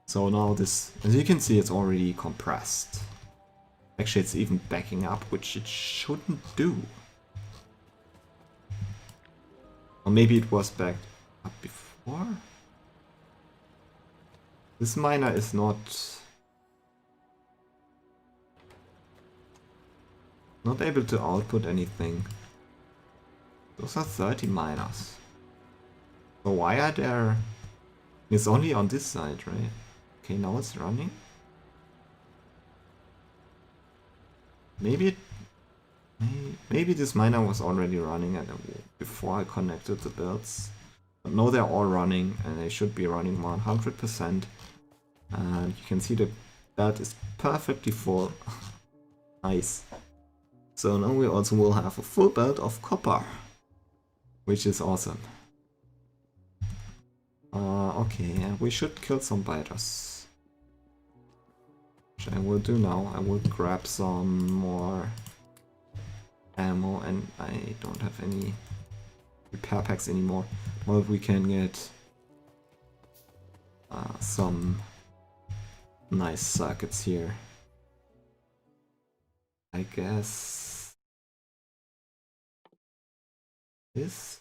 So now this, as you can see, it's already compressed. Actually, it's even backing up, which it shouldn't do. Or maybe it was backed up before? This miner is not able to output anything. Those are 30 miners. So why are there... It's only on this side, right? Okay, now it's running. Maybe this miner was already running before I connected the builds. But no, they're all running and they should be running 100%. And you can see the belt is perfectly full. Nice. So now we also will have a full belt of copper, which is awesome. Okay, and we should kill some biters. Which I will do now. I will grab some more ammo, and I don't have any repair packs anymore. Well, we can get some nice circuits here. I guess this?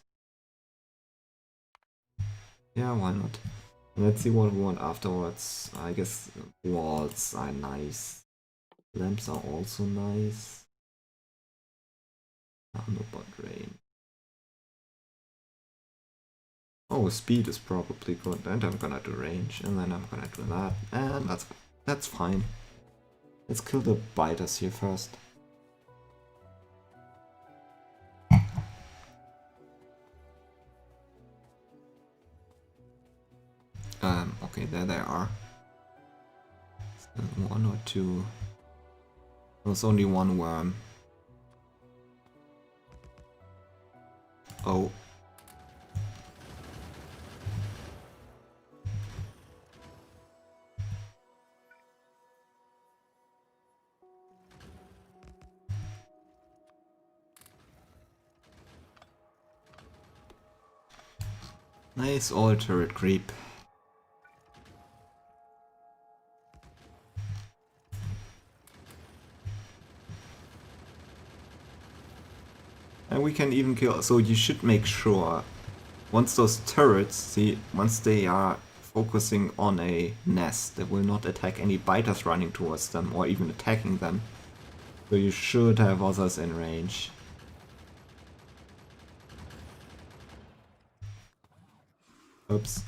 Yeah, why not? Let's see what we want afterwards. I guess walls are nice. Lamps are also nice. Nanobot range. Oh, speed is probably good, and I'm gonna do range, and then I'm gonna do that, and that's fine. Let's kill the biters here first. Okay, there they are. One or two. There's only one worm. Oh. Nice old turret creep. And we can even kill, so you should make sure, once those turrets, see, once they are focusing on a nest, they will not attack any biters running towards them, or even attacking them. So you should have others in range. Oops.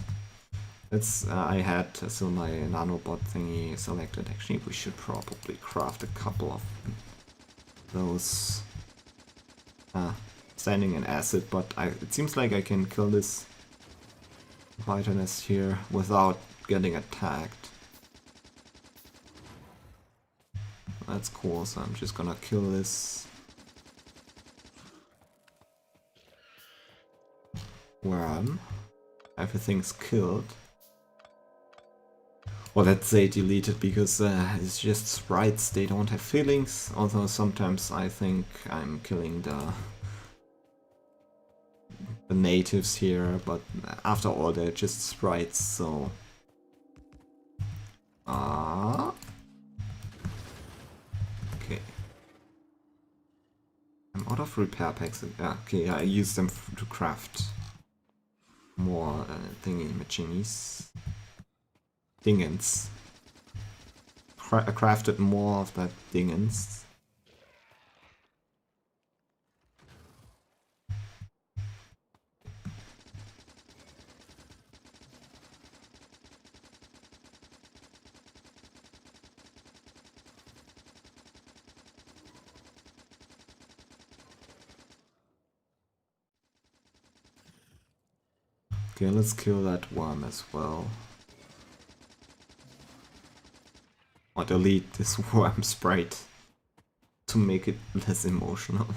That's, I had still my nanobot thingy selected. Actually, we should probably craft a couple of those. Standing in acid, but it seems like I can kill this biter nest here without getting attacked. That's cool, so I'm just gonna kill this worm. Everything's killed. Or let's say deleted, because it's just sprites, they don't have feelings. Although sometimes I think I'm killing the natives here, but after all they're just sprites, so... Okay. I'm out of repair packs. Okay, I use them to craft more thingy-majingies. Dingens. I crafted more of that dingens. Okay, let's kill that worm as well. Or delete this worm sprite to make it less emotional.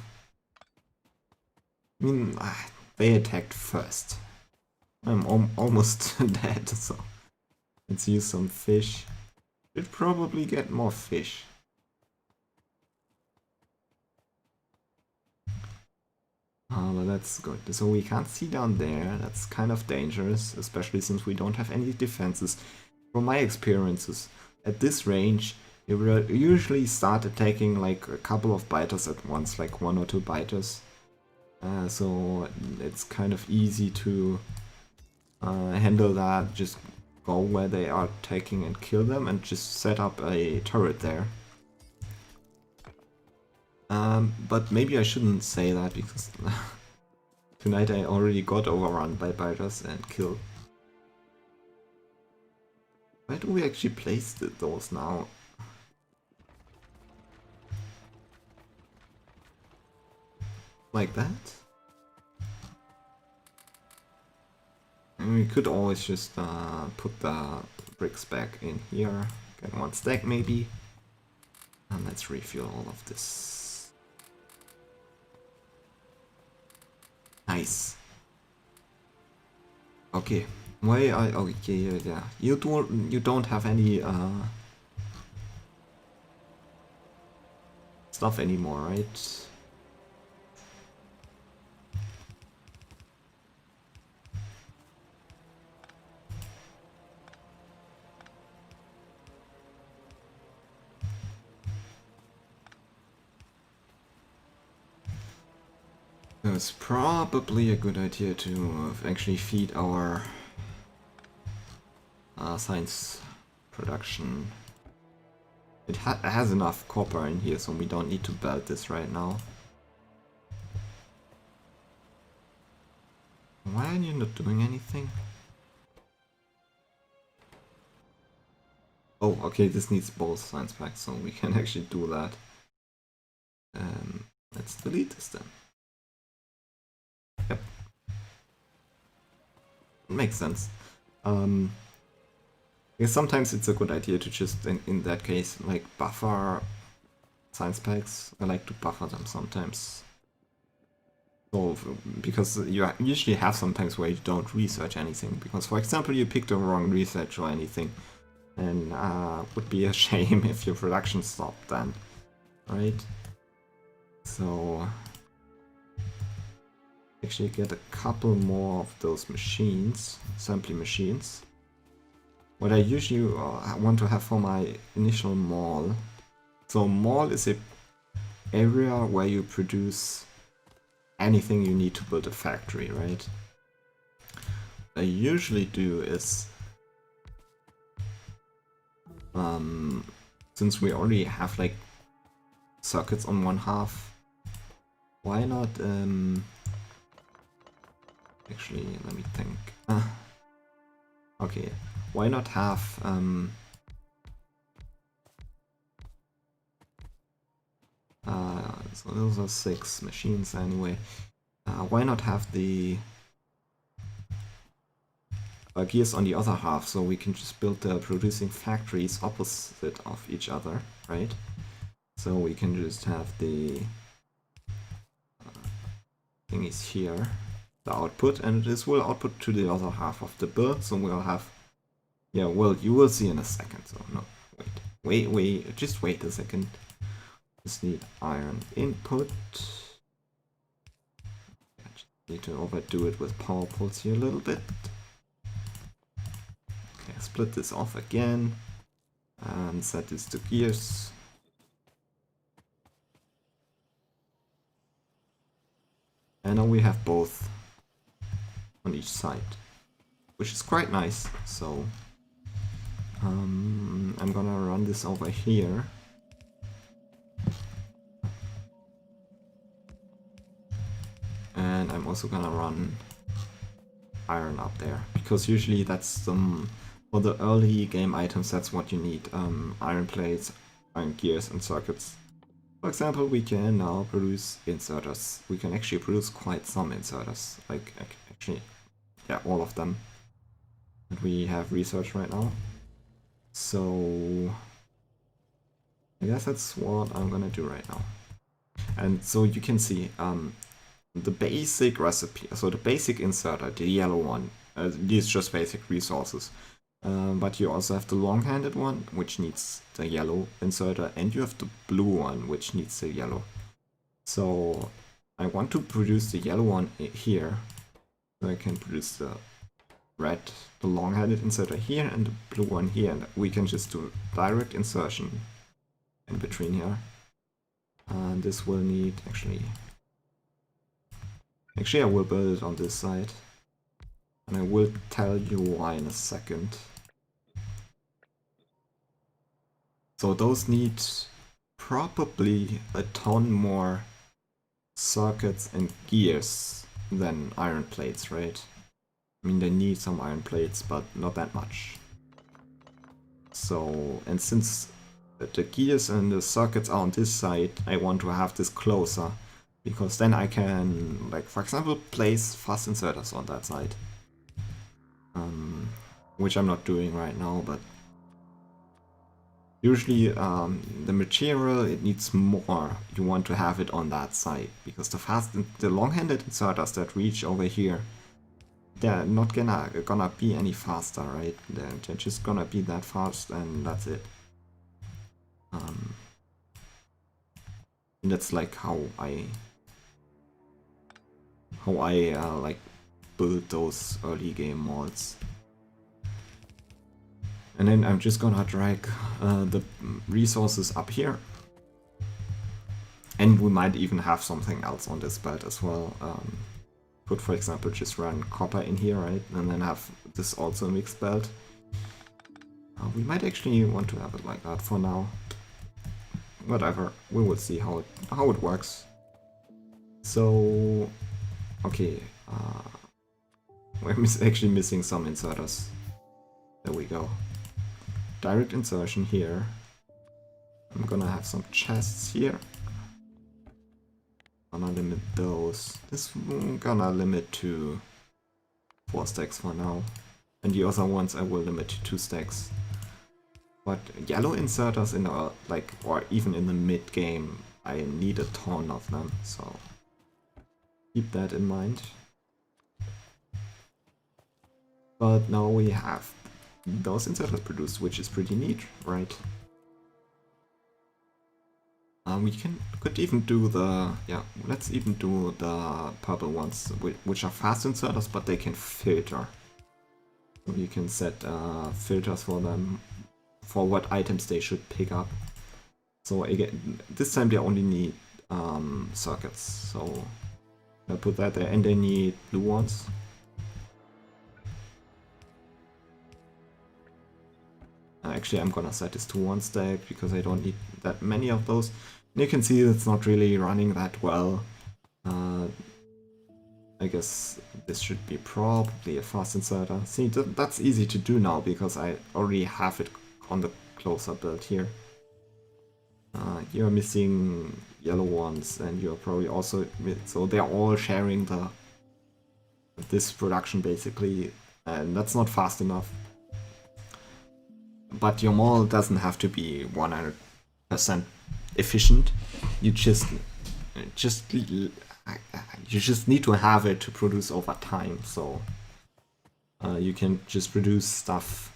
I mean, they attacked first. I'm almost dead, so let's use some fish. Should probably get more fish. Well, that's good. So we can't see down there. That's kind of dangerous, especially since we don't have any defenses. From my experiences, at this range, you will usually start attacking like a couple of biters at once, like 1 or 2 biters. So it's kind of easy to handle that. Just go where they are attacking and kill them and just set up a turret there. But maybe I shouldn't say that because tonight I already got overrun by biters and killed. Where do we actually place those now? Like that? And we could always just put the bricks back in here. Get 1 stack maybe. And let's refuel all of this. Nice. Okay. Why I okay yeah. You don't have any stuff anymore, right? It's probably a good idea to actually feed our science production. It has enough copper in here, so we don't need to belt this right now. Why are you not doing anything? Oh, okay, this needs both science packs, so we can actually do that. Let's delete this then. Yep. Makes sense. Because sometimes it's a good idea to just, in that case, like buffer science packs. I like to buffer them sometimes. So, because you usually have sometimes where you don't research anything. Because, for example, you picked the wrong research or anything. And would be a shame if your production stopped then. Right? So actually get a couple more of those machines, assembly machines. What I usually want to have for my initial mall. So mall is a area where you produce anything you need to build a factory, right? What I usually do is, since we already have like circuits on 1/2, why not, actually, let me think. Okay, why not have, so those are 6 machines anyway. Why not have the gears on the other half, so we can just build the producing factories opposite of each other, right? So we can just have the thingies here, the output, and this will output to the other half of the build, so we'll have, yeah, well, you will see in a second, so no, wait, just wait a second. Just need iron input. I just need to overdo it with power pulls here a little bit. Okay, split this off again and set this to gears. And now we have both on each side, which is quite nice. So I'm gonna run this over here. And I'm also gonna run iron up there, because usually that's for the early game items, that's what you need. Iron plates, iron gears, and circuits. For example, we can now produce inserters. We can actually produce quite some inserters, like actually, yeah, all of them. And we have research right now. So I guess that's what I'm gonna do right now. And so you can see the basic recipe, so the basic inserter, the yellow one, these just basic resources. But you also have the long-handed one, which needs the yellow inserter, and you have the blue one, which needs the yellow. So I want to produce the yellow one here, so I can produce the red, the long-headed inserter here, and the blue one here, and we can just do direct insertion in between here. And this will need actually I will build it on this side, and I will tell you why in a second. So those need probably a ton more circuits and gears than iron plates, right? I mean, they need some iron plates, but not that much. So, and since the gears and the circuits are on this side, I want to have this closer, because then I can, like, for example, place fast inserters on that side. Which I'm not doing right now, but usually the material, it needs more. You want to have it on that side, because the long-handed inserters that reach over here, they're not gonna be any faster, right? They're just gonna be that fast, and that's it. And that's like how I like build those early game molds. And then I'm just gonna drag the resources up here. And we might even have something else on this belt as well. Could, for example, just run copper in here, right? And then have this also mixed belt. We might actually want to have it like that for now. Whatever, we will see how it works. So, okay, we're actually missing some inserters. There we go. Direct insertion here. I'm gonna have some chests here. Gonna limit those. This I'm gonna limit to 4 stacks for now. And the other ones I will limit to 2 stacks. But yellow inserters in the, like, or even in the mid game, I need a ton of them, so keep that in mind. But now we have those inserters produced, which is pretty neat, right? We could even do the, let's even do the purple ones, which are fast inserters, but they can filter. So you can set filters for them, for what items they should pick up. So again, this time they only need circuits, so I'll put that there, and they need blue ones. Actually, I'm gonna set this to 1 stack because I don't need that many of those. And you can see it's not really running that well. I guess this should be probably a fast inserter. See, that's easy to do now because I already have it on the closer build here. You're missing yellow ones, and you're probably also, so they're all sharing this production basically, and that's not fast enough. But your mold doesn't have to be 100% efficient. You just need to have it to produce over time. So you can just produce stuff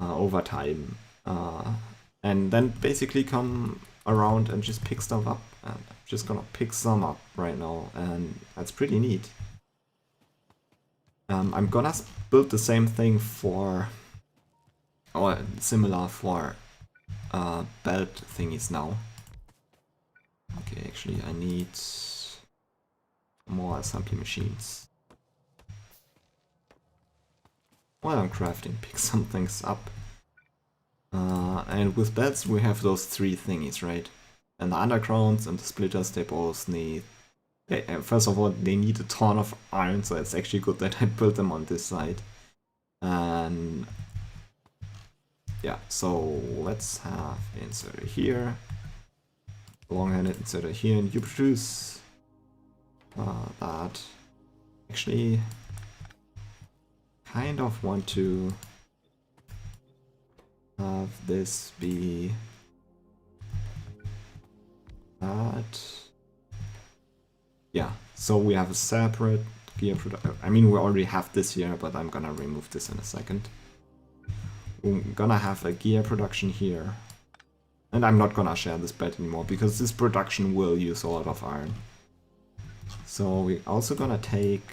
over time, and then basically come around and just pick stuff up. And I'm just gonna pick some up right now, and that's pretty neat. I'm gonna build the same thing for, or similar for belt thingies now. Okay, actually I need more assembly machines. While I'm crafting, pick some things up. And with belts we have those 3 thingies, right? And the undergrounds and the splitters, they both need... First of all, they need a ton of iron, so it's actually good that I built them on this side. And yeah, so let's have inserter here, long-handed inserter here, and you produce that. Actually, kind of want to have this be that. Yeah, so we have a separate gear production. I mean, we already have this here, but I'm gonna remove this in a second. We're gonna have a gear production here, And I'm not gonna share this bed anymore, because this production will use a lot of iron. So we're also gonna take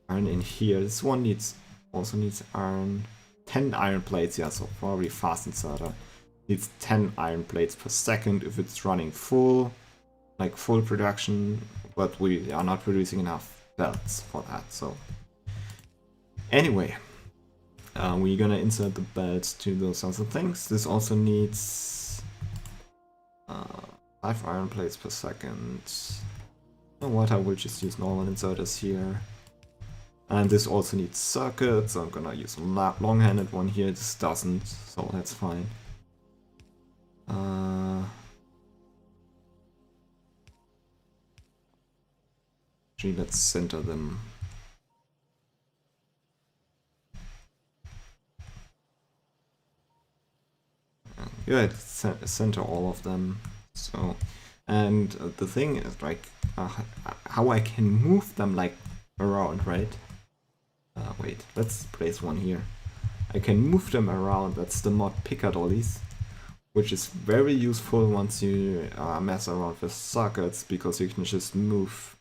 iron in here. This one also needs iron. 10 iron plates, yeah, so probably fast inserter. Needs 10 iron plates per second if it's running full, like full production, but we are not producing enough belts for that, so. Anyway, we're gonna insert the belts to those other things. This also needs 5 iron plates per second. You know what, I will just use normal inserters here. And this also needs circuits, so I'm gonna use a long-handed one here. This doesn't, so that's fine. Actually, let's center them. Yeah, center all of them. So, and the thing is, like, how I can move them, like, around, right? Wait, let's place one here. I can move them around. That's the mod Piccadollies, which is very useful once you mess around with circuits, because you can just move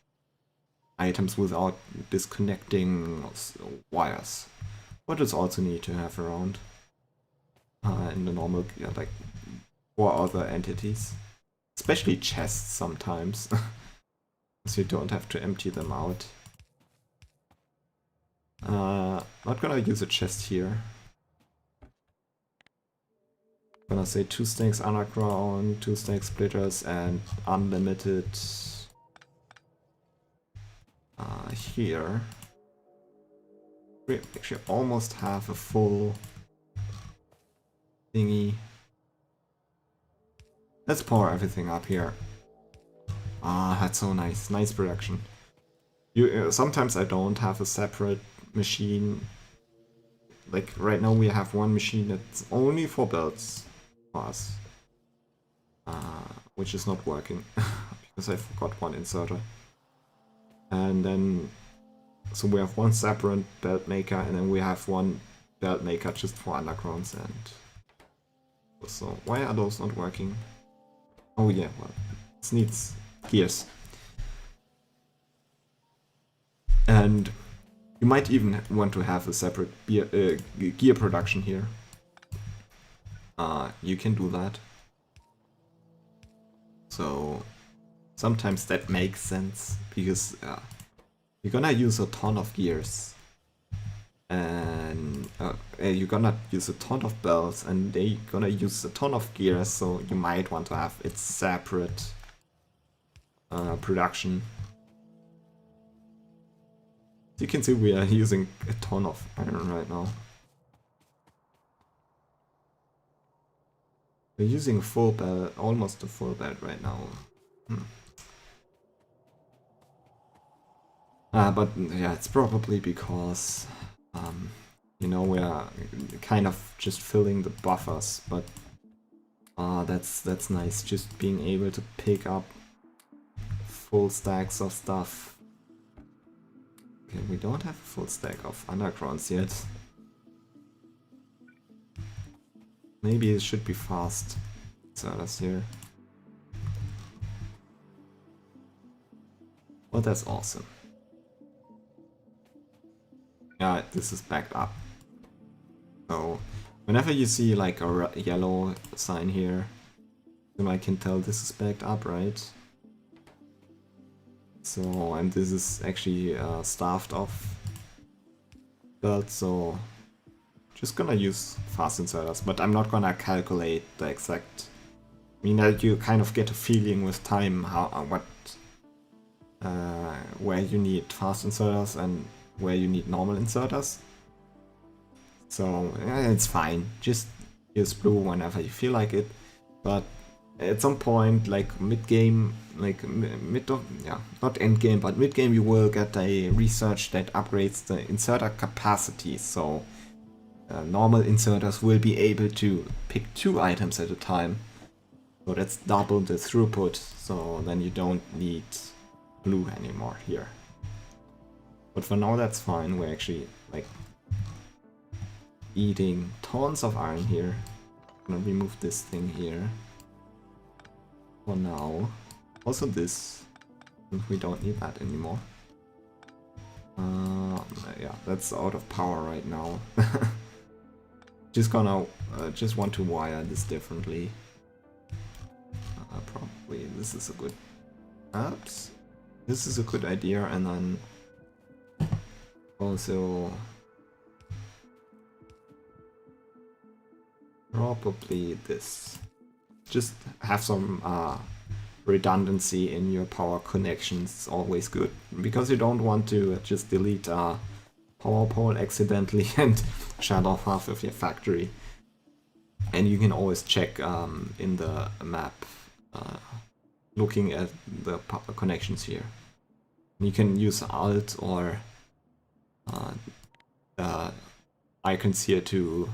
items without disconnecting wires. What is also neat to have around in the normal, like, for other entities, especially chests sometimes, so you don't have to empty them out. Not gonna use a chest here. Gonna say 2 stacks underground, 2 stack splitters, and unlimited here. We actually almost have a full thingy. Let's power everything up here. Ah, that's so nice. Nice production. Sometimes I don't have a separate machine. Like right now we have one machine that's only for belts for us. Which is not working because I forgot one inserter. And then, so we have one separate belt maker, and then we have one belt maker just for undergrounds. And so why are those not working? Oh yeah, well, it needs gears. And you might even want to have a separate gear production here. You can do that. So sometimes that makes sense, because you're gonna use a ton of gears. And you're gonna use a ton of belts, and they're gonna use a ton of gears, so you might want to have its separate production. You can see we are using a ton of iron right now. We're using a full belt, almost a full belt right now. But yeah, it's probably because you know, we are kind of just filling the buffers, but that's nice, just being able to pick up full stacks of stuff. Okay, we don't have a full stack of undergrounds yet. Maybe it should be fast. So that's here. Well, that's awesome. Yeah, this is backed up. So whenever you see like a yellow sign here, then I can tell this is backed up, right? So, and this is actually staffed off belt, so just gonna use fast inserters, but I'm not gonna calculate the exact. I mean, you kind of get a feeling with time where you need fast inserters and where you need normal inserters. So it's fine. Just use blue whenever you feel like it. But at some point, like mid-game, like not end-game, but mid-game, you will get a research that upgrades the inserter capacity. So normal inserters will be able to pick 2 items at a time. So that's double the throughput. So then you don't need blue anymore here. But for now, that's fine. We're actually like eating tons of iron here. I'm gonna remove this thing here for now. Also this, we don't need that anymore. Yeah, that's out of power right now. Just gonna just want to wire this differently. Probably this is a good. Oops, this is a good idea, and then also probably this. Just have some redundancy in your power connections. It's always good because you don't want to just delete a power pole accidentally and shut off half of your factory. And you can always check in the map looking at the connections here. You can use Alt or icons here to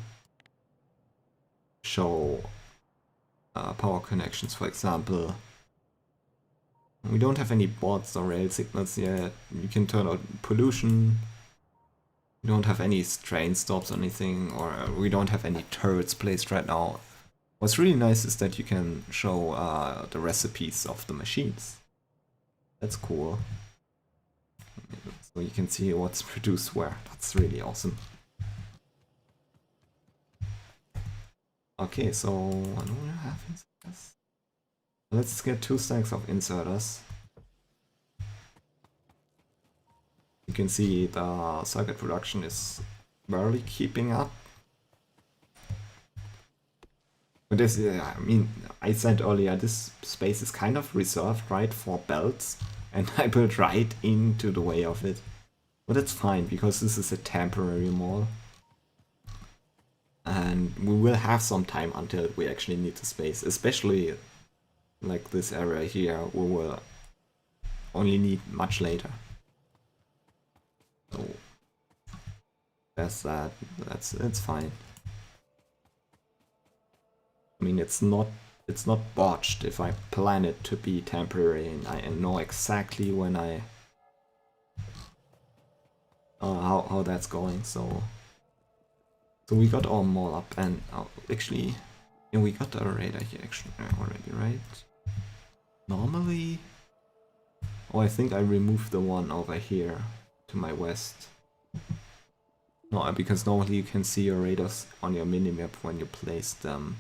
show power connections. For example, we don't have any boards or rail signals yet. You can turn on pollution. We don't have any train stops or anything, or we don't have any turrets placed right now. What's really nice is that you can show the recipes of the machines. That's cool. So you can see what's produced where. That's really awesome. Okay, so what do we have inserters? Let's get 2 stacks of inserters. You can see the circuit production is barely keeping up. But this, I mean, I said earlier, this space is kind of reserved, right, for belts, and I built right into the way of it. But it's fine, because this is a temporary mall. And we will have some time until we actually need the space, especially like this area here, we will only need much later. So that's that. It's fine. I mean, it's not botched if I plan it to be temporary and I know exactly when I how that's going. So we got our mall up, and actually, yeah, we got the radar here actually already, right? Normally, oh, I think I removed the one over here to my west. No, because normally you can see your radars on your minimap when you place them.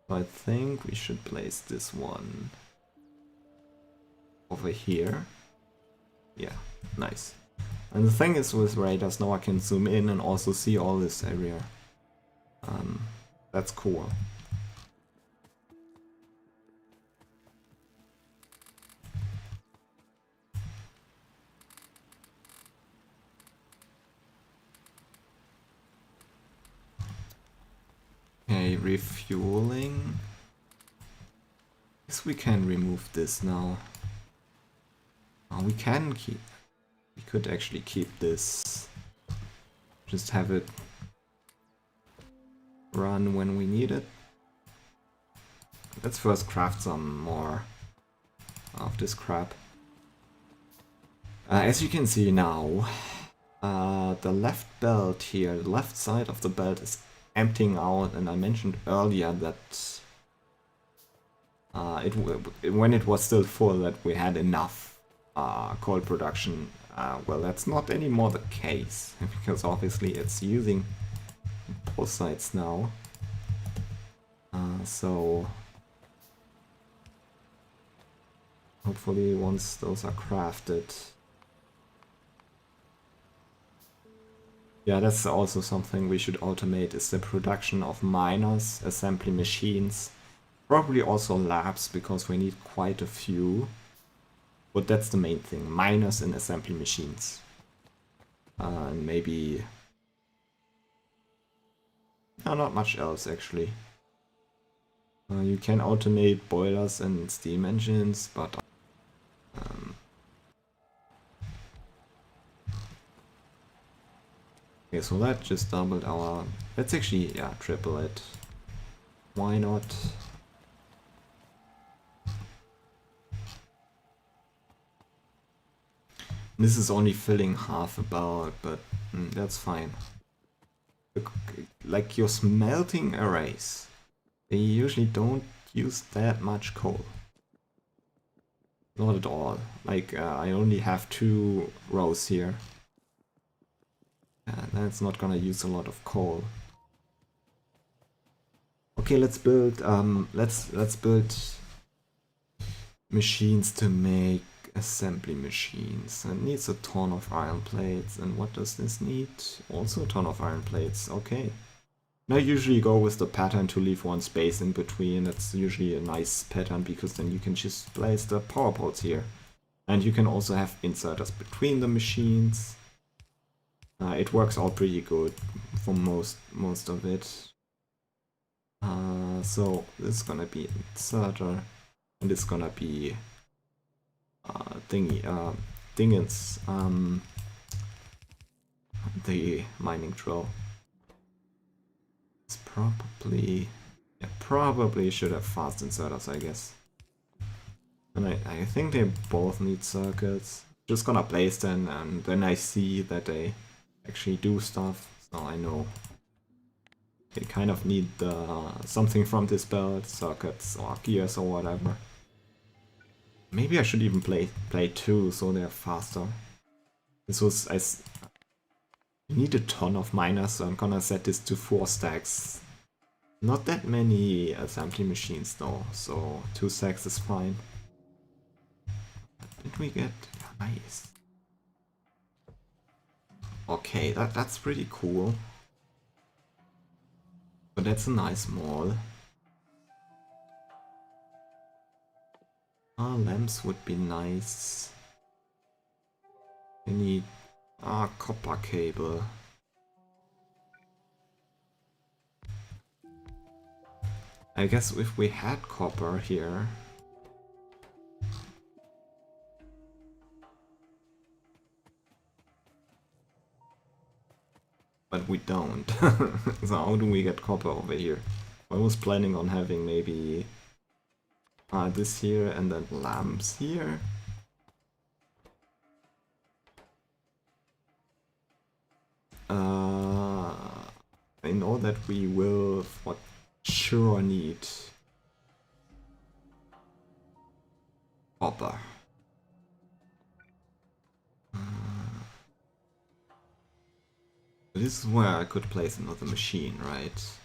So I think we should place this one over here. Yeah, nice. And the thing is with radars, now I can zoom in and also see all this area. That's cool. Okay, refueling. Guess we can remove this now. Oh, we can keep. We could actually keep this. Just have it run when we need it. Let's first craft some more of this crap. As you can see now, the left belt here, the left side of the belt is emptying out, and I mentioned earlier that when it was still full that we had enough coal production. Well, that's not anymore the case, because obviously it's using both sides now. So hopefully once those are crafted. Yeah, that's also something we should automate, is the production of miners, assembly machines, probably also labs, because we need quite a few. But that's the main thing, miners and assembly machines. And maybe... not much else actually. You can automate boilers and steam engines, but... okay, so that just doubled our... Let's actually, yeah, triple it. Why not? This is only filling half a belt, but that's fine. Like your smelting arrays They usually don't use that much coal. Not at all. Like, I only have 2 rows here. And that's not gonna use a lot of coal. Okay, let's build let's build machines to make assembly machines. It needs a ton of iron plates. And what does this need? Also a ton of iron plates. Okay. I usually go with the pattern to leave one space in between. That's usually a nice pattern because then you can just place the power poles here. And you can also have inserters between the machines. It works out pretty good for most of it. So this is gonna be an inserter, and it's gonna be dingens, the mining drill. It's probably should have fast inserters, I guess. And I think they both need circuits. Just gonna place them, and then I see that they actually do stuff, so I know they kind of need something from this belt, circuits or gears or whatever. Maybe I should even play 2 so they're faster. This was you need a ton of miners, so I'm gonna set this to 4 stacks. Not that many assembly machines though, so 2 stacks is fine. Did we get nice? Okay, that's pretty cool. But that's a nice mall. Lamps would be nice. We need copper cable. I guess if we had copper here. But we don't. So how do we get copper over here? I was planning on having maybe this here and then lamps here. I know that we will for sure need copper. This is where I could place another machine, right?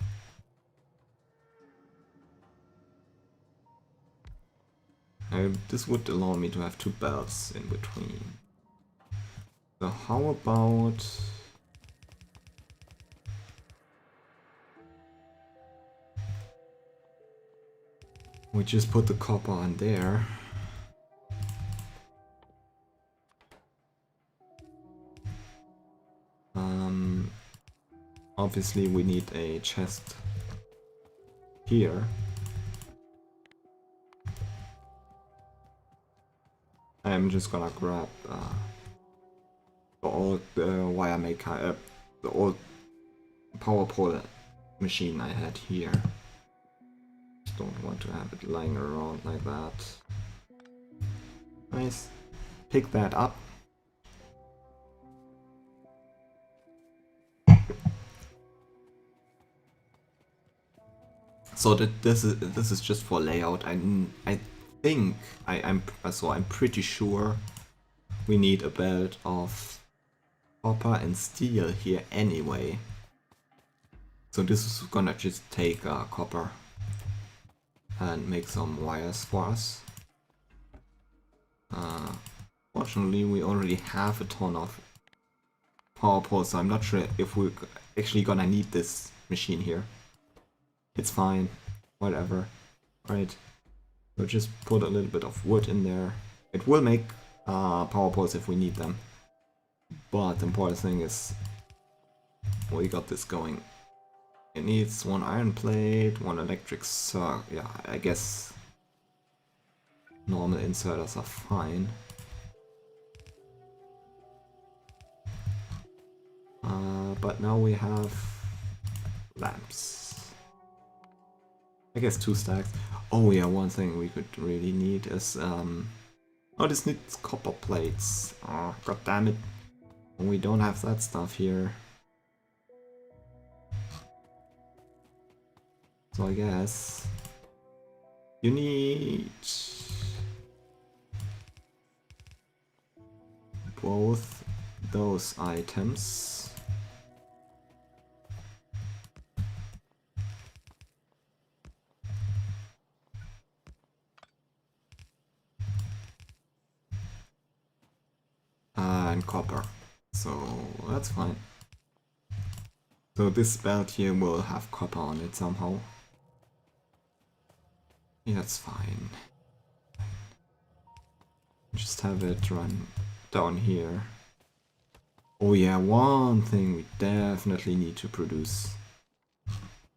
This would allow me to have 2 belts in between. So how about... we just put the copper on there. Obviously we need a chest here. I'm just gonna grab the old wire maker, the old power pole machine I had here. Just don't want to have it lying around like that. Nice. Pick that up. So that this is just for layout. I think I'm pretty sure we need a belt of copper and steel here anyway. So this is gonna just take copper and make some wires for us. Fortunately, we already have a ton of power poles, so I'm not sure if we're actually gonna need this machine here. It's fine, whatever, right? We'll just put a little bit of wood in there. It will make power poles if we need them. But the important thing is we got this going. It needs 1 iron plate, 1 electric circuit. Yeah, I guess normal inserters are fine. But now we have lamps. I guess 2 stacks. Oh yeah, one thing we could really need is oh, this needs copper plates. Oh, god damn it. We don't have that stuff here. So I guess you need both those items. And copper. So that's fine. So this belt here will have copper on it somehow. Yeah, that's fine. Just have it run down here. Oh yeah, one thing we definitely need to produce.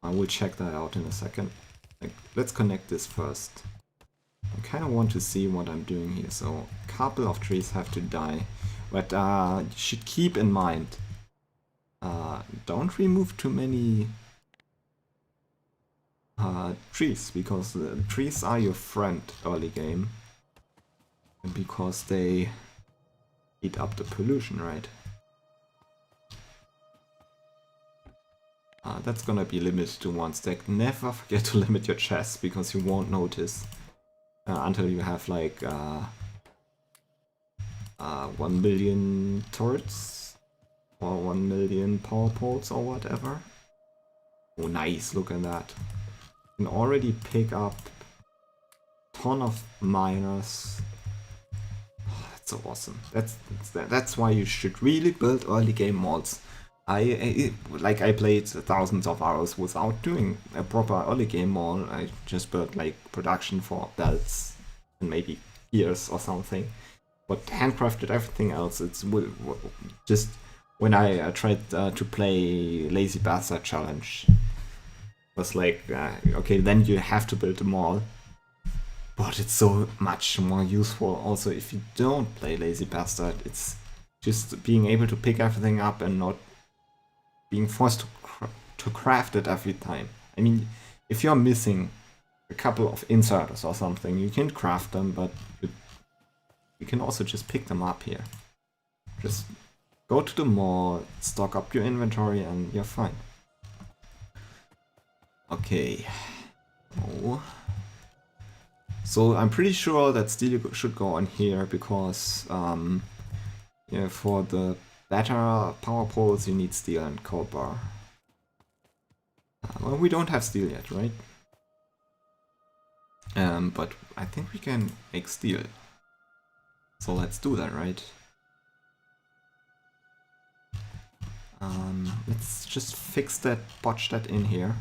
I will check that out in a second. Like, let's connect this first. I kind of want to see what I'm doing here. So a couple of trees have to die. But you should keep in mind, don't remove too many trees, because the trees are your friend early game. And because they eat up the pollution, right? That's gonna be limited to one stack. Never forget to limit your chests, because you won't notice until you have like 1 million turrets or 1 million power poles or whatever. Oh nice, look at that. You can already pick up a ton of miners. Oh, that's so awesome. That's why you should really build early game mods. I played thousands of hours without doing a proper early game mod. I just built like production for belts and maybe gears or something. But handcrafted everything else. It's just when I tried to play Lazy Bastard Challenge. Was like, okay, then you have to build them all. But it's so much more useful also if you don't play Lazy Bastard. It's just being able to pick everything up and not being forced to craft it every time. I mean, if you're missing a couple of inserters or something, you can craft them, but you can also just pick them up here. Just go to the mall, stock up your inventory, and you're fine. Okay. Oh. So I'm pretty sure that steel should go on here, because yeah, for the better power poles you need steel and copper. Well, we don't have steel yet, right? But I think we can make steel. So let's do that, right? Let's just fix that, botch that in here.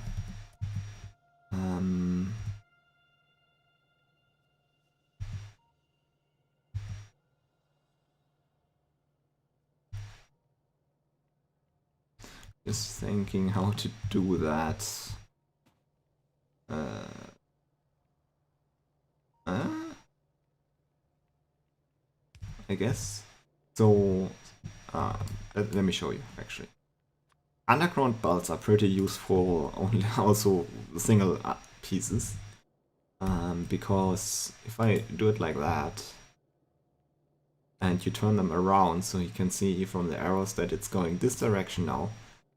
Just thinking how to do that. I guess. So, let me show you, actually. Underground belts are pretty useful, only also single pieces. Because if I do it like that, and you turn them around so you can see from the arrows that it's going this direction now,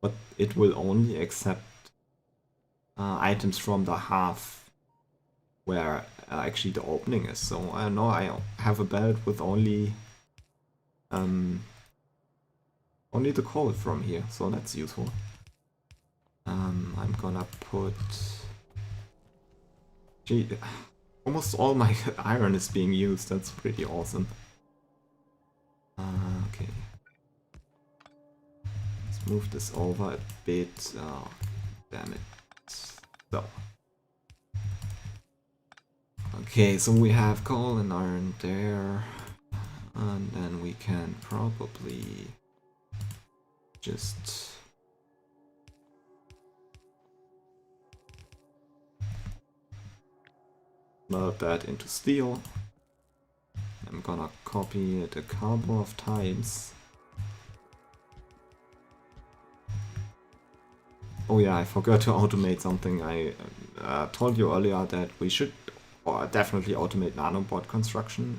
but it will only accept items from the half where actually the opening is. So I know I have a belt with only the coal from here, so that's useful. I'm gonna put... Gee, almost all my iron is being used, that's pretty awesome. Okay. Let's move this over a bit. Oh, damn it. So. Okay, so we have coal and iron there. And then we can probably just melt that into steel. I'm gonna copy it a couple of times. Oh yeah, I forgot to automate something. I told you earlier that we should definitely automate nanobot construction.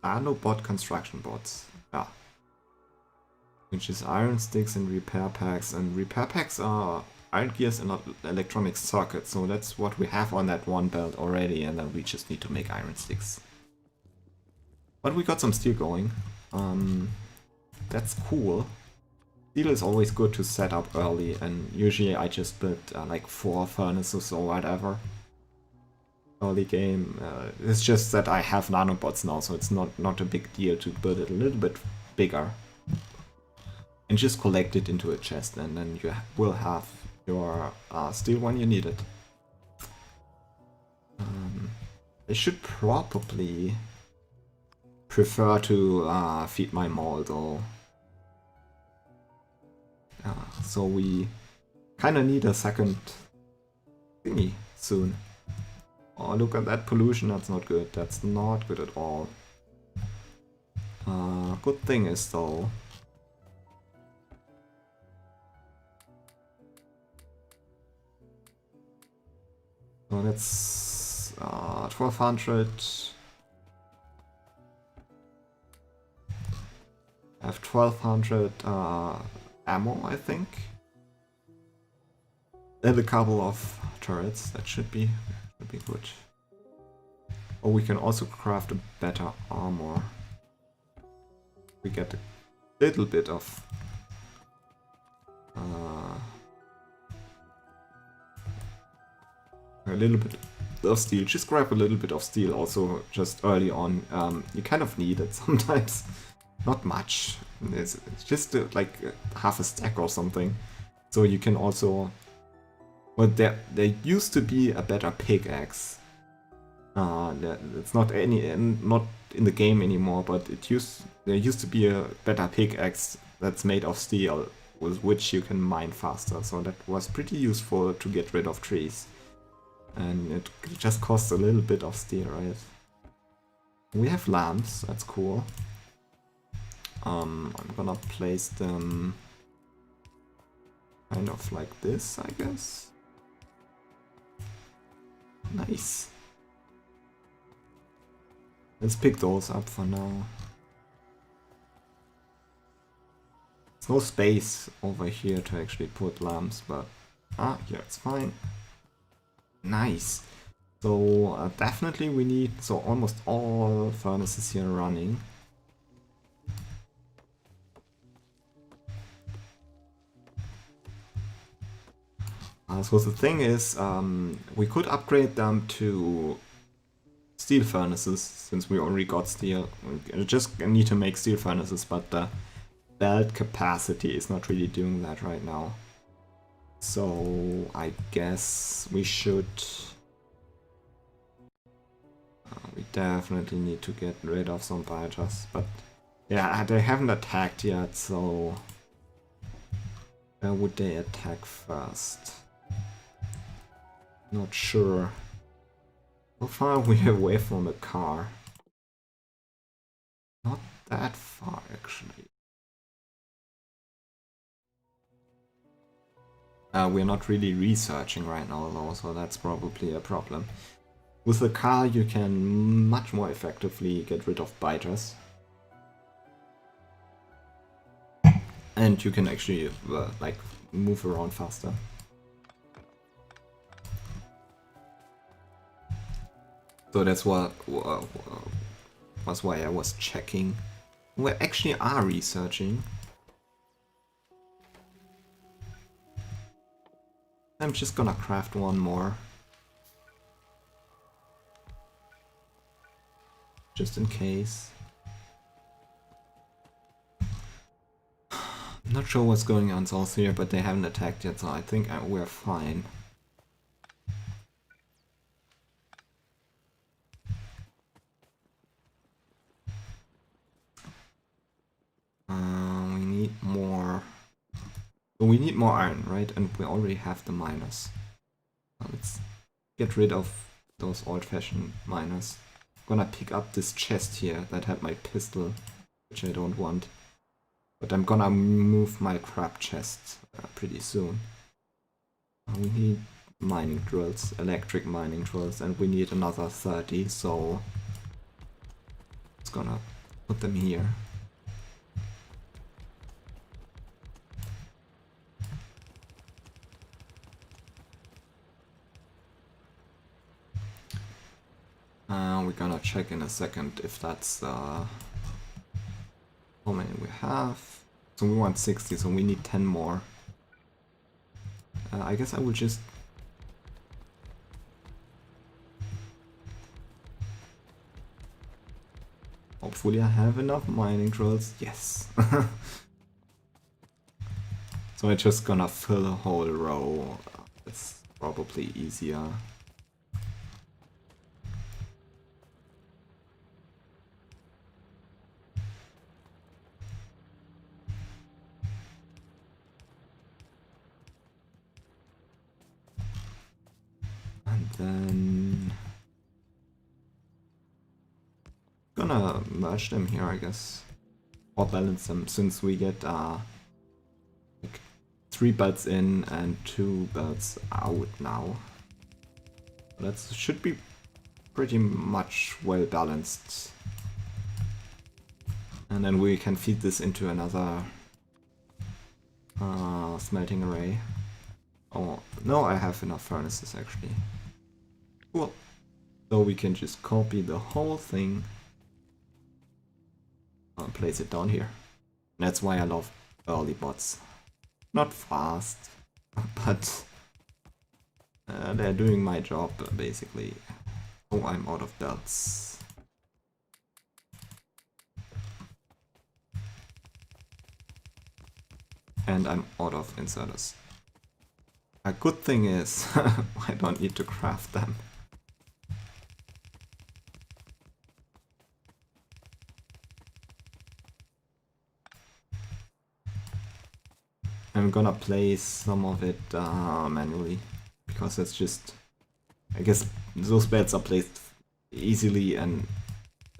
Nanobot construction bots. Yeah. Which is iron sticks and repair packs. And repair packs are iron gears and electronic circuits, so that's what we have on that one belt already, and then we just need to make iron sticks. But we got some steel going. That's cool. Steel is always good to set up early, and usually I just build like 4 furnaces or whatever. Early game. It's just that I have nanobots now, so it's not a big deal to build it a little bit bigger. And just collect it into a chest, and then you will have your steel when you need it. I should probably prefer to feed my mole though. So we kind of need a second thingy soon. Oh, look at that pollution, that's not good. That's not good at all. Good thing is though, so that's 1200. I have 1200 ammo, I think. And a couple of turrets, that should be good. Or we can also craft a better armor. We get a little bit of steel. Just grab a little bit of steel also just early on. You kind of need it sometimes. Not much. It's just like half a stack or something. So you can also... Well, there used to be a better pickaxe. It's not in the game anymore, but there used to be a better pickaxe that's made of steel, with which you can mine faster. So that was pretty useful to get rid of trees. And it just costs a little bit of steel, right? We have lamps, that's cool. I'm gonna place them kind of like this, I guess. Nice. Let's pick those up for now. There's no space over here to actually put lamps, but yeah, it's fine. Nice. So definitely we need almost all furnaces here running. So the thing is, we could upgrade them to steel furnaces, since we already got steel. We just need to make steel furnaces, but the belt capacity is not really doing that right now. So I guess we should... we definitely need to get rid of some biters, but yeah, they haven't attacked yet, so where would they attack first? Not sure. How far are we away from the car? Not that far, actually. We're not really researching right now though, so that's probably a problem. With the car you can much more effectively get rid of biters. And you can actually like move around faster. So that's what was why I was checking. We actually are researching. I'm just gonna craft one more. Just in case. I'm not sure what's going on south here, but they haven't attacked yet, so I think we're fine. We need more. We need more iron, right? And we already have the miners. Let's get rid of those old-fashioned miners. I'm gonna pick up this chest here that had my pistol, which I don't want. But I'm gonna move my crab chest pretty soon. We need mining drills, electric mining drills, and we need another 30, so it's gonna put them here. we're gonna check in a second if that's how many we have. So we want 60, so we need 10 more. I guess I will just hopefully I have enough mining drills. Yes. So I'm just gonna fill a whole row. It's probably easier. And then gonna merge them here, I guess, or balance them, since we get like 3 belts in and 2 belts out now. That should be pretty much well balanced. And then we can feed this into another smelting array. Oh, no, I have enough furnaces actually. Cool. So we can just copy the whole thing and place it down here. That's why I love early bots. Not fast, but they're doing my job basically. Oh, I'm out of belts. And I'm out of inserters. A good thing is, I don't need to craft them. I'm gonna place some of it manually, because it's just, I guess those beds are placed easily and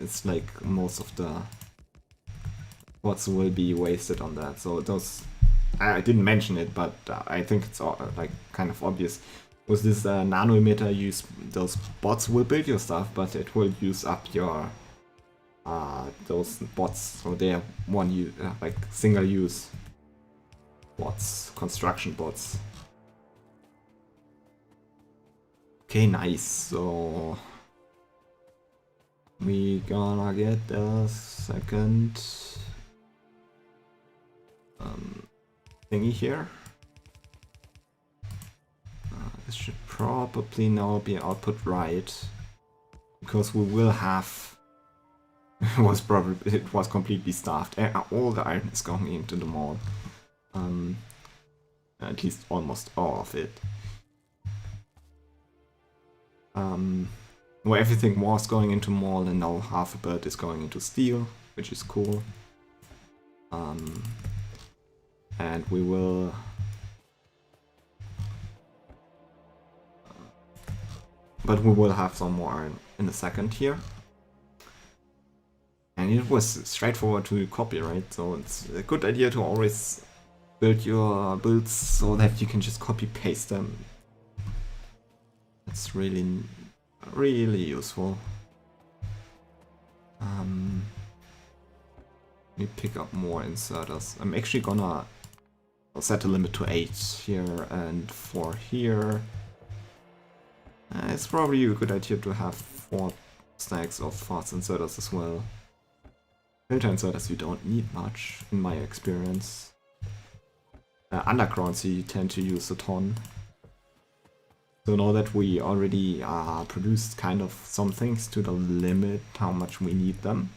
it's like most of the pots will be wasted on that. So those, I didn't mention it, but I think it's like kind of obvious. With this nano emitter, those bots will build your stuff, but it will use up your those bots, so they are like single use bots, construction bots. Okay, nice. So we gonna get a second thingy here. This should probably now be output right, because we will have it was completely staffed. All the iron is going into the mall. At least almost all of it. Well, everything was going into mall, and now half a bit is going into steel, which is cool. And we will but we will have some more iron in a second here. And it was straightforward to copy, right? So it's a good idea to always build your builds so that you can just copy paste them. That's really useful. Let me pick up more inserters. I'm actually gonna set the limit to 8 here and 4 here. It's probably a good idea to have 4 stacks of fast inserters as well. Filter inserters you don't need much, in my experience. Undergrounds you tend to use a ton. So now that we already produced kind of some things to the limit how much we need them,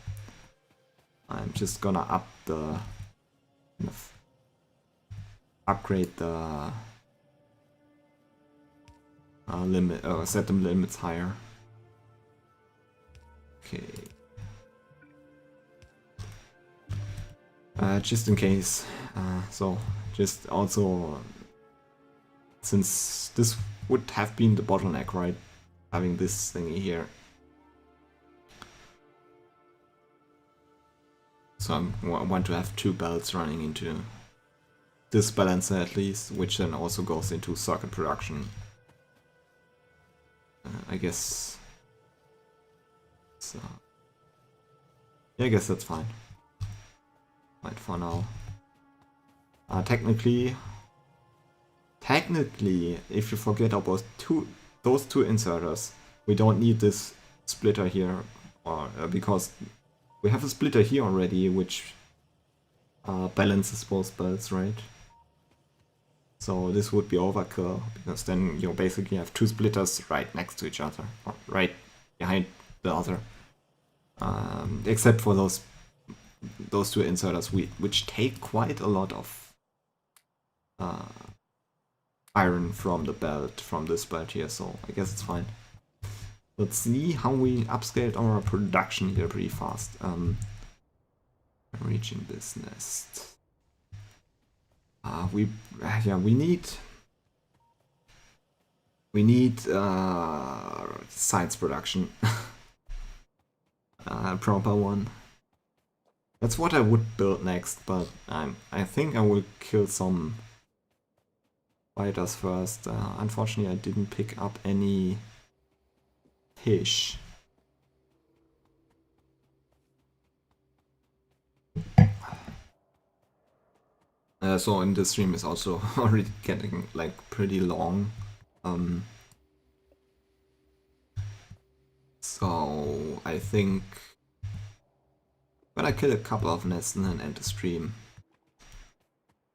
I'm just gonna upgrade the limit, set them limits higher. Okay. Just in case. So just also, since this would have been the bottleneck, right? Having this thingy here. So I want to have 2 belts running into this balancer at least, which then also goes into circuit production. I guess. So yeah, I guess that's fine. Right for now. Technically, if you forget about those two inserters, we don't need this splitter here, or because we have a splitter here already, which balances both belts, right? So this would be overkill, because then you basically have two splitters right next to each other, or right behind the other. Except for those two inserters, which take quite a lot of iron from the belt, from this belt here, so I guess it's fine. Let's see how we upscaled our production here pretty fast. Reaching this nest. We need science production. Proper one. That's what I would build next, but I think I will kill some fighters first. Unfortunately, I didn't pick up any fish. So in this stream is also already getting like pretty long. So I think when I kill a couple of nests and then end the stream.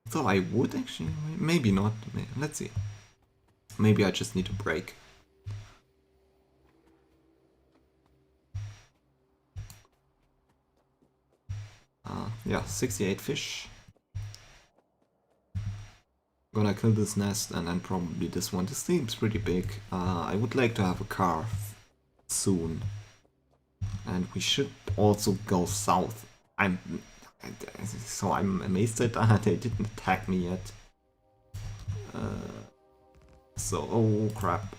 So I would actually, maybe not. Let's see. Maybe I just need a break. Yeah, 68 fish. Gonna kill this nest and then probably this one. This seems pretty big. I would like to have a car soon. And we should also go south. I'm amazed that they didn't attack me yet. Oh crap.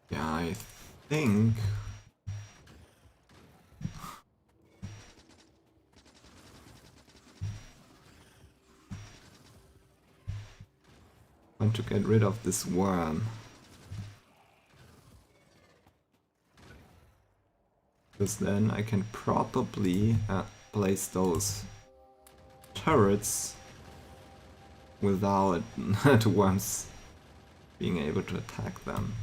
Yeah, I think I want to get rid of this worm. Because then I can probably place those turrets without the worms being able to attack them.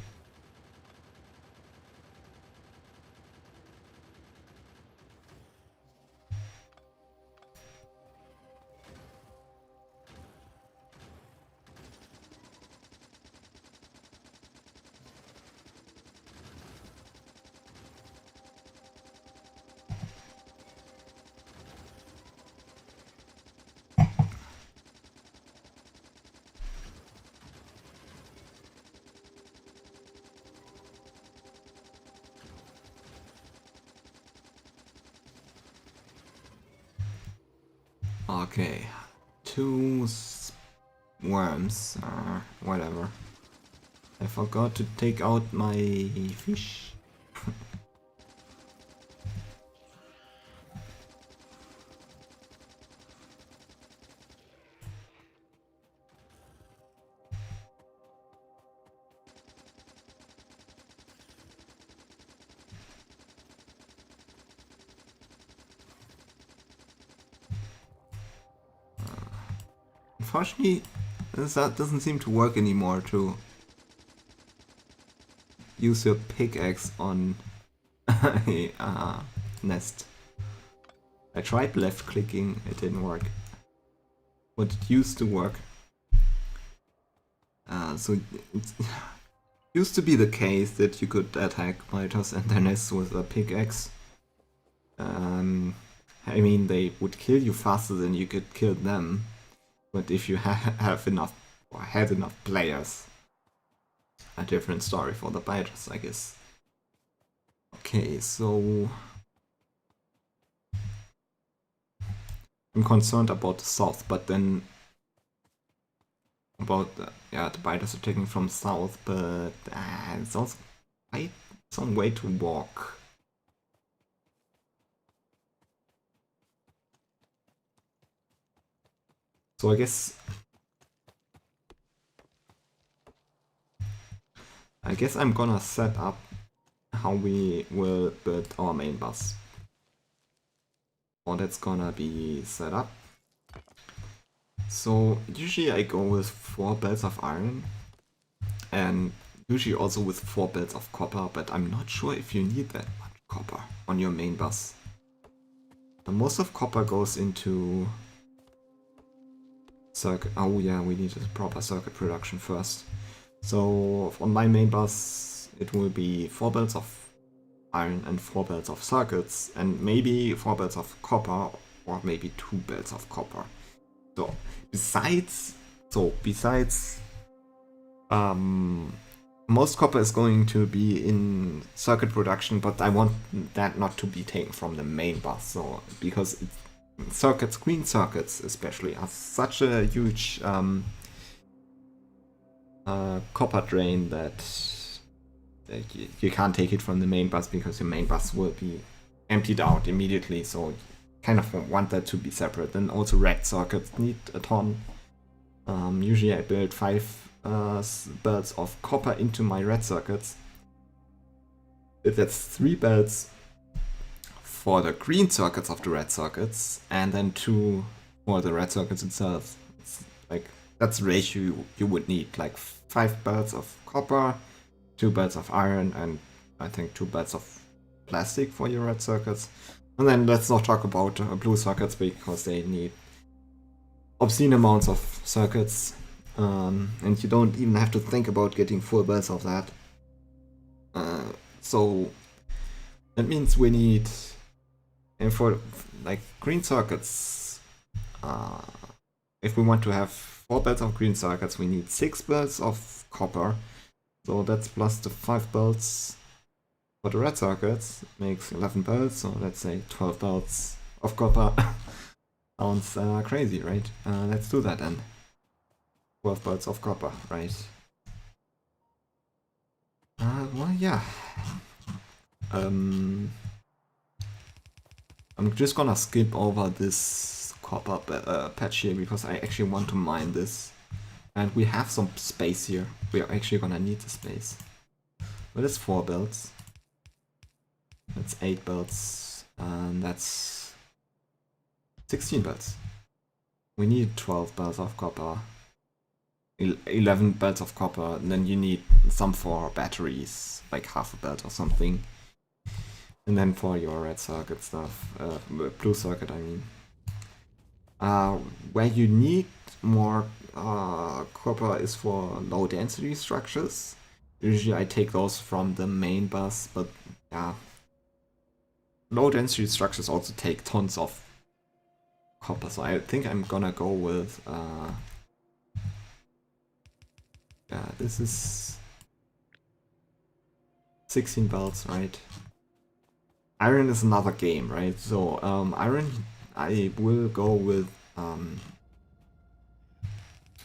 Okay, two worms, whatever. I forgot to take out my fish. Unfortunately, that doesn't seem to work anymore to use your pickaxe on a nest. I tried left clicking, it didn't work. But it used to work. So it used to be the case that you could attack fighters and their nests with a pickaxe. I mean, they would kill you faster than you could kill them. But if you have enough or had enough players, a different story for the fighters, I guess. Okay, so I'm concerned about the south, but then about the fighters are taking from south, but it's also quite some way to walk. So I guess I guess I'm gonna set up how we will build our main bus. So that's gonna be set up. So usually I go with 4 belts of iron and usually also with 4 belts of copper, but I'm not sure if you need that much copper on your main bus. And most of copper goes into circuit. Oh yeah, we need a proper circuit production first. So on my main bus it will be 4 belts of iron and 4 belts of circuits and maybe 4 belts of copper or maybe 2 belts of copper. So besides most copper is going to be in circuit production, but I want that not to be taken from the main bus. So because circuits, green circuits especially, are such a huge copper drain that you can't take it from the main bus because your main bus will be emptied out immediately. So kind of want that to be separate. And also red circuits need a ton. Usually I build 5 belts of copper into my red circuits. If that's 3 belts for the green circuits of the red circuits, and then 2 for the red circuits itself. It's like that's the ratio you would need, like 5 belts of copper, 2 belts of iron, and I think 2 belts of plastic for your red circuits. And then let's not talk about blue circuits because they need obscene amounts of circuits. And you don't even have to think about getting 4 belts of that. So that means we need, and for like green circuits, if we want to have 4 belts of green circuits, we need 6 belts of copper. So that's plus the 5 belts for the red circuits, makes 11 belts. So let's say 12 belts of copper. Sounds crazy, right? Let's do that then. 12 belts of copper, right? Well, yeah. I'm just gonna skip over this copper patch here because I actually want to mine this. And we have some space here. We are actually gonna need the space. But it's 4 belts. That's 8 belts. And that's 16 belts. We need 12 belts of copper. 11 belts of copper, and then you need some for batteries, like half a belt or something. And then for your red circuit stuff, blue circuit I mean. Where you need more copper is for low density structures. Usually I take those from the main bus, but yeah. Low density structures also take tons of copper, so I think I'm gonna go with yeah, this is 16 belts, right? Iron is another game, right? So iron, I will go with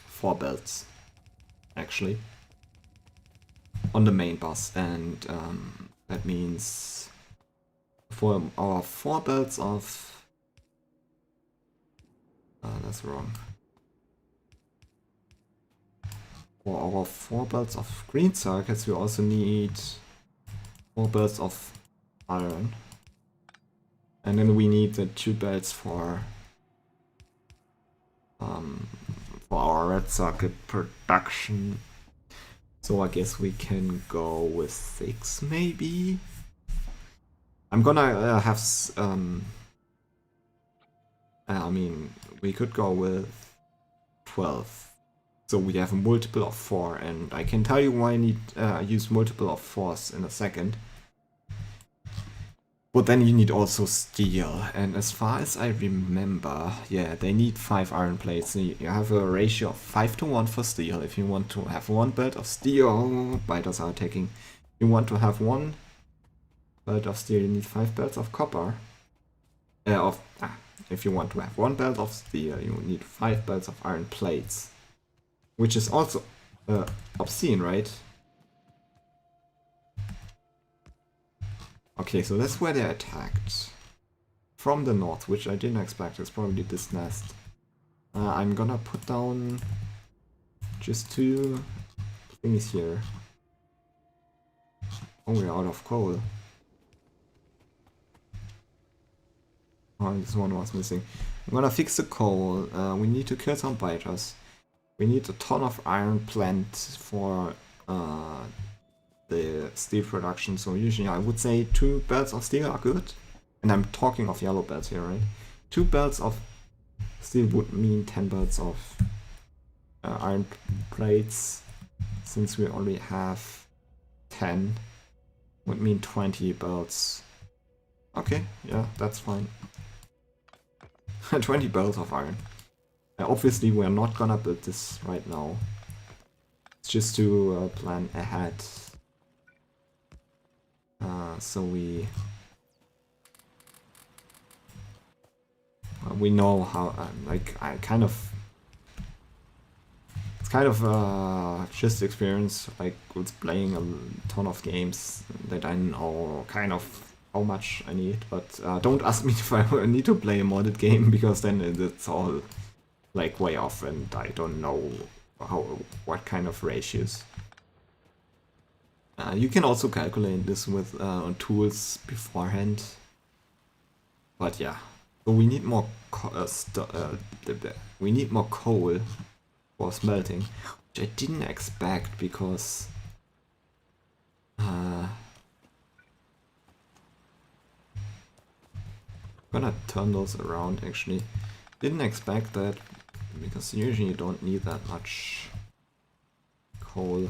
4 belts, actually, on the main bus, and that means for our 4 belts of that's wrong. For our 4 belts of green circuits, we also need 4 belts of iron. And then we need the 2 belts for our red circuit production. So I guess we can go with 6 maybe? I'm gonna have I mean, we could go with 12. So we have a multiple of 4, and I can tell you why I need use multiple of 4s in a second. But then you need also steel, and as far as I remember, yeah, they need 5 iron plates. So you have a ratio of 5:1 for steel. If you want to have 1 belt of steel, biters are attacking. You want to have 1 belt of steel, you need 5 belts of copper. If you want to have 1 belt of steel, you need 5 belts of iron plates. Which is also obscene, right? Okay, so that's where they attacked. From the north, which I didn't expect. It's probably this nest. I'm gonna put down just 2 things here. Oh, we're out of coal. Oh, this one was missing. I'm gonna fix the coal. We need to kill some biters. We need a ton of iron plant for the steel production. So usually I would say 2 belts of steel are good. And I'm talking of yellow belts here, right? 2 belts of steel would mean 10 belts of iron plates. Since we only have 10, would mean 20 belts. Okay, yeah, that's fine. 20 belts of iron. Obviously, we're not gonna build this right now. It's just to plan ahead. So we know how, like, it's kind of just experience, like, with playing a ton of games that I know kind of how much I need, but don't ask me if I need to play a modded game, because then it's all, like, way off, and I don't know what kind of ratios. You can also calculate this with tools beforehand. But yeah, so we need more we need more coal for smelting, which I didn't expect because I'm gonna turn those around actually. Didn't expect that because usually you don't need that much coal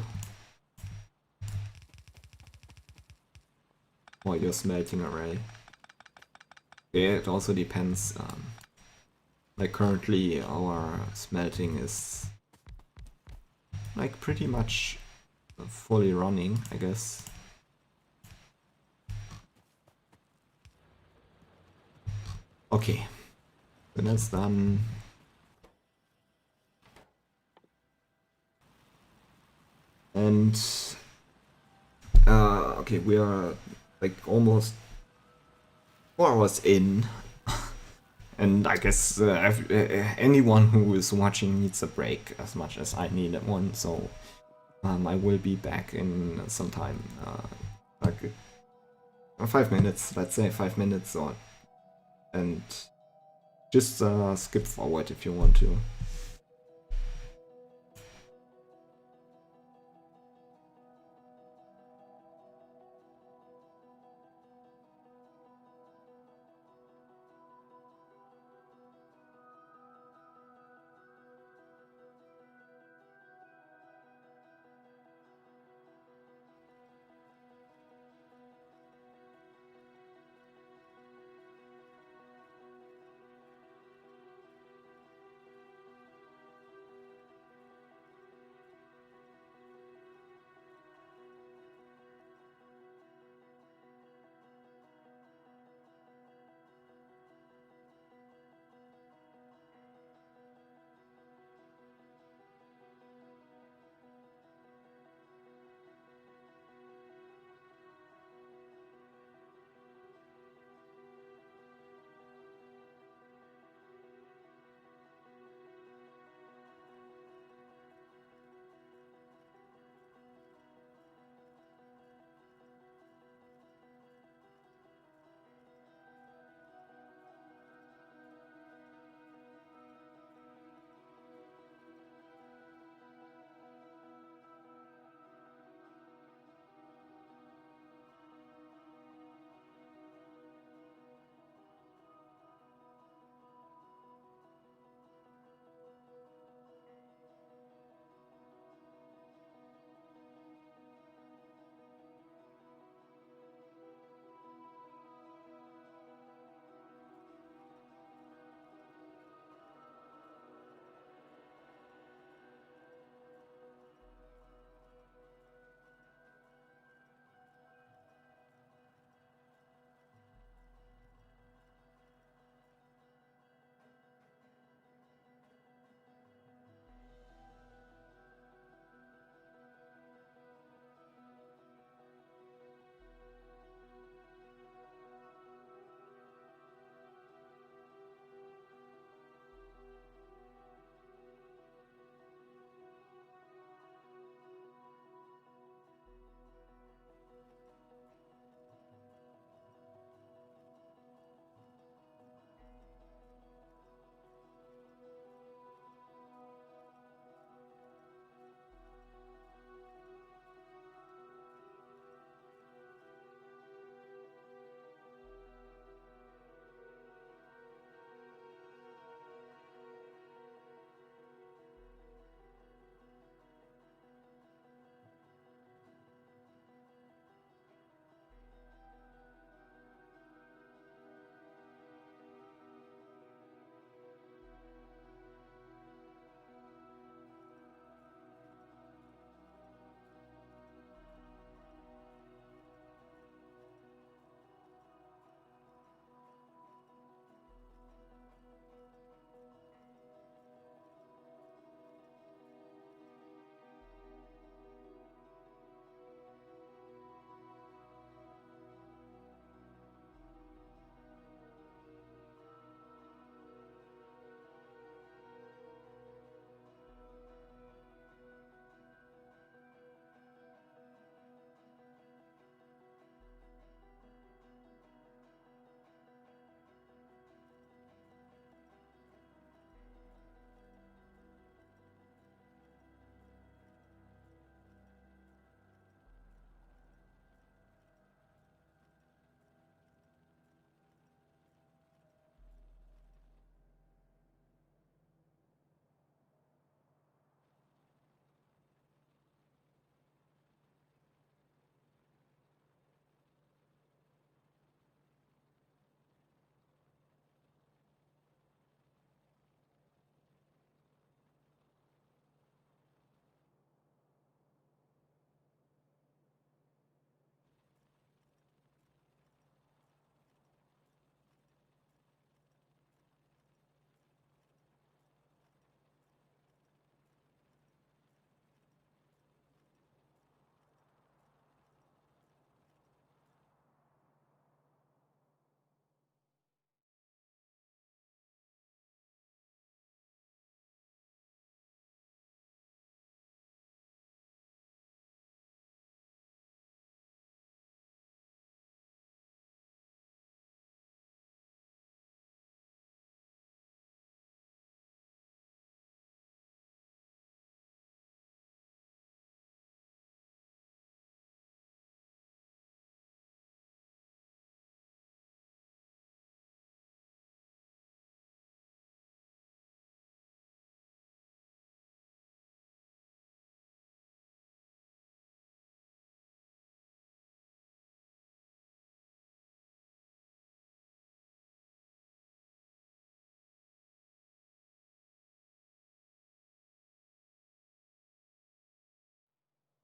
for your smelting array. Yeah, it also depends. Like currently our smelting is like pretty much fully running, I guess. Okay, then that's done. And okay, we are like almost 4 hours in. And I guess anyone who is watching needs a break as much as I needed one, so I will be back in some time, like 5 minutes, let's say 5 minutes, or and just skip forward if you want to.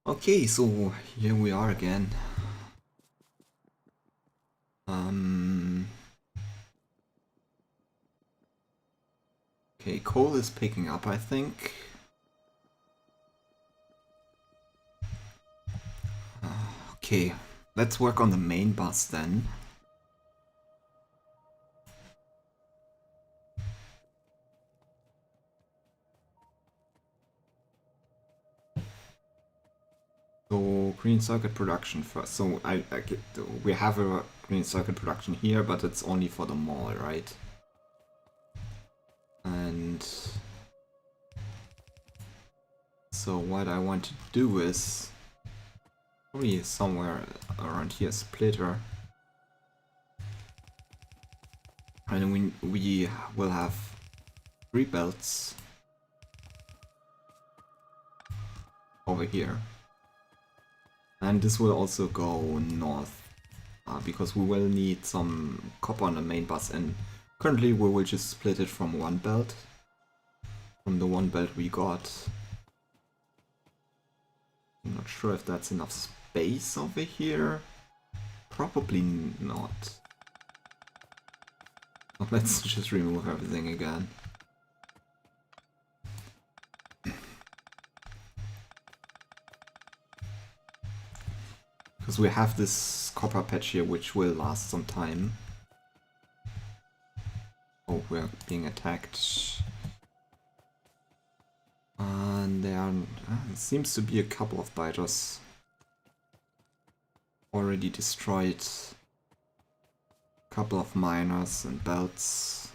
Okay, so here we are again. Okay, coal is picking up, I think. Okay, let's work on the main bus then. So green circuit production first. So we have a green circuit production here, but it's only for the mall, right? And so what I want to do is probably somewhere around here, splitter, and we will have 3 belts over here, and this will also go north because we will need some copper on the main bus, and currently we will just split it from one belt, from the one belt we got. I'm not sure if that's enough space over here. Probably not. Let's just remove everything again. Because we have this copper patch here which will last some time. Oh, we're being attacked. And there seems to be a couple of biters already destroyed. A couple of miners and belts.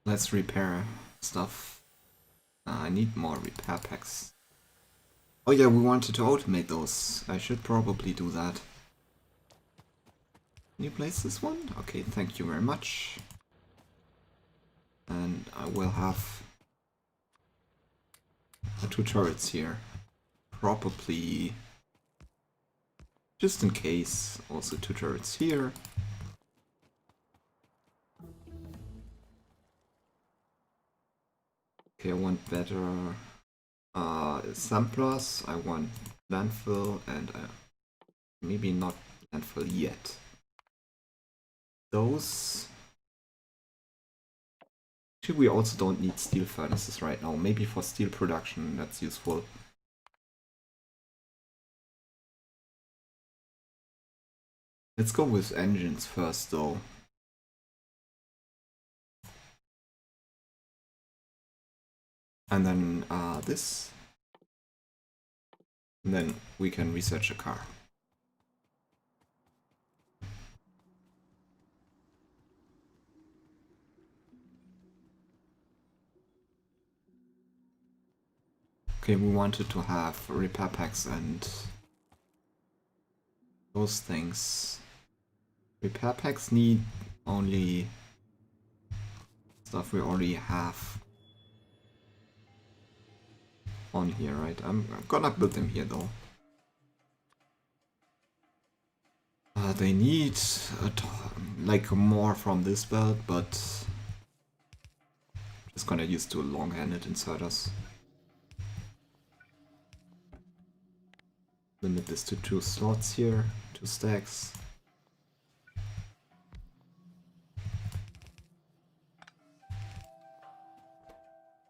Let's repair stuff. I need more repair packs. Oh yeah, we wanted to automate those. I should probably do that. Can you place this one? Okay, thank you very much. And I will have 2 turrets here. Probably, just in case, also 2 turrets here. Okay, I want better samplers, I want landfill, and maybe not landfill yet. Those... Actually, we also don't need steel furnaces right now. Maybe for steel production that's useful. Let's go with engines first though. And then this. And then we can research a car. Okay, we wanted to have repair packs and those things. Repair packs need only stuff we already have on here, right? I'm gonna build them here though. They need like more from this belt, but just gonna use 2 long-handed inserters. Limit this to 2 slots here, 2 stacks.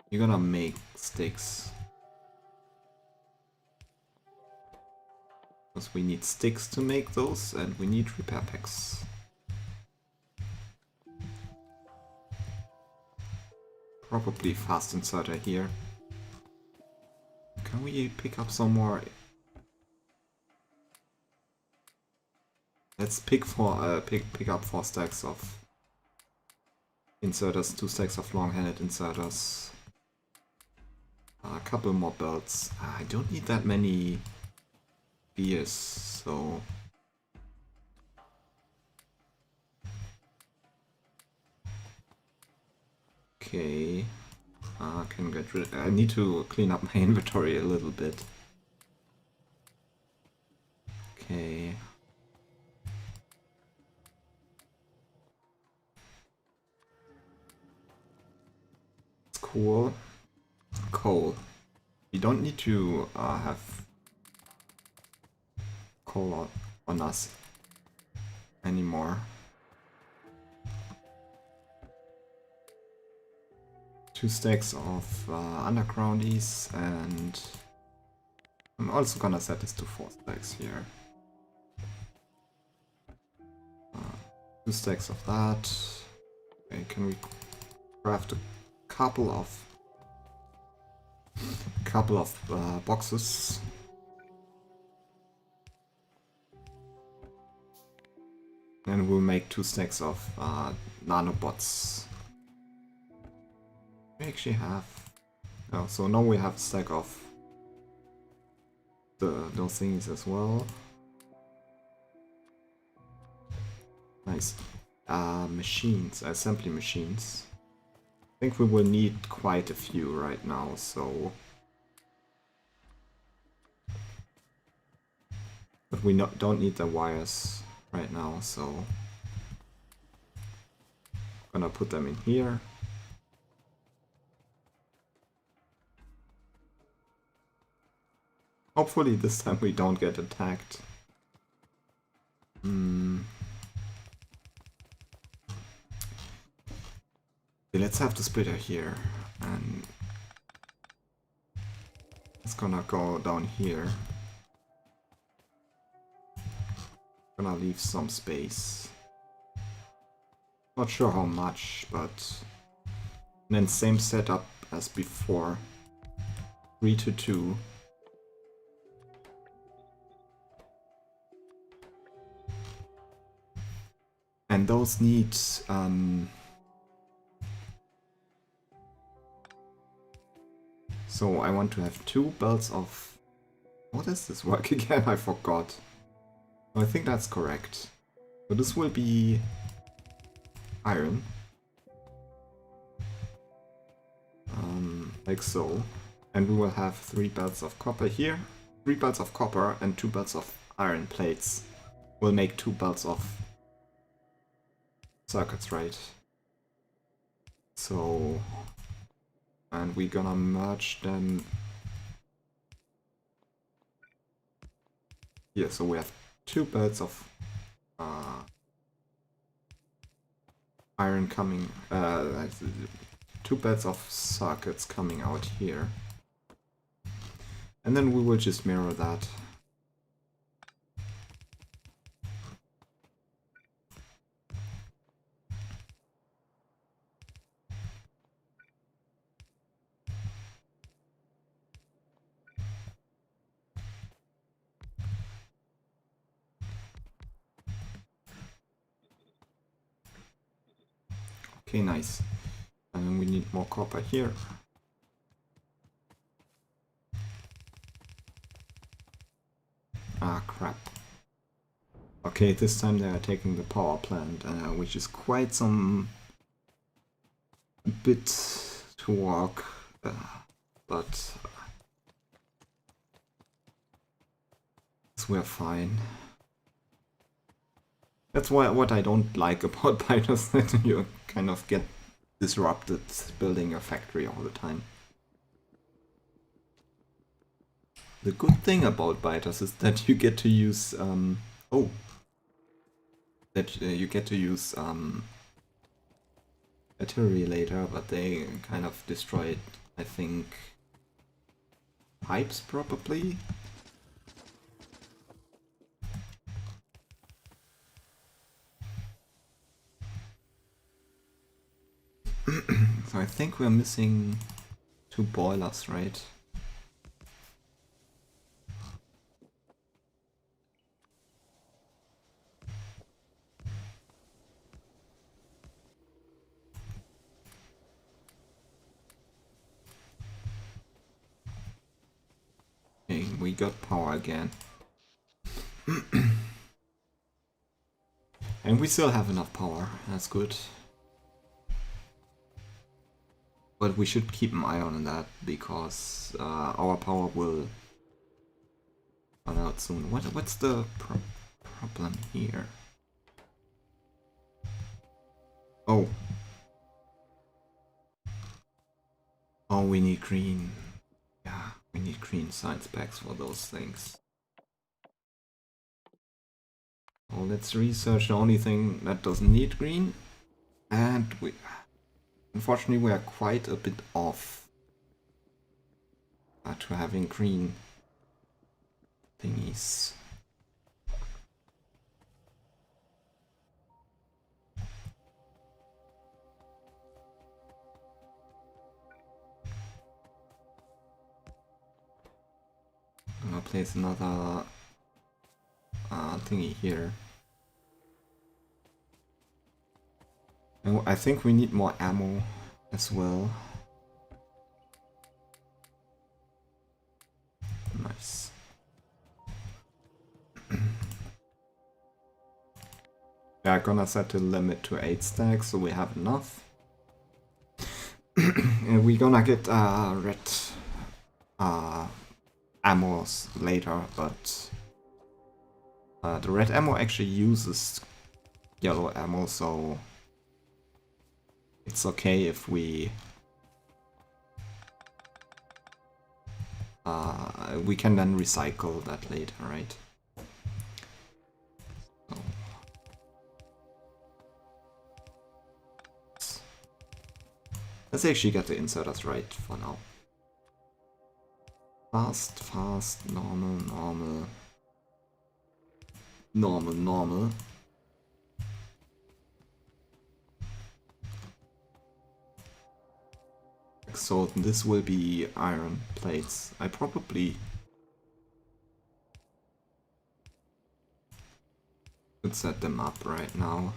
You're gonna make sticks. Because we need sticks to make those, and we need repair packs. Probably fast inserter here. Can we pick up some more? Let's pick up 4 stacks of inserters, 2 stacks of long-handed inserters. A couple more belts. I don't need that many beers, so... Okay. Can get rid. I need to clean up my inventory a little bit. Okay. It's cool. Coal. We don't need to have coal on us anymore. 2 stacks of undergroundies, and I'm also gonna set this to 4 stacks here. 2 stacks of that. Okay, can we craft a couple of boxes? And we'll make 2 stacks of nanobots. We actually have... Oh, so now we have a stack of those things as well. Nice. Machines, assembly machines. I think we will need quite a few right now, so... But we don't need the wires right now, so... Gonna put them in here. Hopefully this time we don't get attacked. Okay, let's have the splitter here, and it's gonna go down here. Gonna leave some space. Not sure how much, but and then same setup as before. 3 to 2. And those need so I want to have 2 belts of... How does this work again? I forgot. I think that's correct. So this will be iron. Like so. And we will have 3 belts of copper here. 3 belts of copper and 2 belts of iron plates. We'll make 2 belts of circuits, right? So... And we're gonna merge them... Yeah, so we have 2 belts of iron coming... 2 belts of circuits coming out here. And then we will just mirror that. Okay, nice. And then we need more copper here. Ah, crap. Okay, this time they are taking the power plant, which is quite some bit to walk, but we're fine. That's what I don't like about Pythos, that you kind of get disrupted building a factory all the time. The good thing about Bytos is that you get to use Factorio-related, but they kind of destroyed, I think, pipes probably. So I think we're missing 2 boilers, right? Okay, we got power again. And we still have enough power, that's good. But we should keep an eye on that because our power will run out soon. What's the problem here? Oh. Oh, we need green. Yeah, we need green science packs for those things. Well, let's research the only thing that doesn't need green. And unfortunately we are quite a bit off to having green thingies. I'm gonna place another thingy here. And I think we need more ammo as well. Nice. We are gonna set the limit to 8 stacks, so we have enough. And we're gonna get red ammos later, but the red ammo actually uses yellow ammo, so it's okay if we can then recycle that later, right? So let's actually get the inserters right for now. Fast, fast, normal, normal, normal, normal. So this will be iron plates. I probably could set them up right now.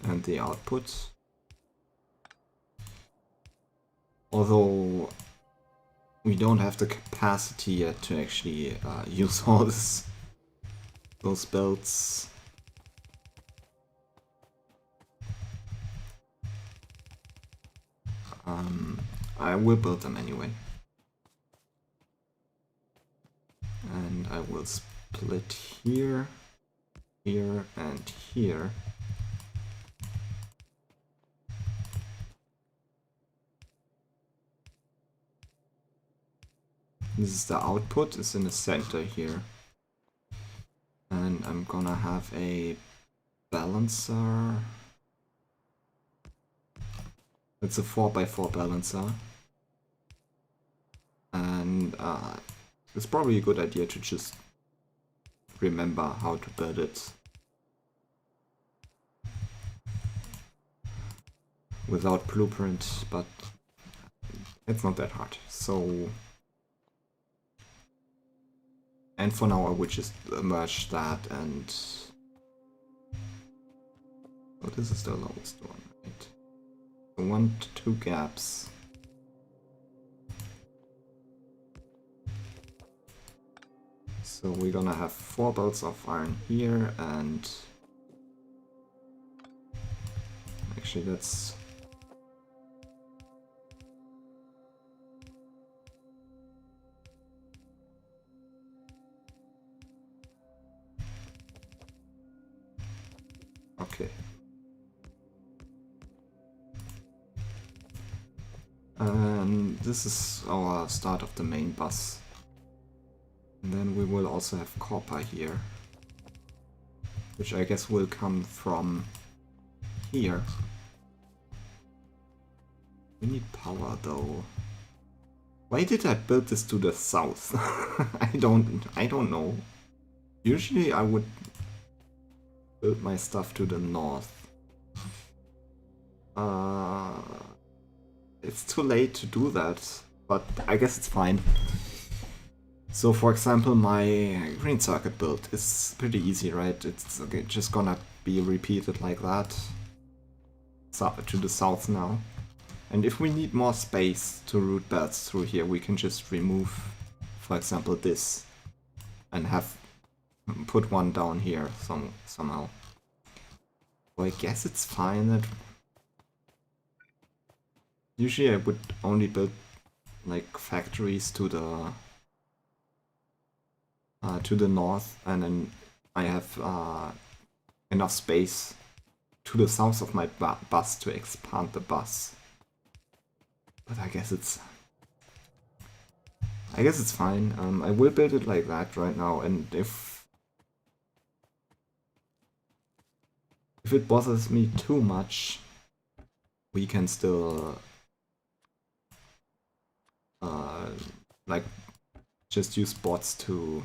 And the output. Although we don't have the capacity yet to actually use all those belts. I will build them anyway. And I will split here, here, and here. This is the output, it's in the center here. And I'm gonna have a balancer. It's a 4x4 balancer. And it's probably a good idea to just remember how to build it without blueprint, but it's not that hard. So, and for now I will just merge that and oh, this is the lowest one, right? So 1 to 2 gaps. So we're gonna have 4 belts of iron here, and actually that's okay. And this is our start of the main bus. And then we will also have copper here, which I guess will come from here. We need power though. Why did I build this to the south? I don't know. Usually I would build my stuff to the north. It's too late to do that, but I guess it's fine. So for example, my green circuit build is pretty easy, right? It's okay, just gonna be repeated like that. To the south now. And if we need more space to route belts through here, we can just remove, for example, this. And put one down here somehow. So I guess it's fine that usually I would only build like factories to the north, and then I have enough space to the south of my bus to expand the bus. But I guess it's fine. I will build it like that right now, and if it bothers me too much, we can still like just use bots to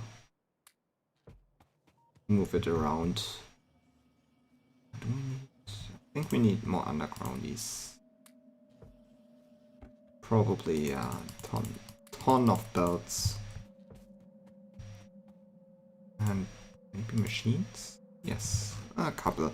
move it around. Do we need? I think we need more undergroundies. Probably a ton of belts. And maybe machines? Yes, a couple.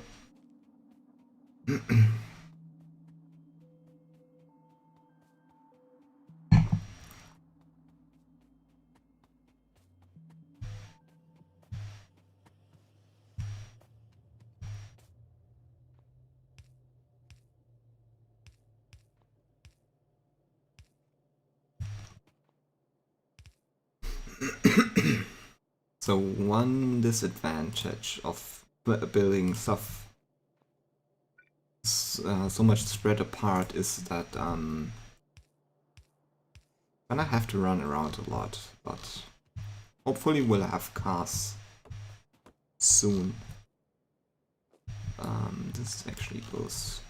So one disadvantage of building stuff so much spread apart is that gonna have to run around a lot, but hopefully we'll have cars soon. This actually goes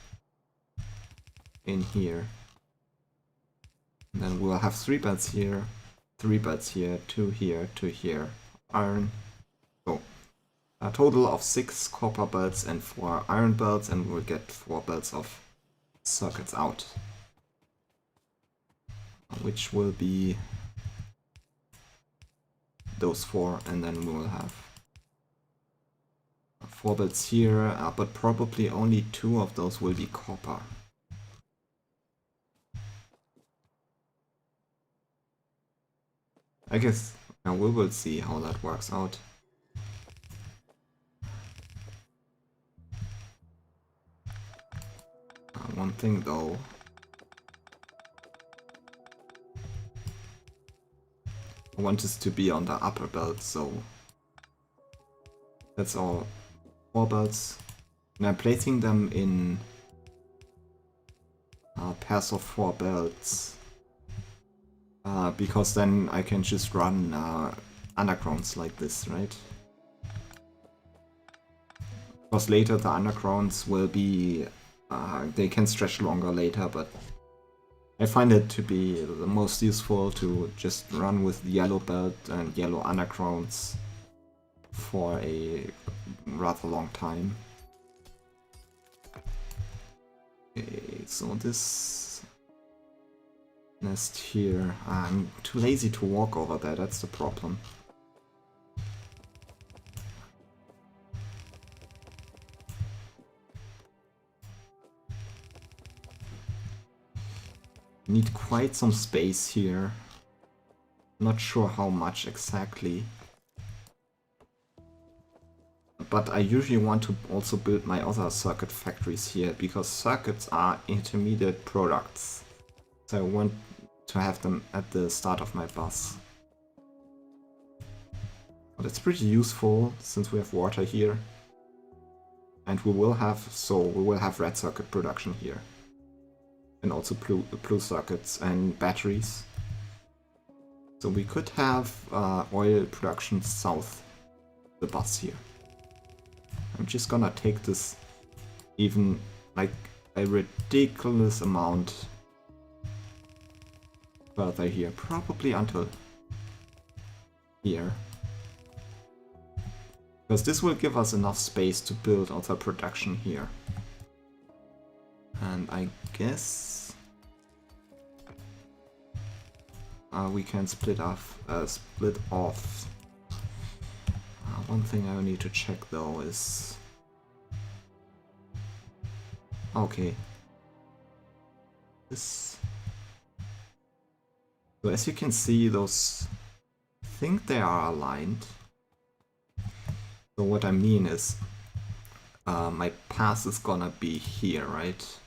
in here. And then we'll have 3 beds here, 3 beds here, 2 here, 2 here. Iron. So a total of 6 copper belts and 4 iron belts, and we'll get 4 belts of circuits out. Which will be those 4, and then we will have 4 belts here, but probably only 2 of those will be copper. I guess we will see how that works out. One thing though, I want this to be on the upper belt, so that's all 4 belts. And I'm placing them in pairs of 4 belts, because then I can just run undergrounds like this, right? Because later the undergrounds will be, they can stretch longer later, but I find it to be the most useful to just run with the yellow belt and yellow undergrounds for a rather long time. Okay, so this nest here, I'm too lazy to walk over there, that's the problem. Need quite some space here. Not sure how much exactly. But I usually want to also build my other circuit factories here, because circuits are intermediate products. So I want to have them at the start of my bus. But it's pretty useful since we have water here. And we will have red circuit production here. And also blue circuits and batteries. So we could have oil production south the bus here. I'm just gonna take this even like a ridiculous amount further here, probably until here. Because this will give us enough space to build other production here. And I guess we can split off. One thing I need to check though is okay. This. So as you can see, those I think they are aligned. So what I mean is my path is gonna be here, right?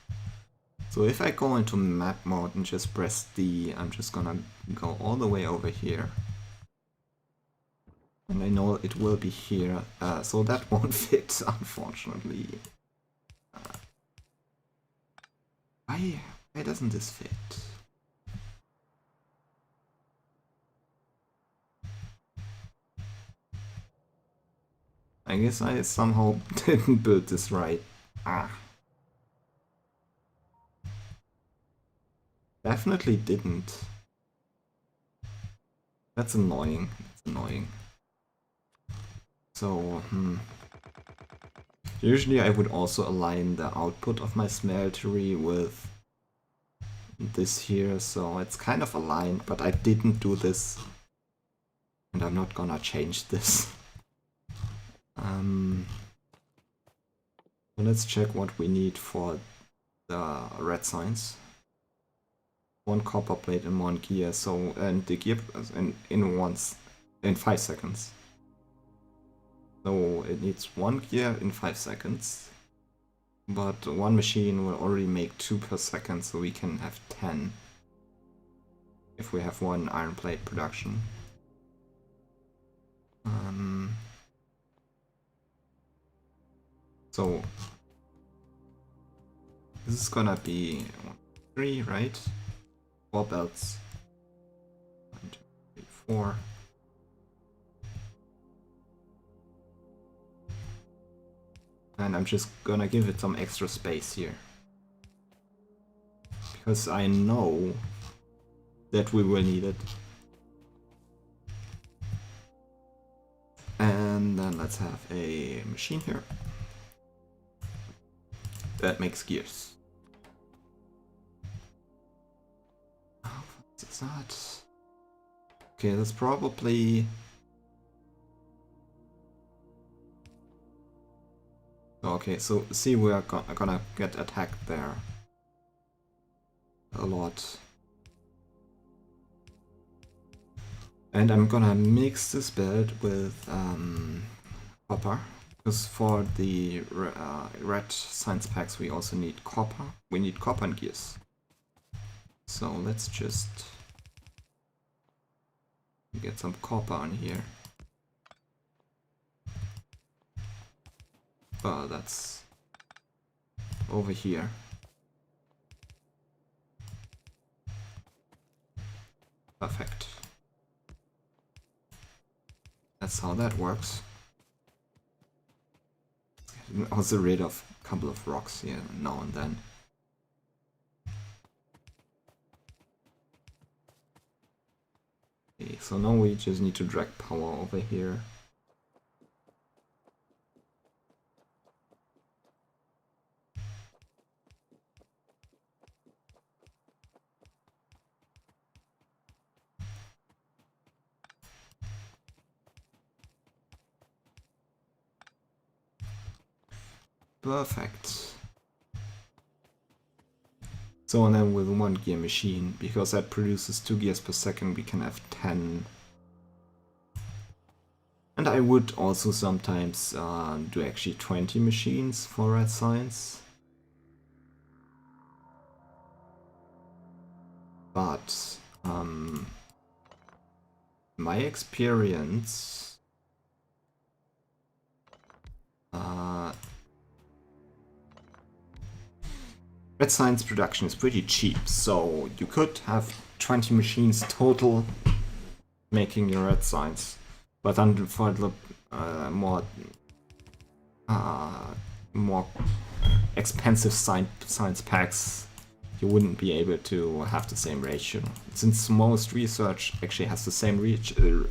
So if I go into map mode and just press D, I'm just gonna go all the way over here. And I know it will be here, so that won't fit, unfortunately. Why doesn't this fit? I guess I somehow didn't build this right. Definitely didn't. That's annoying. That's annoying. So, usually I would also align the output of my smeltery with this here, so it's kind of aligned, but I didn't do this. And I'm not gonna change this. So let's check what we need for the red signs. 1 copper plate and 1 gear, so and the gear in 5 seconds. So it needs 1 gear in 5 seconds. But 1 machine will already make 2 per second, so we can have 10 if we have 1 iron plate production. So this is gonna be 1, 3, right? 4 belts. 1, 2, 3, 4. And I'm just gonna give it some extra space here. Because I know that we will need it. And then let's have a machine here that makes gears. How fast is that? Okay, that's probably... Okay, so see, we are gonna get attacked there a lot. And I'm gonna mix this belt with copper, because for the red science packs we also need copper. We need copper and gears. So let's just get some copper on here. That's over here. Perfect. That's how that works. Also rid of a couple of rocks here now and then. Okay, so now we just need to drag power over here. Perfect. So and then with 1 gear machine, because that produces 2 gears per second, we can have 10. And I would also sometimes do actually 20 machines for red science. But my experience, red science production is pretty cheap, so you could have 20 machines total making your red science. But then for the more expensive science packs, you wouldn't be able to have the same ratio. Since most research actually has the same ratio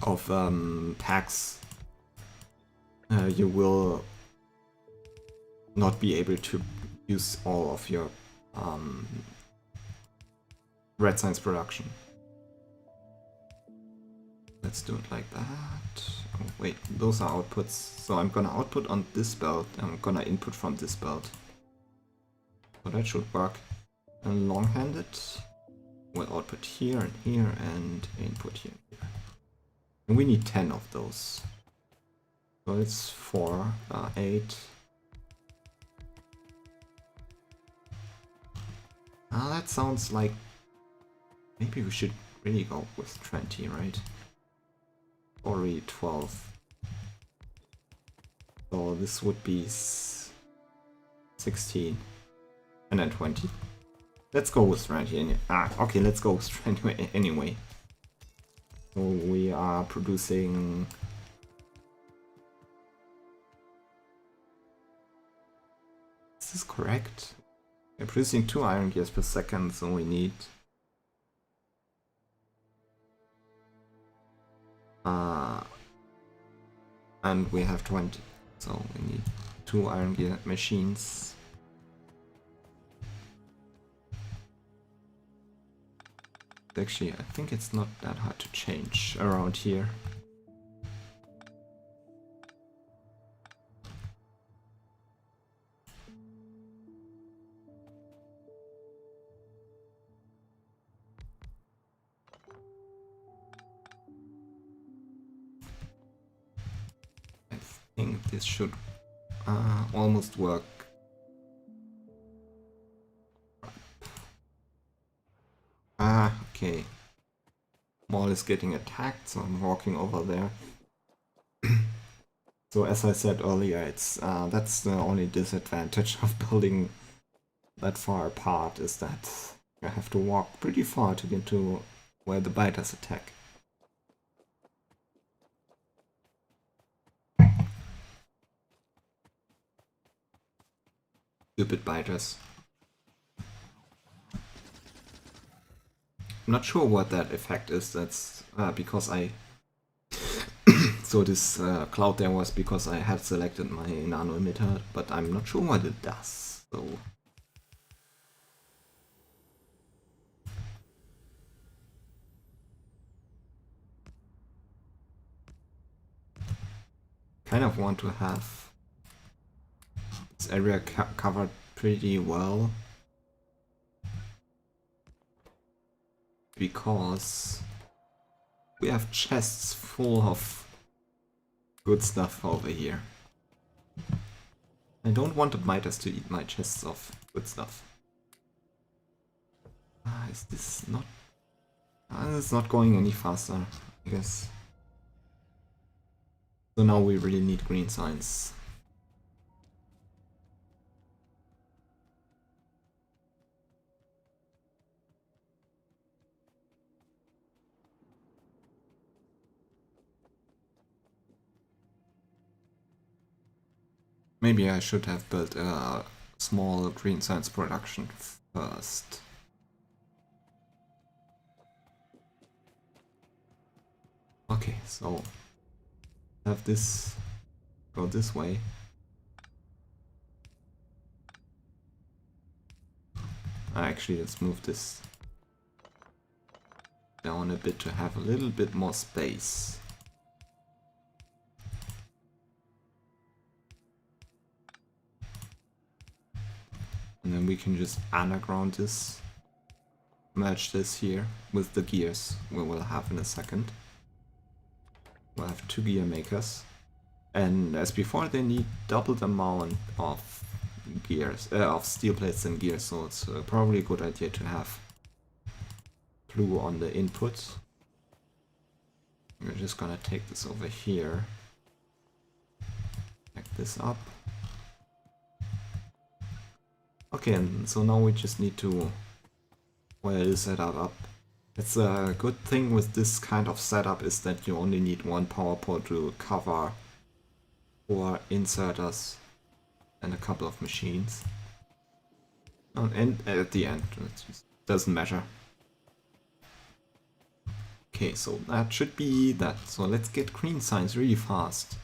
of packs, you will not be able to use all of your red science production. Let's do it like that. Oh wait, those are outputs. So I'm gonna output on this belt, and I'm gonna input from this belt. So that should work. And long-handed will output here and here and input here and here. And we need 10 of those. So it's 4, 8. That sounds like maybe we should really go with 20, right? Or really 12. So this would be 16 and then 20. Let's go with 20. Okay, let's go with 20 anyway. So we are producing. Is this correct? We're producing 2 iron gears per second, so we need and we have 20, so we need 2 iron gear machines. Actually, I think it's not that hard to change around here. I think this should almost work. Okay. Maul is getting attacked, so I'm walking over there. So as I said earlier, it's that's the only disadvantage of building that far apart, is that you have to walk pretty far to get to where the biters attack. Stupid biters. I'm not sure what that effect is. That's because I. So this cloud there was because I had selected my nano emitter, but I'm not sure what it does. So. Kind of want to have this area covered pretty well, because we have chests full of good stuff over here. I don't want the biters to eat my chests of good stuff. Is this not... it's not going any faster, I guess. So now we really need green signs. Maybe I should have built a small green science production first. Okay, so have this go this way. Actually, let's move this down a bit to have a little bit more space. And then we can just underground this, merge this here with the gears we will have in a second. We'll have 2 gear makers, and as before they need double the amount of gears, of steel plates and gears, so it's probably a good idea to have blue on the input. We're just gonna take this over here, back this up. Okay, and so now we just need to, well, set that up. It's a good thing with this kind of setup is that you only need 1 power pole to cover 4 inserters and a couple of machines. And at the end, it just doesn't matter. Okay, so that should be that. So let's get green signs really fast.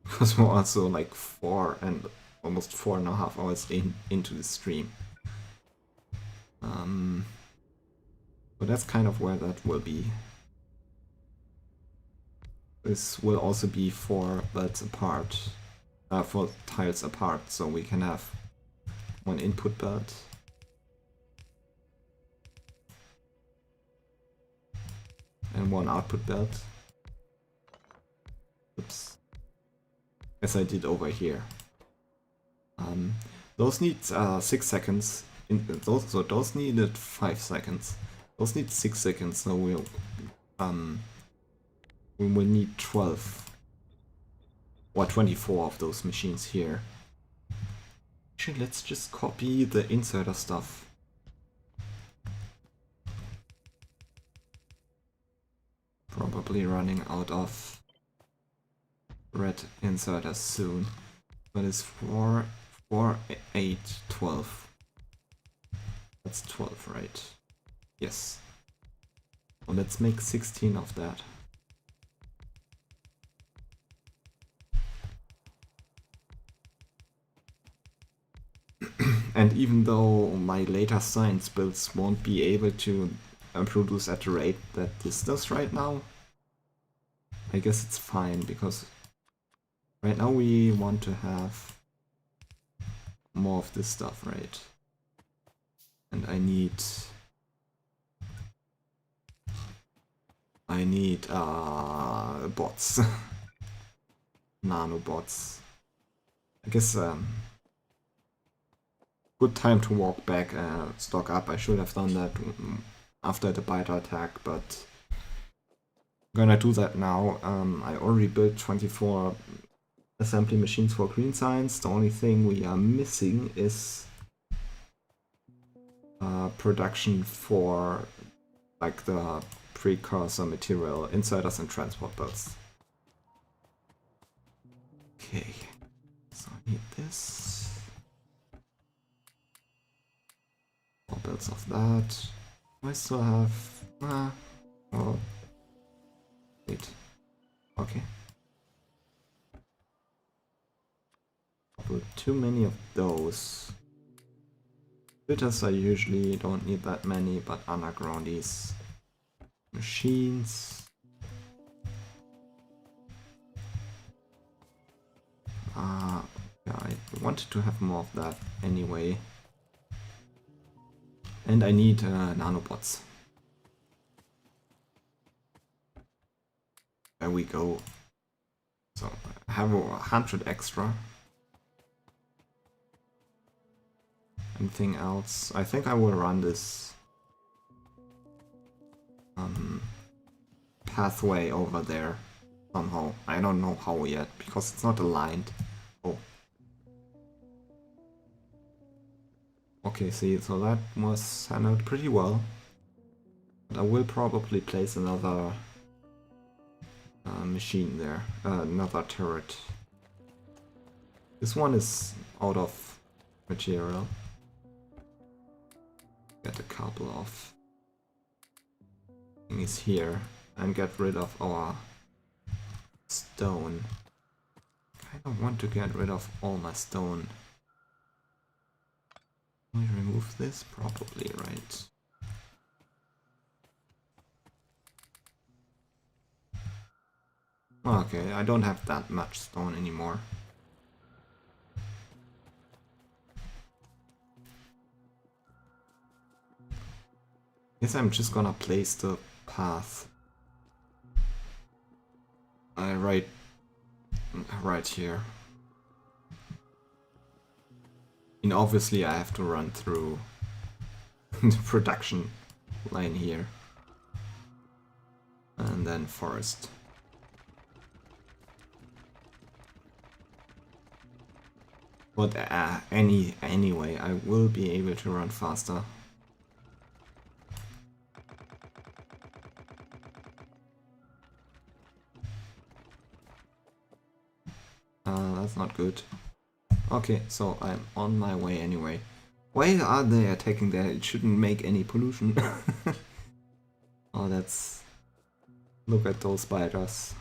Because we're also like 4 and almost 4.5 hours into the stream. So that's kind of where that will be. This will also be 4 belts apart, 4 tiles apart, so we can have 1 input belt. And 1 output belt. Oops. As I did over here. Those need 6 seconds. Those needed 5 seconds. Those need 6 seconds, so we will need 12 or 24 of those machines here. Actually, let's just copy the inserter stuff. Probably running out of red inserters soon. But it's 4, 4, 8, 12. That's 12, right? Yes. Well, let's make 16 of that. And even though my later science builds won't be able to produce at the rate that this does right now, I guess it's fine, because right now we want to have more of this stuff, right? And I need bots. Nanobots. I guess good time to walk back, stock up. I should have done that after the biter attack, but I'm gonna do that now. I already built 24 assembly machines for green science. The only thing we are missing is production for like the precursor material, inserters and transport belts. Okay, so I need this. 4 belts of that. I still have... oh, wait. Okay. Put too many of those. Fitters I usually don't need that many, but undergroundies. Machines. Yeah, I wanted to have more of that anyway. And I need nanobots. There we go. So I have 100 extra. Anything else? I think I will run this pathway over there somehow. I don't know how yet, because it's not aligned. Oh. Okay, see, so that was handled pretty well. But I will probably place another machine there, another turret. This one is out of material. Get a couple of things here and get rid of our stone. I don't want to get rid of all my stone. Can we remove this? Probably, right? Okay, I don't have that much stone anymore. Guess I'm just gonna place the path right here. And obviously I have to run through the production line here. And then forest. But anyway, I will be able to run faster. That's not good. Okay, so I'm on my way anyway. Why are they attacking there? It shouldn't make any pollution. Oh, that's... Look at those spiders.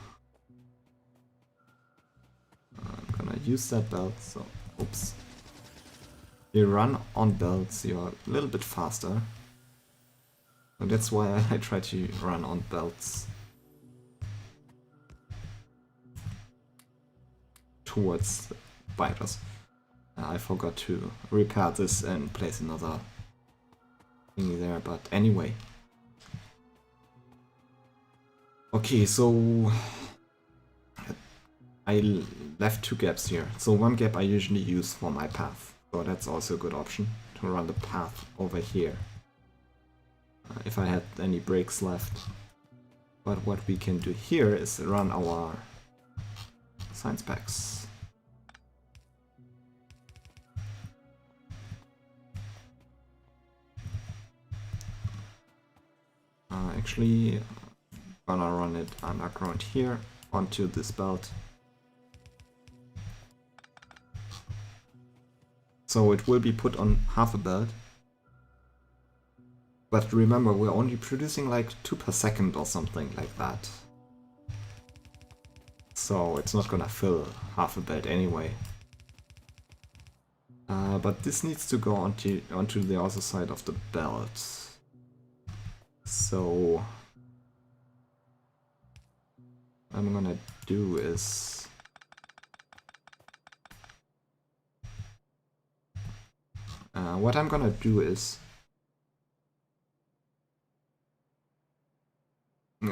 I'm gonna use that belt, so... Oops. You run on belts, you're a little bit faster. And that's why I try to run on belts. Towards the spiders. I forgot to repair this and place another thingy there, but anyway. Okay, so left two gaps here. So one gap I usually use for my path. So that's also a good option to run the path over here. If I had any breaks left. But what we can do here is run our science packs. Actually, gonna run it underground here onto this belt. So it will be put on half a belt. But remember, we're only producing like 2 per second or something like that. So it's not gonna fill half a belt anyway. But this needs to go onto the other side of the belt. So what I'm gonna do is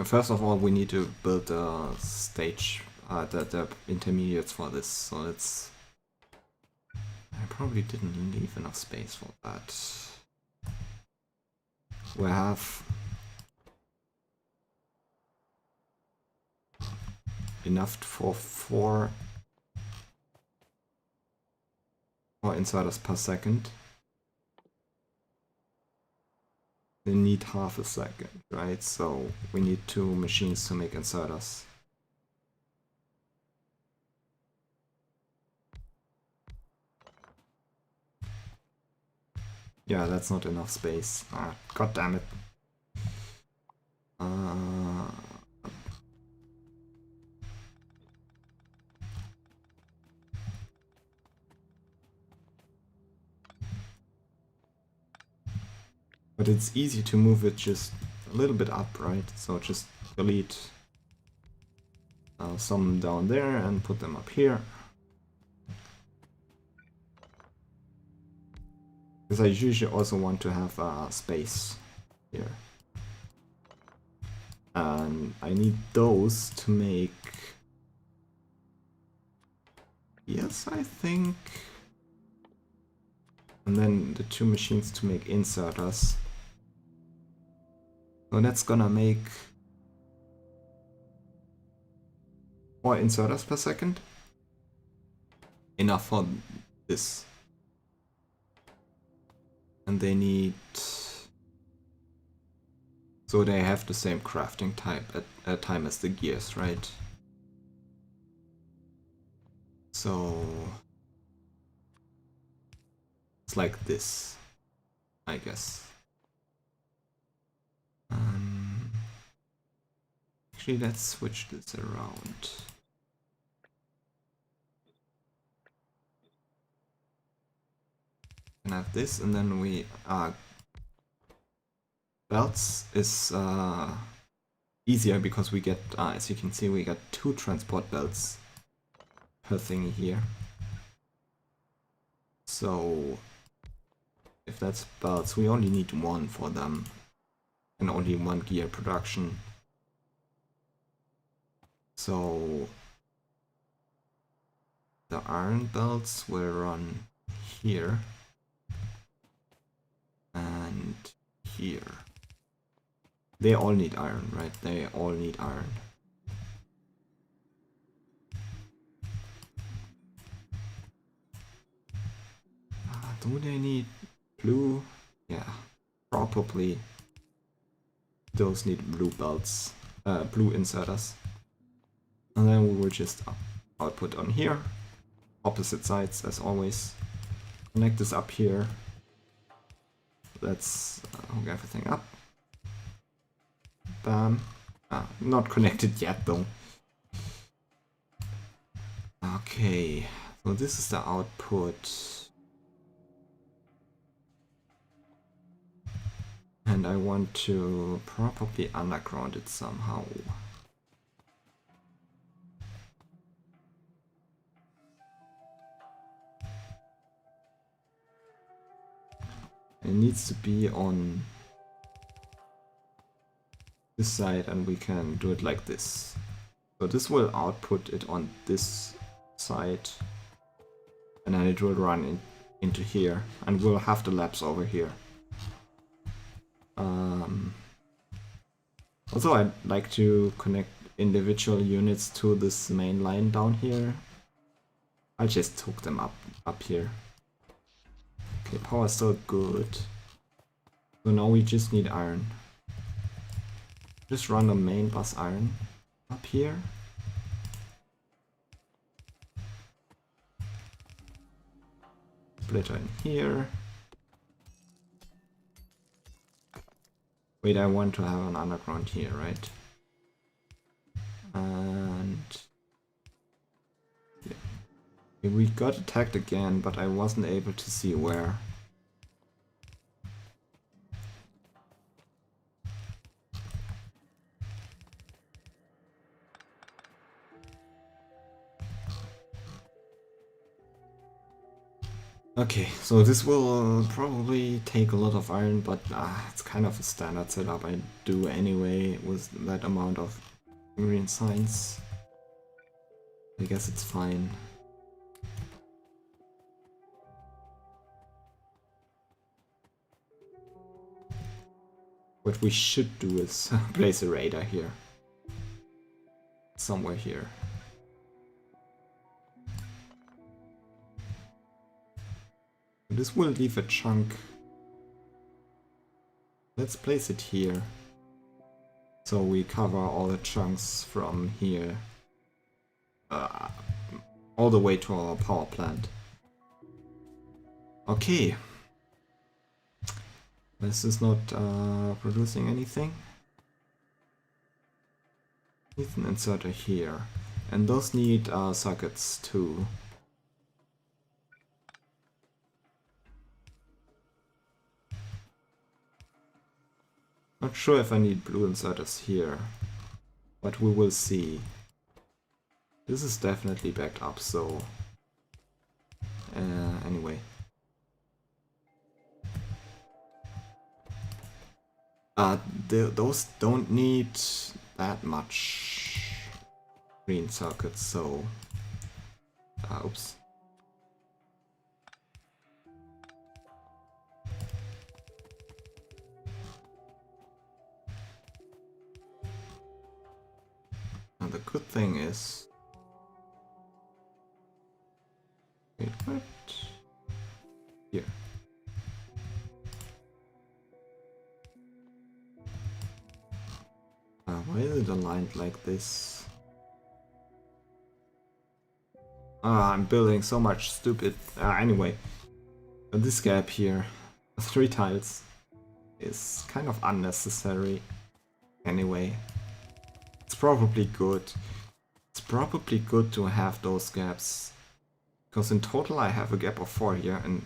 first of all we need to build a stage, the intermediates for this. So it's I probably didn't leave enough space for that. We have enough for four inserters per second. They need half a second, right? So we need 2 machines to make inserters. Yeah, that's not enough space. Ah, god damn it. But it's easy to move it just a little bit up, right? So just delete some down there and put them up here. Because I usually also want to have space here. And I need those to make... Yes, I think... And then the 2 machines to make inserters. So that's gonna make 4 inserters per second. Enough for this. And they need... So they have the same crafting time as the gears, right? So... It's like this, I guess. Actually, let's switch this around. Can have this, and then we belts is easier because we get, as you can see, we got 2 transport belts per thing here. So if that's belts, we only need 1 for them, and only 1 gear production. So the iron belts will run here and here. They all need iron, right? They all need iron. Do they need blue? Yeah, probably. Those need blue belts, blue inserters. And then we will just output on here, opposite sides as always. Connect this up here. Let's hook everything up. Bam. Not connected yet though. Okay, so this is the output. And I want to probably underground it somehow. It needs to be on this side, and we can do it like this. So this will output it on this side, and then it will run into here, and we'll have the labs over here. Also, I'd like to connect individual units to this main line down here. I just hook them up here. Okay, power is still good. So now we just need iron. Just run the main bus iron up here. Splitter in here. Wait, I want to have an underground here, right? And yeah. We got attacked again, but I wasn't able to see where. Okay, so this will probably take a lot of iron, but it's kind of a standard setup I do anyway with that amount of green science. I guess it's fine. What we should do is place a radar here. Somewhere here. This will leave a chunk. Let's place it here. So we cover all the chunks from here. All the way to our power plant. Okay. This is not producing anything. Need an inserter here. And those need circuits too. Not sure if I need blue inserters here, but we will see. This is definitely backed up, so anyway. Those don't need that much green circuits, so oops. Now the good thing is, wait, what? Here. Why is it aligned like this? I'm building so much stupid. Anyway, this gap here, 3 tiles, is kind of unnecessary. Anyway, it's probably good. It's probably good to have those gaps, because in total I have a gap of 4 here, and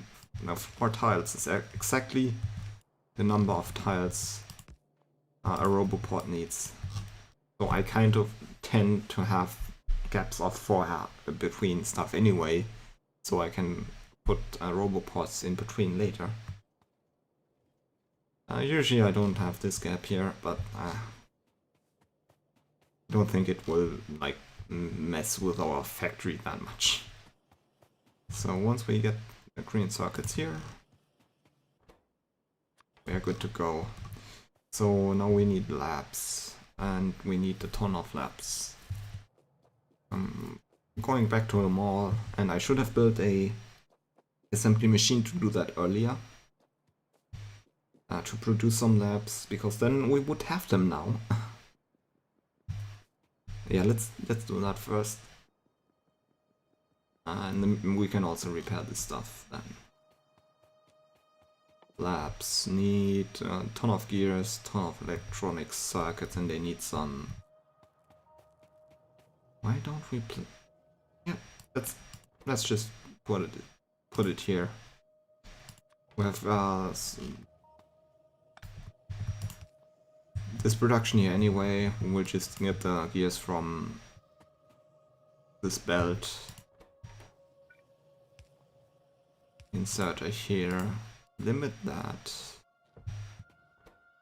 4 tiles is exactly the number of tiles a roboport needs. So I kind of tend to have gaps of 4 between stuff anyway, so I can put roboports in between later. Usually I don't have this gap here, but I don't think it will like mess with our factory that much. So once we get the green circuits here, we're good to go. So now we need labs, and we need a ton of labs. I'm going back to the mall, and I should have built a assembly machine to do that earlier. To produce some labs, because then we would have them now. Yeah, let's do that first. And then we can also repair this stuff then. Labs need a ton of gears, ton of electronic circuits, and they need some. Why don't we play? Yeah, let's just put it here. We have this production here anyway. We'll just get the gears from this belt. Inserter here. Limit that.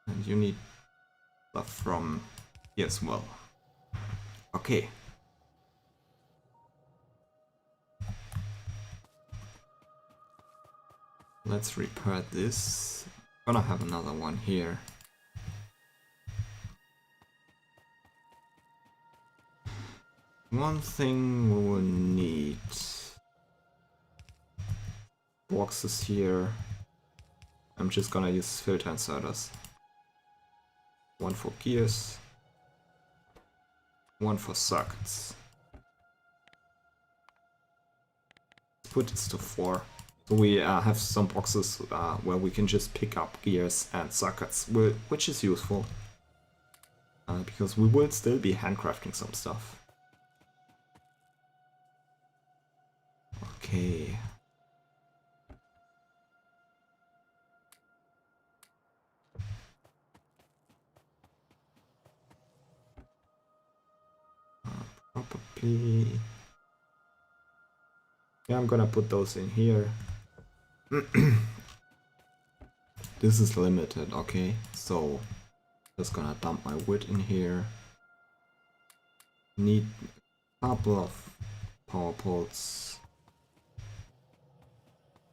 And you need stuff from here as well. Okay, Let's repair this. Gonna have another one here. One thing we will need. Boxes here. I'm just gonna use filter inserters. One for gears. One for circuits. Put this to 4. So we have some boxes where we can just pick up gears and circuits, which is useful. Because we will still be handcrafting some stuff. Okay. Probably... Yeah, I'm gonna put those in here. This is limited, okay. So, just gonna dump my wood in here. Need a couple of power poles.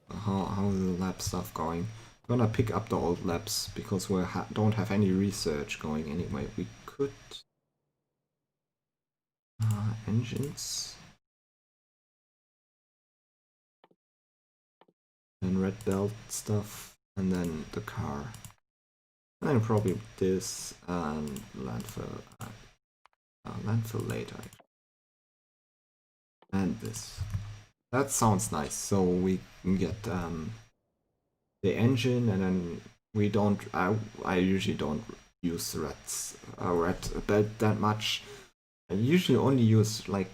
How is the lab stuff going? I'm gonna pick up the old labs because we don't have any research going anyway. We could... engines. And red belt stuff. And then the car. And then probably this and landfill. Landfill later. And this. That sounds nice. So we can get the engine, and then we don't. I usually don't use red belt that much. I usually only use like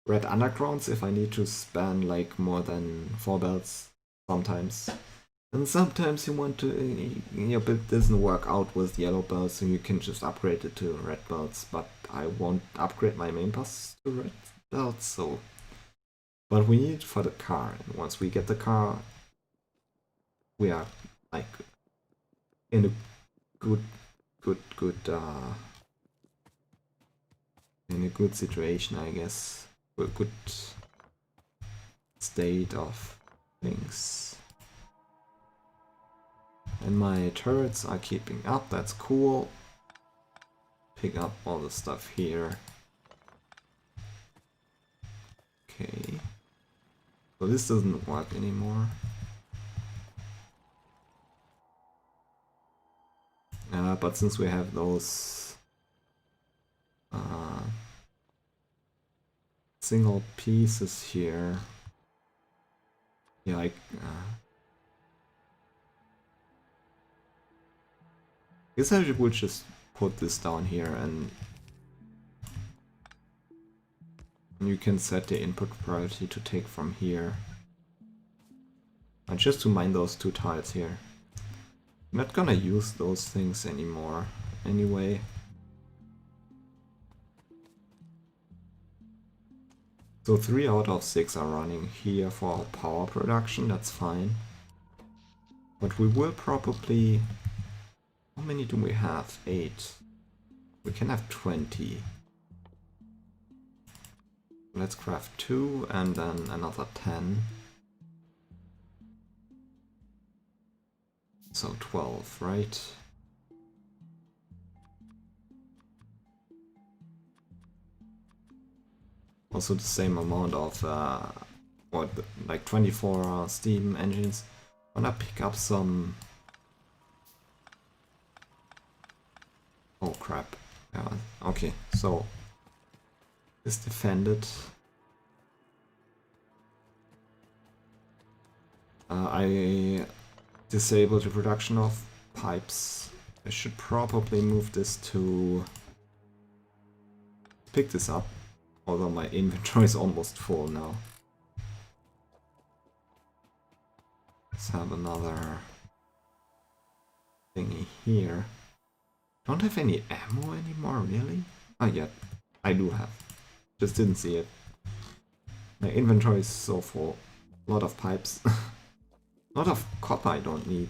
red undergrounds if I need to span like more than 4 belts sometimes. And sometimes you want to, your build doesn't work out with yellow belts, and you can just upgrade it to red belts, but I won't upgrade my main bus to red belts, so... But we need it for the car, and once we get the car, we are, like, in a in a good situation, I guess. A good state of things. And my turrets are keeping up, that's cool. Pick up all the stuff here. Okay. So this doesn't work anymore. But since we have those single pieces here, yeah, I guess I would just put this down here, and you can set the input priority to take from here. And just to mine those 2 tiles here. I'm not gonna use those things anymore, anyway. So 3 out of 6 are running here for power production, that's fine. But we will probably... How many do we have? 8. We can have 20. Let's craft 2 and then another 10. So 12, right? Also the same amount of, like 24 steam engines. I'm gonna pick up some... Oh crap. Yeah, okay, so... Is defended. I disabled the production of pipes. I should probably move this to... Pick this up. Although my inventory is almost full now. Let's have another thingy here. Don't have any ammo anymore, really? Oh yeah, I do have. Just didn't see it. My inventory is so full. A lot of pipes. A lot of copper I don't need.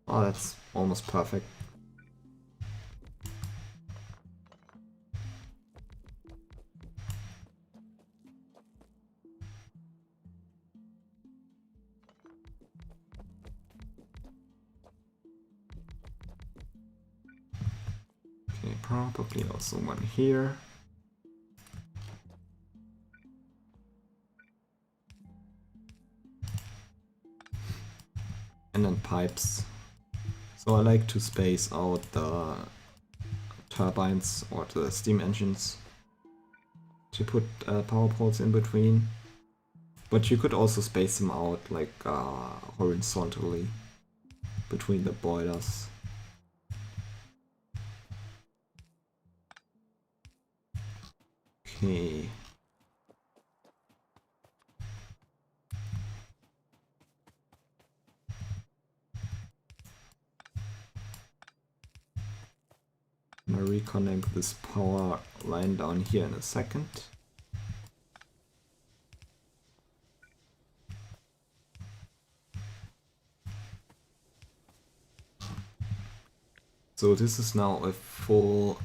Oh, that's almost perfect. Probably also one here. And then pipes. So I like to space out the turbines or the steam engines to put power poles in between. But you could also space them out like horizontally between the boilers. Okay. I'm gonna reconnect this power line down here in a second. So this is now a full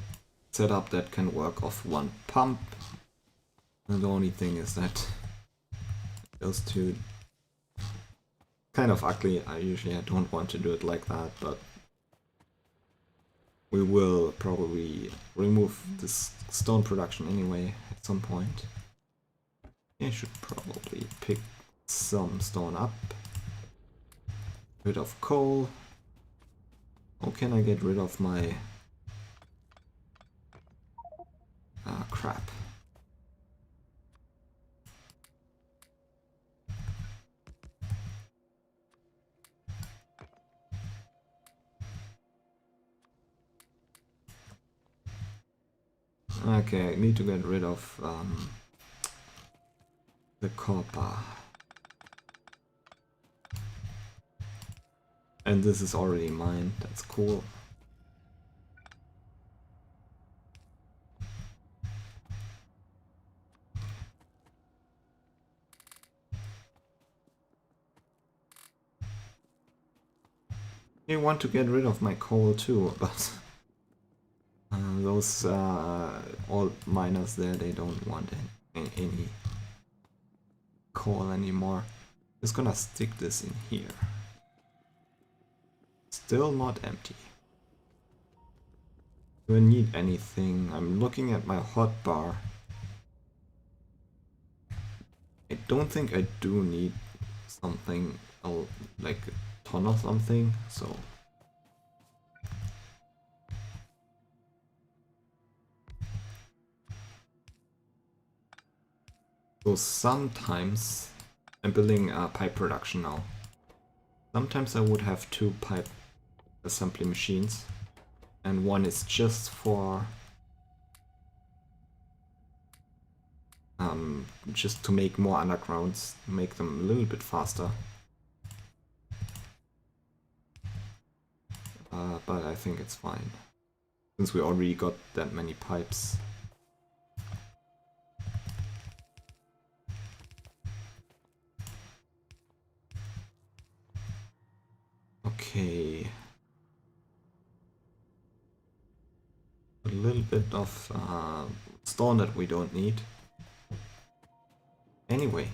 setup that can work off one pump. And the only thing is that those two kind of ugly. I don't want to do it like that, but we will probably remove this stone production anyway at some point. I should probably pick some stone up. Rid of coal. How can I get rid of my crap? Okay, I need to get rid of the copper. And this is already mine, that's cool. I want to get rid of my coal too, but those old miners there, they don't want any coal anymore. Just gonna stick this in here. Still not empty. Do I need anything? I'm looking at my hotbar. I don't think I do need something like a ton of something, so sometimes I'm building a pipe production now. Sometimes I would have 2 pipe assembly machines, and one is just for just to make more undergrounds, make them a little bit faster. But I think it's fine, since we already got that many pipes. Okay. A little bit of stone that we don't need. Anyway.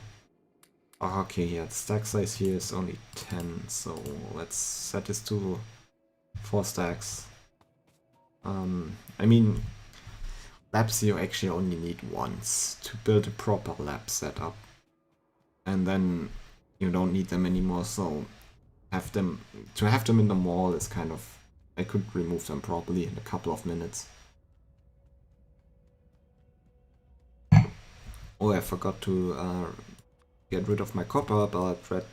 Okay, yeah, the stack size here is only 10, so let's set this to 4 stacks. I mean, labs you actually only need once to build a proper lab setup. And then you don't need them anymore, so have them in the mall is kind of, I could remove them probably in a couple of minutes. Oh, I forgot to get rid of my copper, but red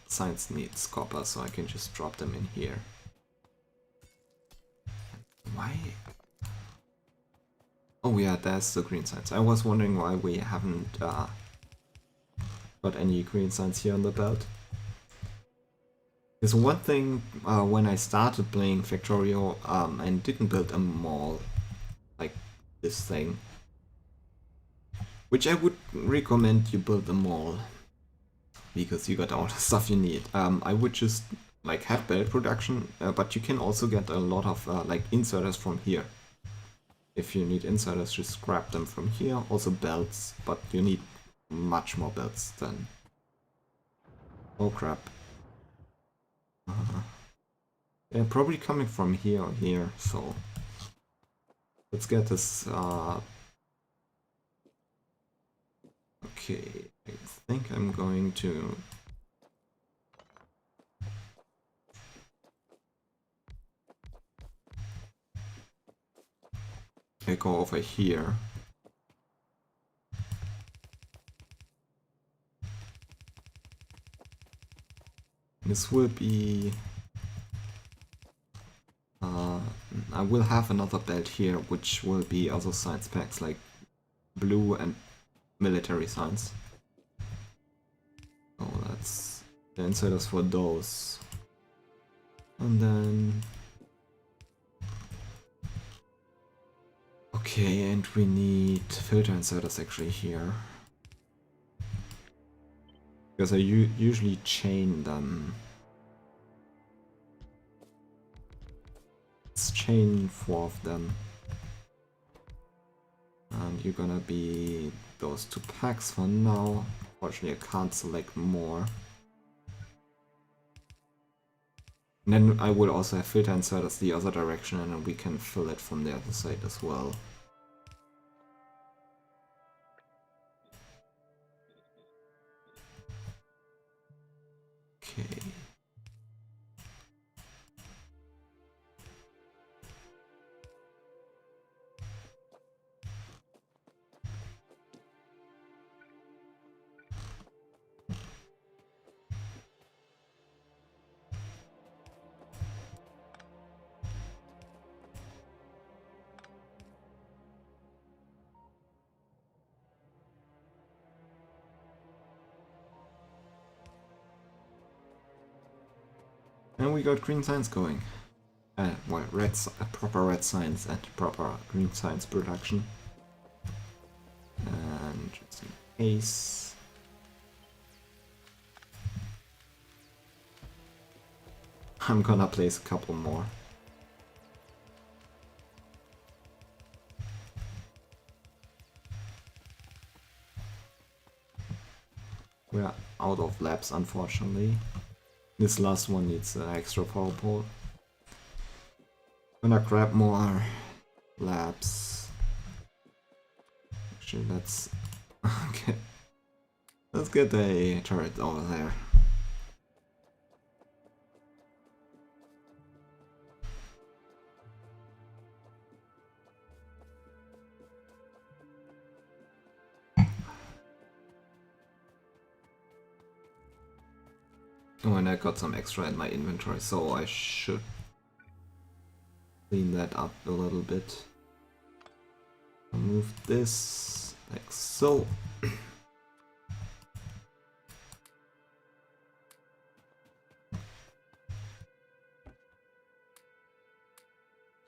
science needs copper, so I can just drop them in here. Why? Oh yeah, there's the green science. I was wondering why we haven't got any green science here on the belt. There's one thing, when I started playing Factorio and didn't build a mall like this thing, which I would recommend you build a mall, because you got all the stuff you need. I would just like have belt production, but you can also get a lot of like inserters from here. If you need inserters, just grab them from here. Also belts, but you need much more belts than... Oh crap. They're probably coming from here or here, so Let's get this. Okay, I think I'm going to go over here. This will be... I will have another belt here, which will be other science packs like blue and military science. Oh, that's the inserters for those. And then... Okay, and we need filter inserters actually here. Because I usually chain them. Let's chain 4 of them. And you're gonna be those 2 packs for now. Unfortunately, I can't select more. And then I will also have filter inserters the other direction, and then we can fill it from the other side as well. Okay. And we got green science going. Well, proper red science and proper green science production. And just in case... I'm gonna place a couple more. We're out of labs, unfortunately. This last one needs an extra power pole. Gonna grab more labs. Actually, let's okay. Let's get a turret over there. Oh, and I got some extra in my inventory, so I should clean that up a little bit. I'll move this like so.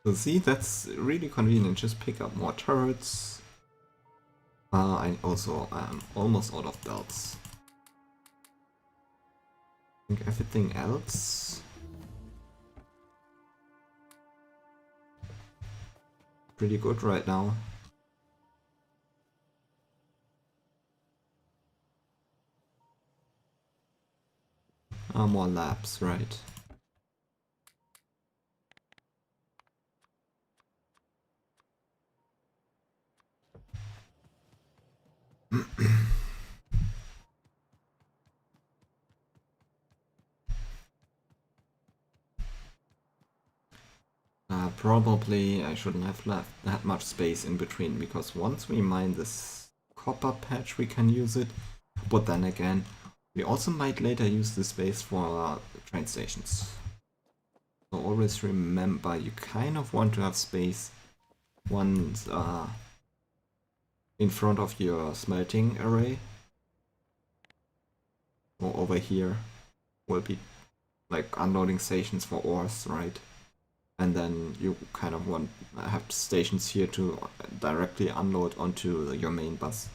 So see, that's really convenient. Just pick up more turrets. I also am almost out of belts. I think everything else pretty good right now. More labs, right? Probably I shouldn't have left that much space in between, because once we mine this copper patch we can use it, but then again we also might later use this space for train stations. So always remember, you kind of want to have space once in front of your smelting array. Or over here will be like unloading stations for ores, right? And then you kind of want have stations here to directly unload onto your main bus.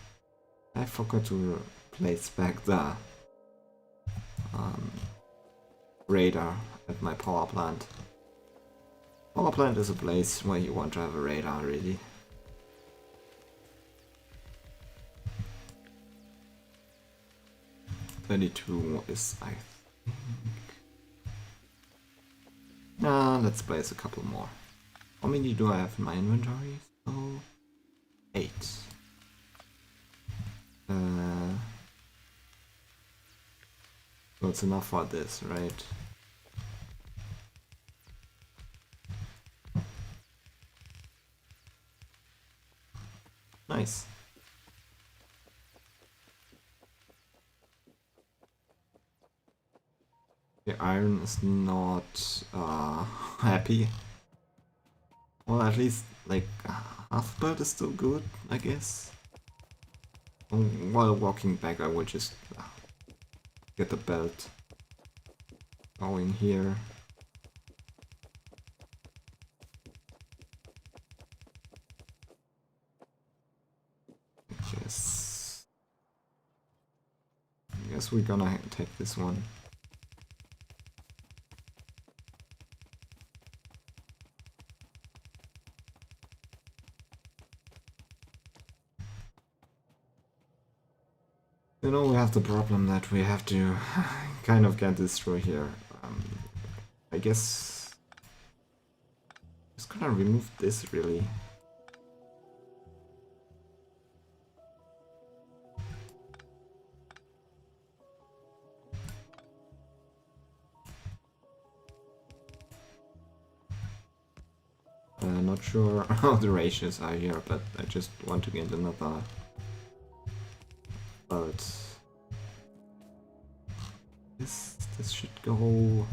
I forgot to place back the radar at my power plant. Power plant is a place where you want to have a radar, really. .32 is, I think... Let's place a couple more. How many do I have in my inventory? So it's enough for this, right? Nice. The iron is not happy. Well, at least like half build is still good, I guess. While walking back, I will just get the belt going here. I guess we're gonna take this one. You know, we have the problem that we have to kind of get this through here. I guess just gonna remove this really. Not sure how the ratios are here, but I just want to get another belt. This should go.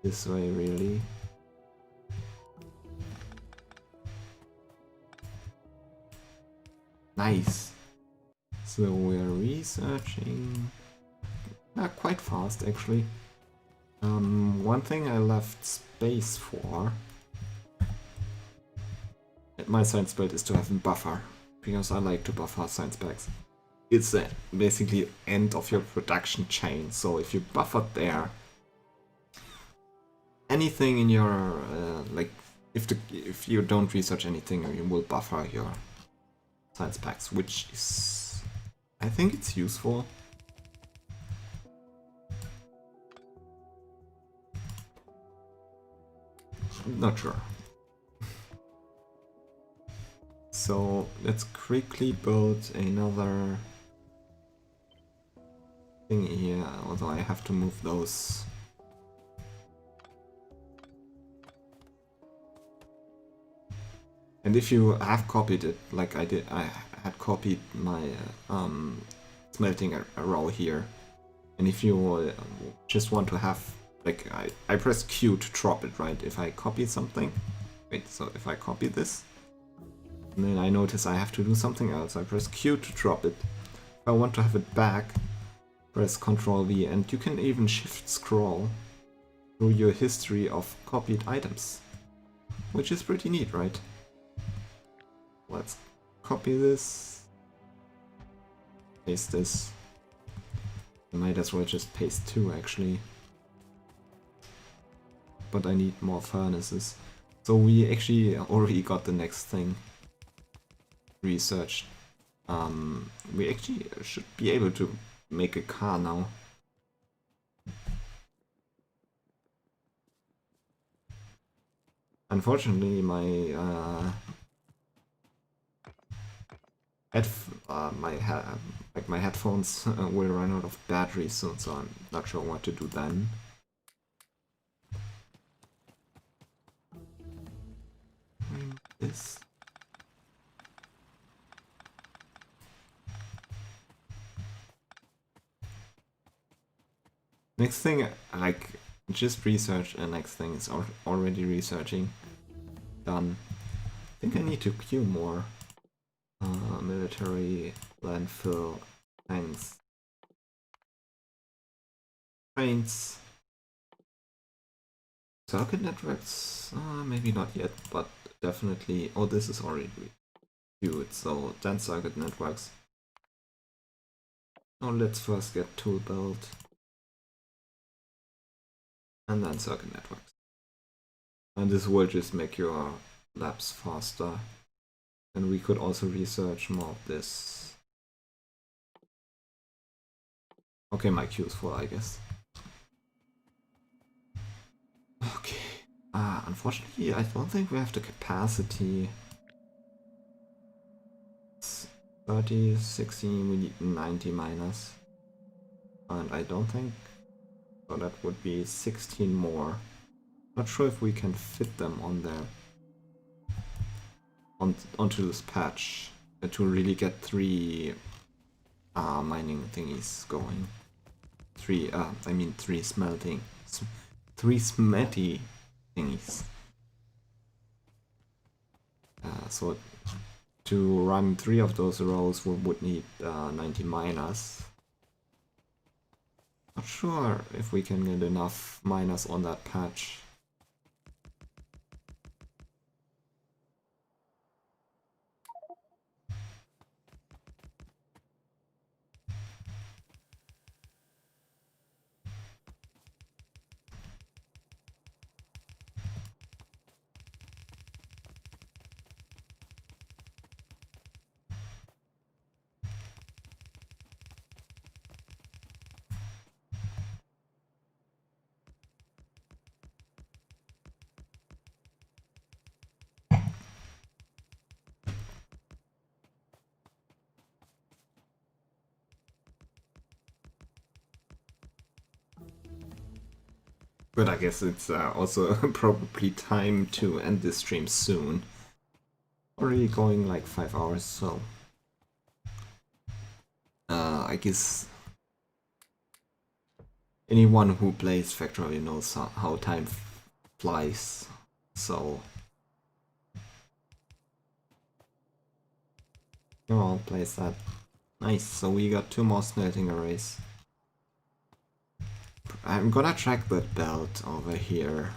This way, really. Nice. So we're researching quite fast, actually. One thing I left space for at my science build is to have a buffer, because I like to buffer science packs. It's basically end of your production chain, so if you buffer there, anything in your like if you don't research anything, you will buffer your science packs, which is, I think it's useful. Not sure. So let's quickly build another thing here, although I have to move those. And if you have copied it, like I did, I had copied my smelting a row here. And if you just want to have, like, I press Q to drop it, right? If I copy something, wait, so if I copy this, and then I notice I have to do something else, I press Q to drop it. If I want to have it back, press Ctrl V, and you can even shift scroll through your history of copied items, which is pretty neat, right? Let's copy this, paste this. I might as well just paste 2 actually. But I need more furnaces. So we actually already got the next thing researched. We actually should be able to make a car now. Unfortunately, my my headphones will run out of battery soon, so I'm not sure what to do then. This. Next thing, like, just research, and next thing is already researching. Done. I think I need to queue more. Military, landfill, tanks, trains, circuit networks, maybe not yet, but definitely. Oh, this is already queued, so then circuit networks. Now let's first get tool built, and then circuit networks. And this will just make your labs faster. And we could also research more of this. Okay, my queue is full, I guess. Okay. Unfortunately, I don't think we have the capacity. 30, 60, we need 90 miners. And I don't think... So that would be 16 more. Not sure if we can fit them on there. Onto this patch. To really get 3 mining thingies going. 3 smelting. 3 smetty thingies. So to run 3 of those rows we would need 90 miners. Not sure if we can get enough miners on that patch. But I guess it's also probably time to end this stream soon. Already going like 5 hours, so... I guess... anyone who plays Factorio knows how time flies, so... I'll place that. Nice, so we got 2 more smelting arrays. I'm gonna track that belt over here.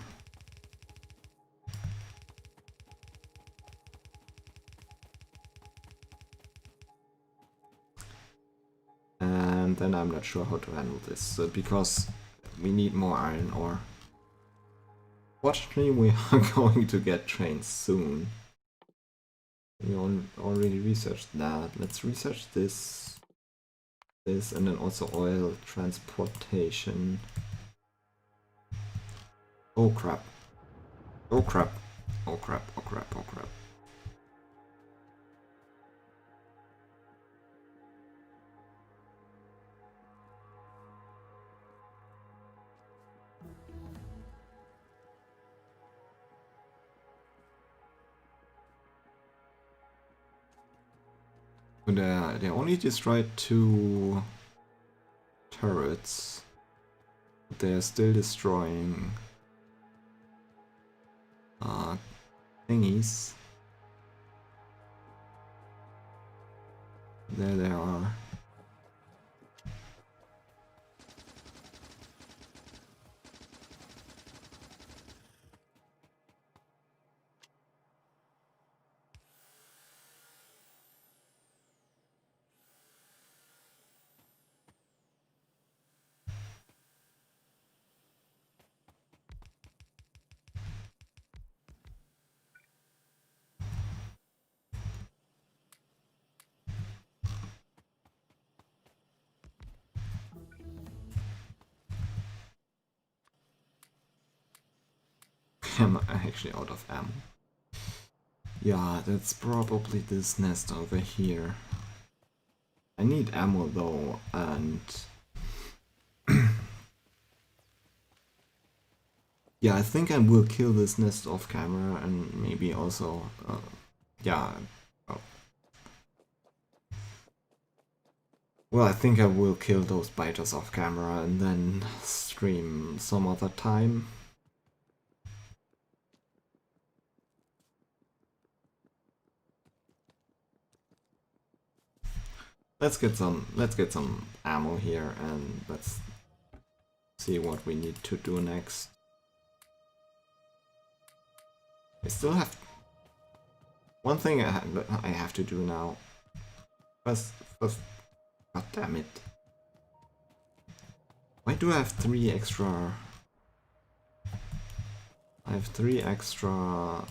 And then I'm not sure how to handle this, because we need more iron ore. Fortunately, we are going to get trains soon. We already researched that. Let's research this, and then also oil transportation. Oh crap. Oh crap. Oh crap, oh crap, oh crap. They only destroyed 2 turrets. They're still destroying thingies. There they are. I'm actually out of ammo. Yeah, that's probably this nest over here. I need ammo though, and... yeah, I think I will kill this nest off camera and maybe also... yeah... well, I think I will kill those biters off camera and then stream some other time. Let's get some ammo here and let's see what we need to do next. I still have one thing I have to do now. First, god damn it! Why do I have 3 extra? I have 3 extra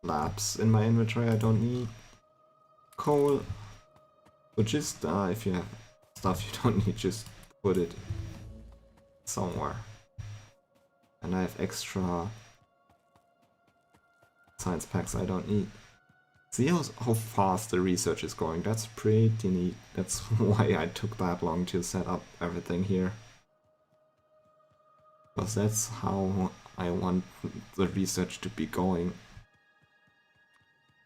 labs in my inventory. I don't need coal. So just if you have stuff you don't need, just put it somewhere. And I have extra science packs I don't need. See how fast the research is going. That's pretty neat. That's why I took that long to set up everything here. Because that's how I want the research to be going.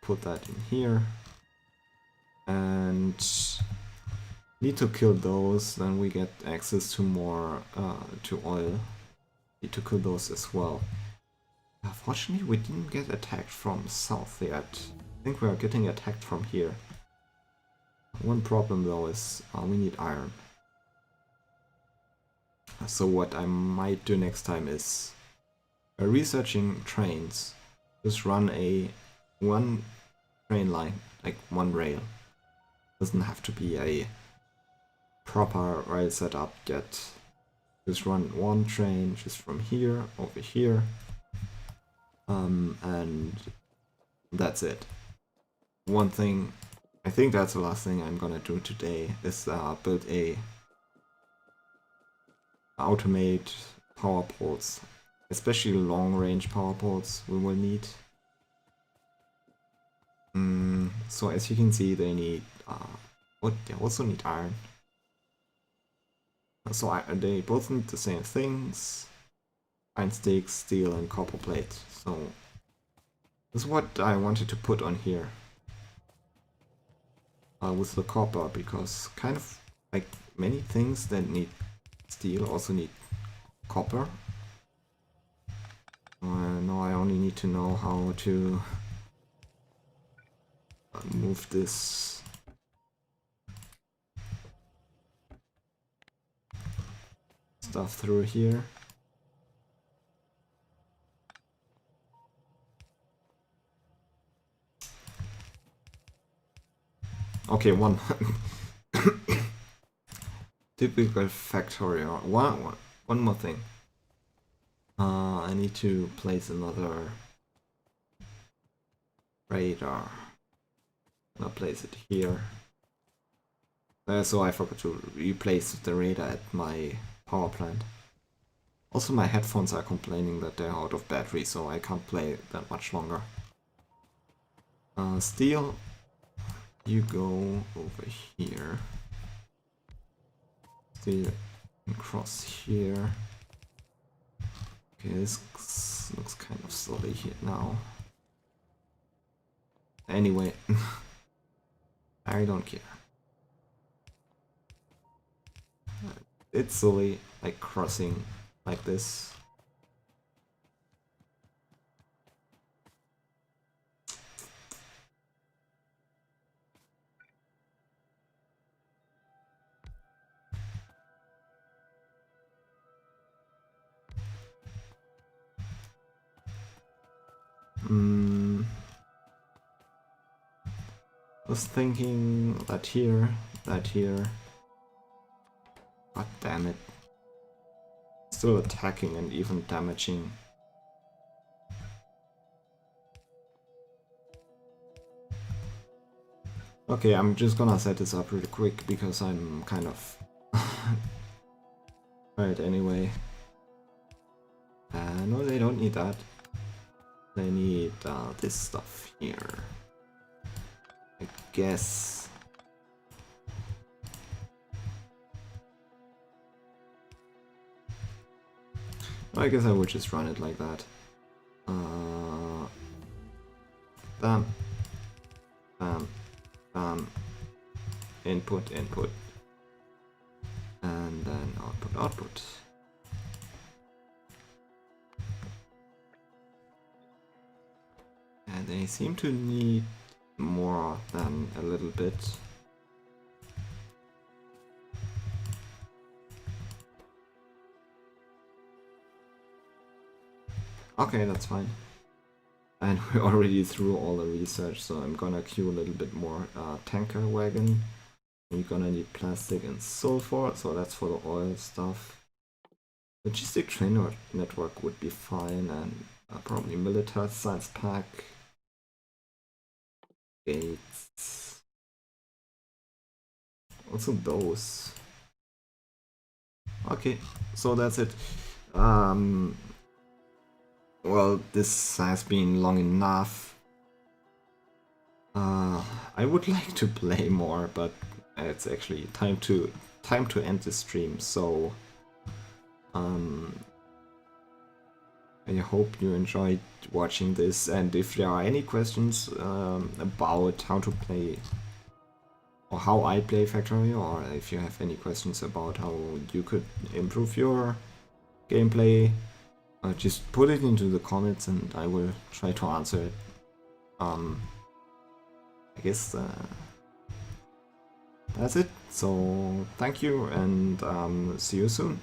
Put that in here. And need to kill those, then we get access to more, to oil. Need to kill those as well. Fortunately, we didn't get attacked from south yet. I think we are getting attacked from here. One problem though is we need iron. So what I might do next time is researching trains. Just run one train line, like one rail. Doesn't have to be a proper rail setup yet. Just run one train just from here over here. And that's it. One thing, I think that's the last thing I'm gonna do today, is build automate power poles, especially long range power poles we will need. So as you can see, they need they also need iron. So they both need the same things: iron sticks, steel, and copper plate. So this is what I wanted to put on here with the copper, because kind of like many things that need steel also need copper. Now I only need to know how to move this stuff through here. Okay, one typical Factorio. One more thing. I need to place another radar. I'll place it here. So I forgot to replace the radar at my power plant. Also, my headphones are complaining that they're out of battery, so I can't play that much longer. Steel, you go over here. Steel cross here. Okay, this looks kind of silly here now. Anyway, I don't care. It's silly, like crossing like this. I was thinking that here, that here. God damn it. Still attacking and even damaging. Okay, I'm just gonna set this up really quick because I'm kind of... Right, anyway. No, they don't need that. They need this stuff here. I guess. I guess I would just run it like that. Bam. Bam. Bam. Input, input. And then output, output. And they seem to need more than a little bit. Okay, that's fine. And we're already through all the research, so I'm gonna queue a little bit more tanker wagon. We're gonna need plastic and sulfur, so that's for the oil stuff. Logistic train network would be fine, and probably military science pack. Gates. Also those. Okay, so that's it. Well, this has been long enough. I would like to play more, but it's actually time to end the stream. So I hope you enjoyed watching this, and if there are any questions about how to play or how I play Factorio, or if you have any questions about how you could improve your gameplay, just put it into the comments and I will try to answer it. I guess that's it. So thank you, and see you soon.